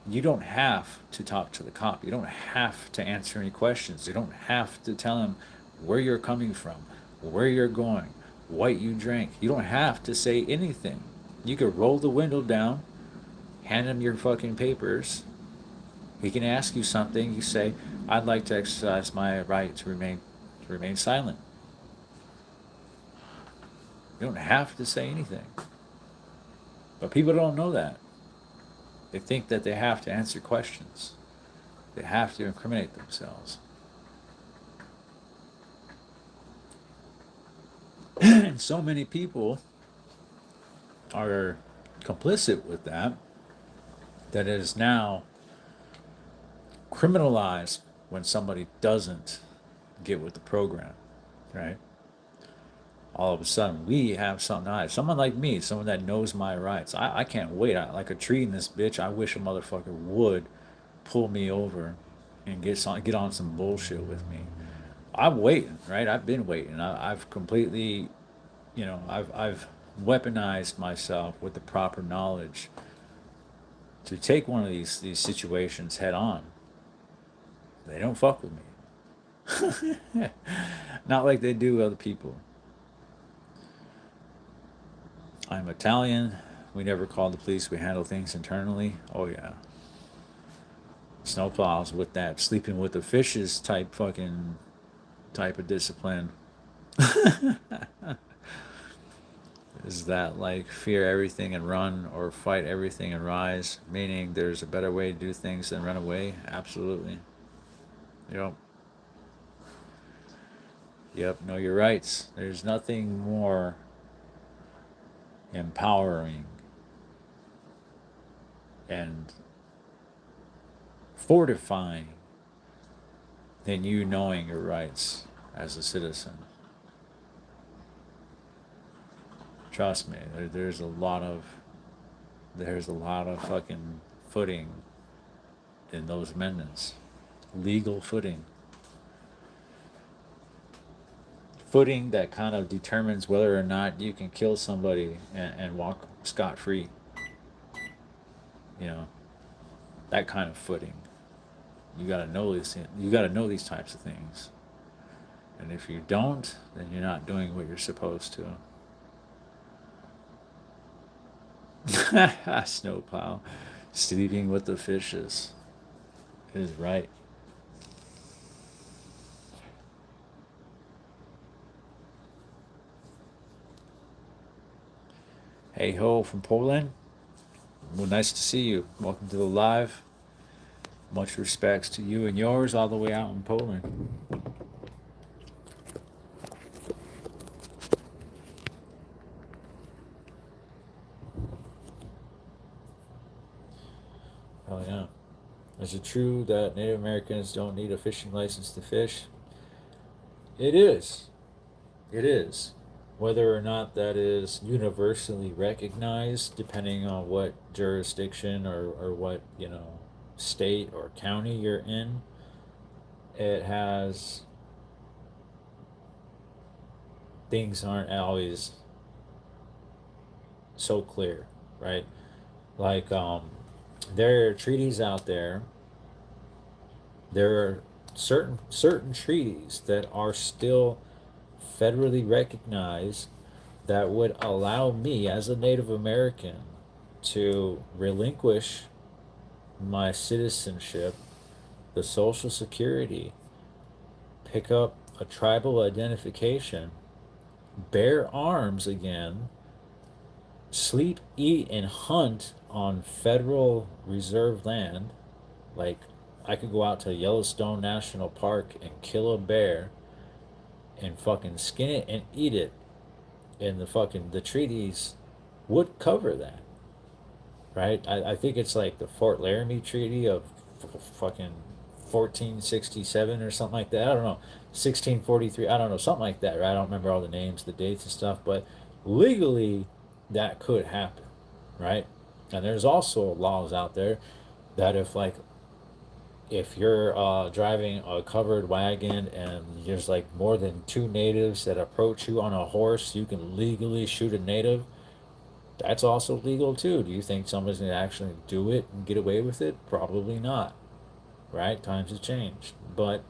You don't have to talk to the cop. You don't have to answer any questions. You don't have to tell him where you're coming from, where you're going, what you drank. You don't have to say anything. You could roll the window down, hand him your fucking papers. He can ask you something. You say, "I'd like to exercise my right to remain silent." You don't have to say anything. But people don't know that. They think that they have to answer questions. They have to incriminate themselves. And so many people are complicit with that that it is now criminalized when somebody doesn't get with the program, right? All of a sudden, we have something to hide. Someone like me, someone that knows my rights. I can't wait. Like a tree in this bitch. I wish a motherfucker would pull me over and get on some bullshit with me. I'm waiting, right? I've been waiting. I've completely, I've weaponized myself with the proper knowledge to take one of these situations head on. They don't fuck with me. Not like they do other people. I'm Italian. We never call the police. We handle things internally. Oh yeah. Snowplows with that sleeping with the fishes type of discipline. Is that like fear everything and run or fight everything and rise? Meaning there's a better way to do things than run away? Absolutely. Yep. Yep. Know your rights. There's nothing more empowering and fortifying than you knowing your rights as a citizen. Trust me, there's a lot of fucking footing in those amendments. Legal footing. Footing that kind of determines whether or not you can kill somebody and walk scot free. You know, that kind of footing. You gotta know these. You gotta know these types of things. And if you don't, then you're not doing what you're supposed to. Snowplow, sleeping with the fishes, is right. Hey ho from Poland. Well, nice to see you. Welcome to the live. Much respects to you and yours all the way out in Poland. Oh yeah. Is it true that Native Americans don't need a fishing license to fish? It is. It is. Whether or not that is universally recognized, depending on what jurisdiction or what, state or county you're in, it has, things aren't always so clear, right? Like, there are treaties out there. There are certain treaties that are still federally recognized that would allow me as a Native American to relinquish my citizenship, the Social Security, pick up a tribal identification, bear arms again, sleep, eat, and hunt on federal reserve land. Like, I could go out to Yellowstone National Park and kill a bear and fucking skin it and eat it. And the treaties would cover that, right? I think it's like the Fort Laramie Treaty of fucking 1467 or something like that. I don't know. 1643. I don't know. Something like that, right? I don't remember all the names, the dates and stuff, but legally that could happen, right? And there's also laws out there that if you're driving a covered wagon and there's like more than two natives that approach you on a horse, you can legally shoot a native. That's also legal too. Do you think somebody's going to actually do it and get away with it? Probably not, right? Times have changed, but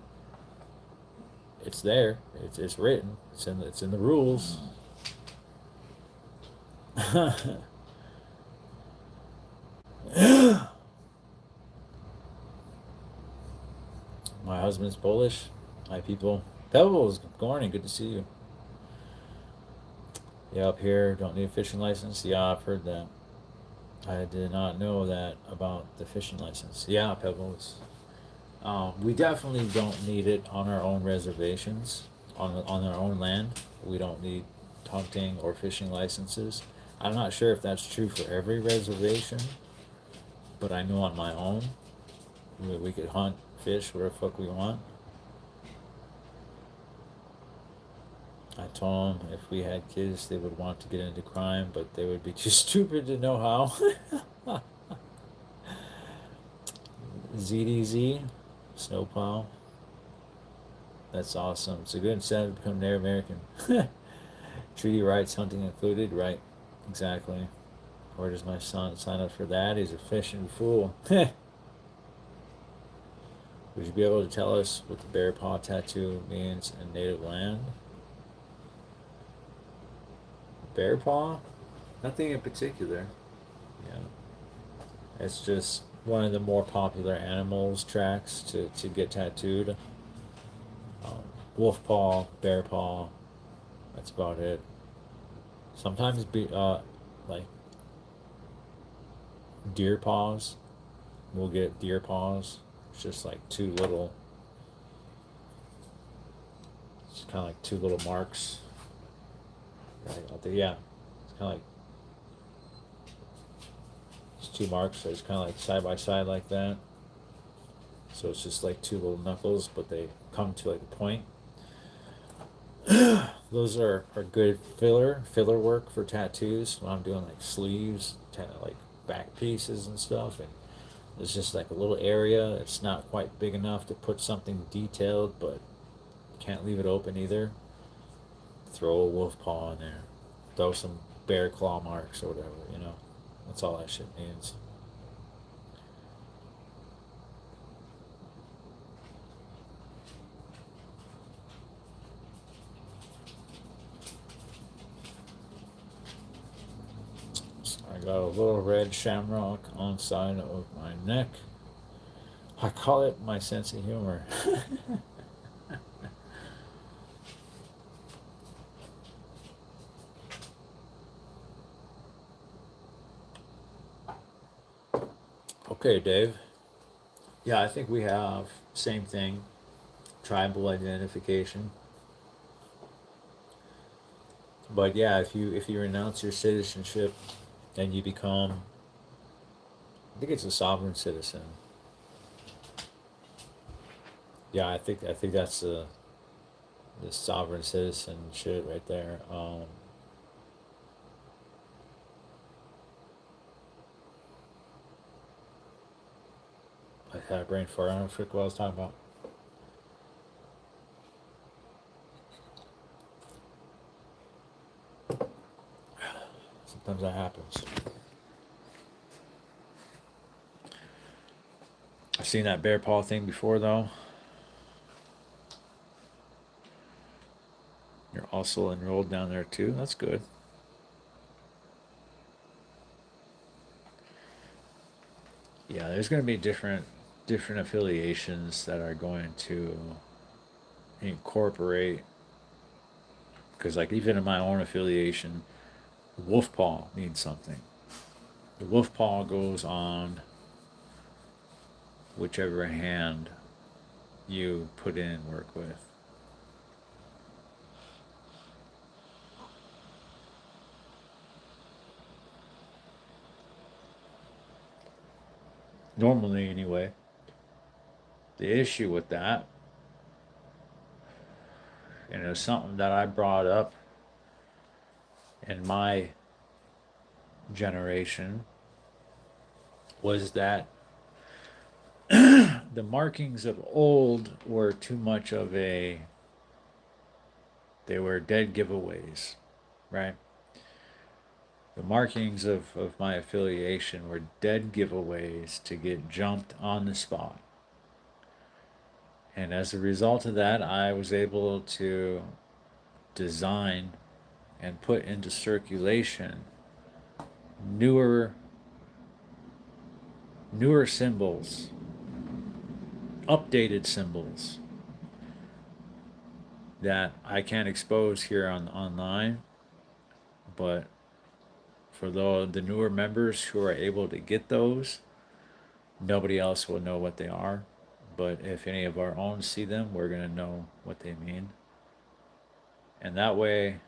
it's there. It's written. It's in the rules. My husband's Polish. Hi, people. Pebbles, good morning. Good to see you. Yeah, up here, don't need a fishing license. Yeah, I've heard that. I did not know that about the fishing license. Yeah, Pebbles. We definitely don't need it on our own reservations, on our own land. We don't need hunting or fishing licenses. I'm not sure if that's true for every reservation, but I know on my own, we could hunt, fish, whatever the fuck we want. I told them if we had kids, they would want to get into crime, but they would be too stupid to know how. ZDZ, snowplow. That's awesome. It's a good incentive to become Native American. Treaty rights, hunting included, right? Exactly. Where does my son sign up for that? He's a fishing fool. Would you be able to tell us what the bear paw tattoo means in native land? Bear paw? Nothing in particular. Yeah. It's just one of the more popular animals tracks to get tattooed. Um, Wolf paw, bear paw. That's about it. Sometimes like deer paws. We'll get deer paws. It's just like two little. It's kind of like two little marks. Right out there. Yeah. It's kind of like it's two marks. So it's kind of like side by side like that. So it's just like two little knuckles, but they come to like a point. Those are good filler work for tattoos. When I'm doing like sleeves, like back pieces and stuff, and it's just like a little area. It's not quite big enough to put something detailed, but can't leave it open either. Throw a wolf paw in there. Throw some bear claw marks or whatever, you know. That's all that shit means. I got a little red shamrock on the side of my neck. I call it my sense of humor. Okay, Dave. Yeah, I think we have same thing, tribal identification. But yeah, if you renounce your citizenship, then you become, I think it's a sovereign citizen. Yeah, I think that's the sovereign citizen shit right there. I had a brain fart. I don't know what I was talking about. Sometimes that happens. I've seen that bear paw thing before though. You're also enrolled down there too. That's good. Yeah, there's gonna be different affiliations that are going to incorporate, because like even in my own affiliation, the wolf paw means something. The wolf paw goes on whichever hand you put in and work with. Normally, anyway. The issue with that, and it was something that I brought up in my generation, was that the markings of old were too much of a, they were dead giveaways, right? The markings of my affiliation were dead giveaways to get jumped on the spot. And as a result of that, I was able to design and put into circulation newer symbols, updated symbols that I can't expose here on online, but for the newer members who are able to get those, nobody else will know what they are. But if any of our own see them, we're going to know what they mean. And that way,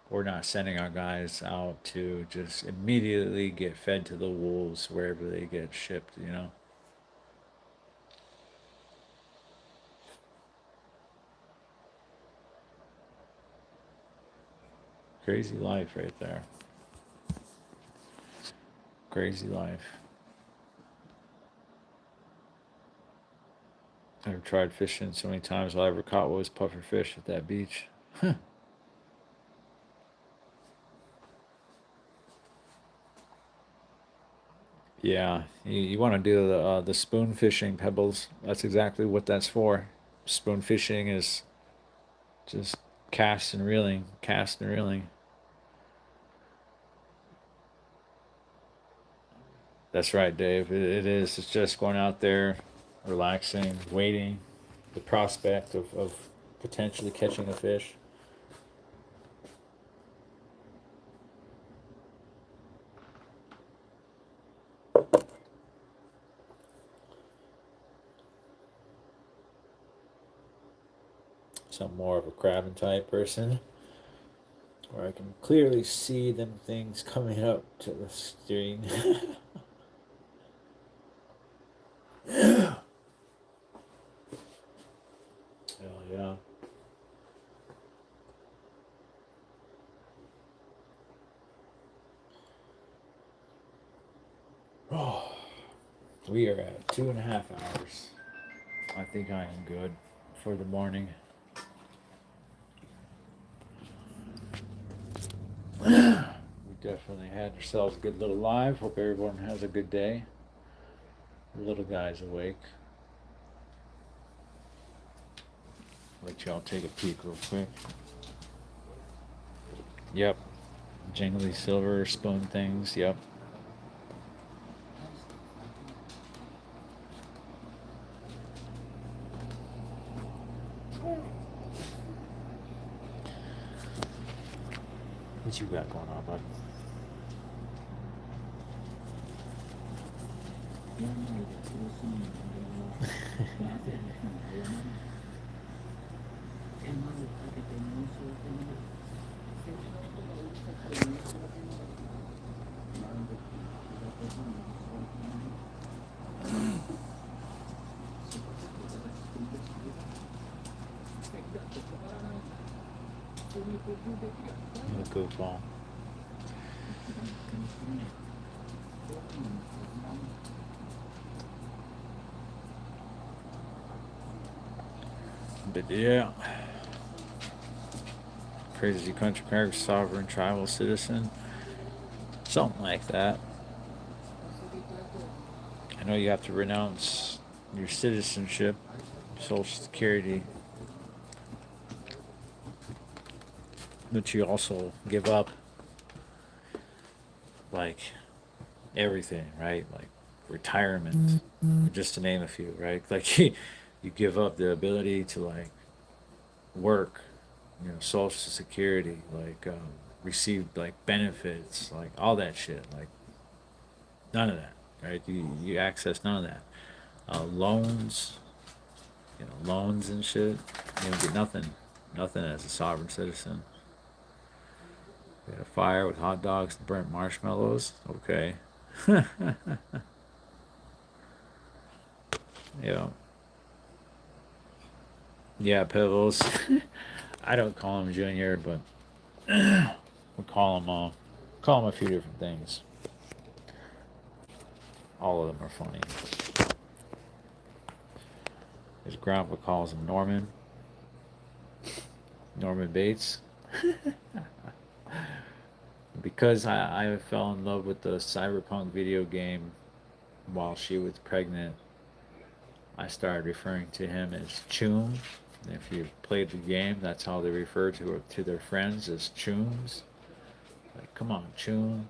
we're not sending our guys out to just immediately get fed to the wolves wherever they get shipped, you know? Crazy life right there. Crazy life. I've tried fishing so many times. All I ever caught was puffer fish at that beach. Yeah, you want to do the spoon fishing, Pebbles. That's exactly what that's for. Spoon fishing is just cast and reeling, cast and reeling. That's right, Dave. It is. It's just going out there, relaxing, waiting, the prospect of potentially catching a fish. So I'm more of a crabbing type person, where I can clearly see them things coming up to the stream. Hell yeah. Oh, we are at 2.5 hours. I think I am good for the morning. We definitely had ourselves a good little live. Hope everyone has a good day. The little guy's awake. Let y'all take a peek real quick. Yep. Jingly silver spoon things. Yep. What you got going on, bud? You a goofball. But yeah. Crazy country clerk, sovereign tribal citizen. Something like that. I know you have to renounce your citizenship, Social Security, but you also give up like everything, right? Like retirement, just to name a few, right? Like you give up the ability to like work, social security, like receive like benefits, like all that shit, like none of that, right? You access none of that. Loans, loans and shit. You don't get nothing, nothing as a sovereign citizen. You had a fire with hot dogs and burnt marshmallows. Okay. Yeah. Yeah, Pebbles. I don't call him Junior, but we call him a few different things. All of them are funny. His grandpa calls him Norman. Norman Bates. Because I fell in love with the Cyberpunk video game while she was pregnant, I started referring to him as Choom. If you played the game, that's how they refer to their friends as Chooms. Like, come on, Choom.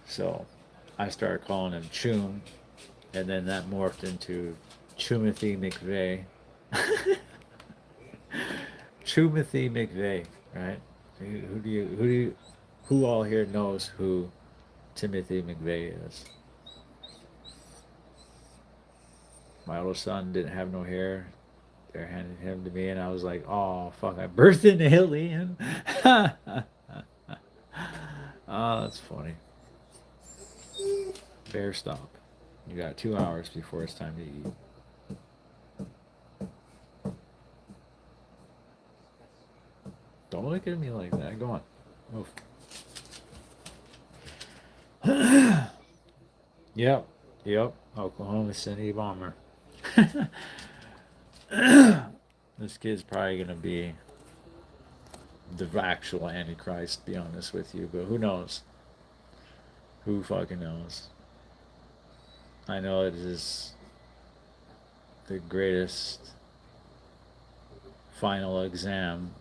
So I started calling him Choom, and then that morphed into Chumothy McVeigh. Chumothy McVeigh, right? Who all here knows who Timothy McVeigh is? My older son didn't have no hair. They're handing him to me, and I was like, "Oh fuck! I birthed an alien." Oh, that's funny. Bear, stop. You got 2 hours before it's time to eat. Don't look at me like that. Go on. Move. Yep. Yep. Oklahoma City bomber. This kid's probably going to be the actual Antichrist, to be honest with you, but who knows? Who fucking knows? I know it is the greatest final exam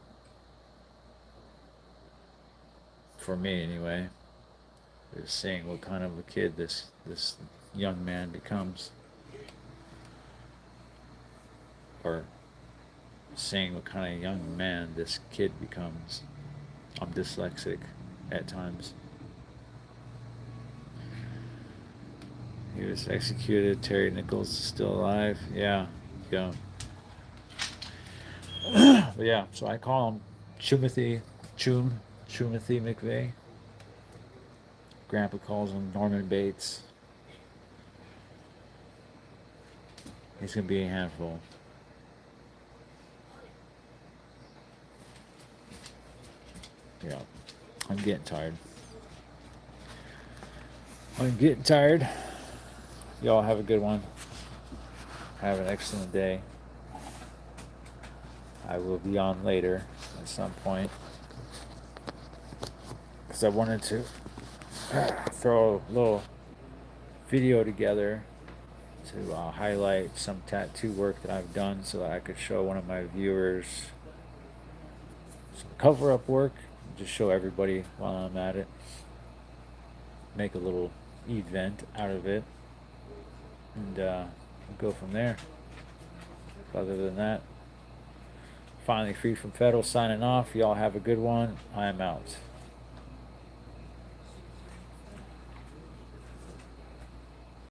for me anyway, is seeing what kind of a kid this young man becomes, or seeing what kind of young man this kid becomes. I'm dyslexic at times. He was executed. Terry Nichols is still alive. Yeah, yeah. But yeah, so I call him Chumothy McVeigh. Grandpa calls him Norman Bates. He's gonna be a handful. Yeah, I'm getting tired. I'm getting tired. Y'all have a good one. Have an excellent day. I will be on later at some point because I wanted to throw a little video together to highlight some tattoo work that I've done so that I could show one of my viewers some cover up work. Just show everybody while I'm at it. Make a little event out of it. And go from there. Other than that, finally free from federal signing off. Y'all have a good one. I am out.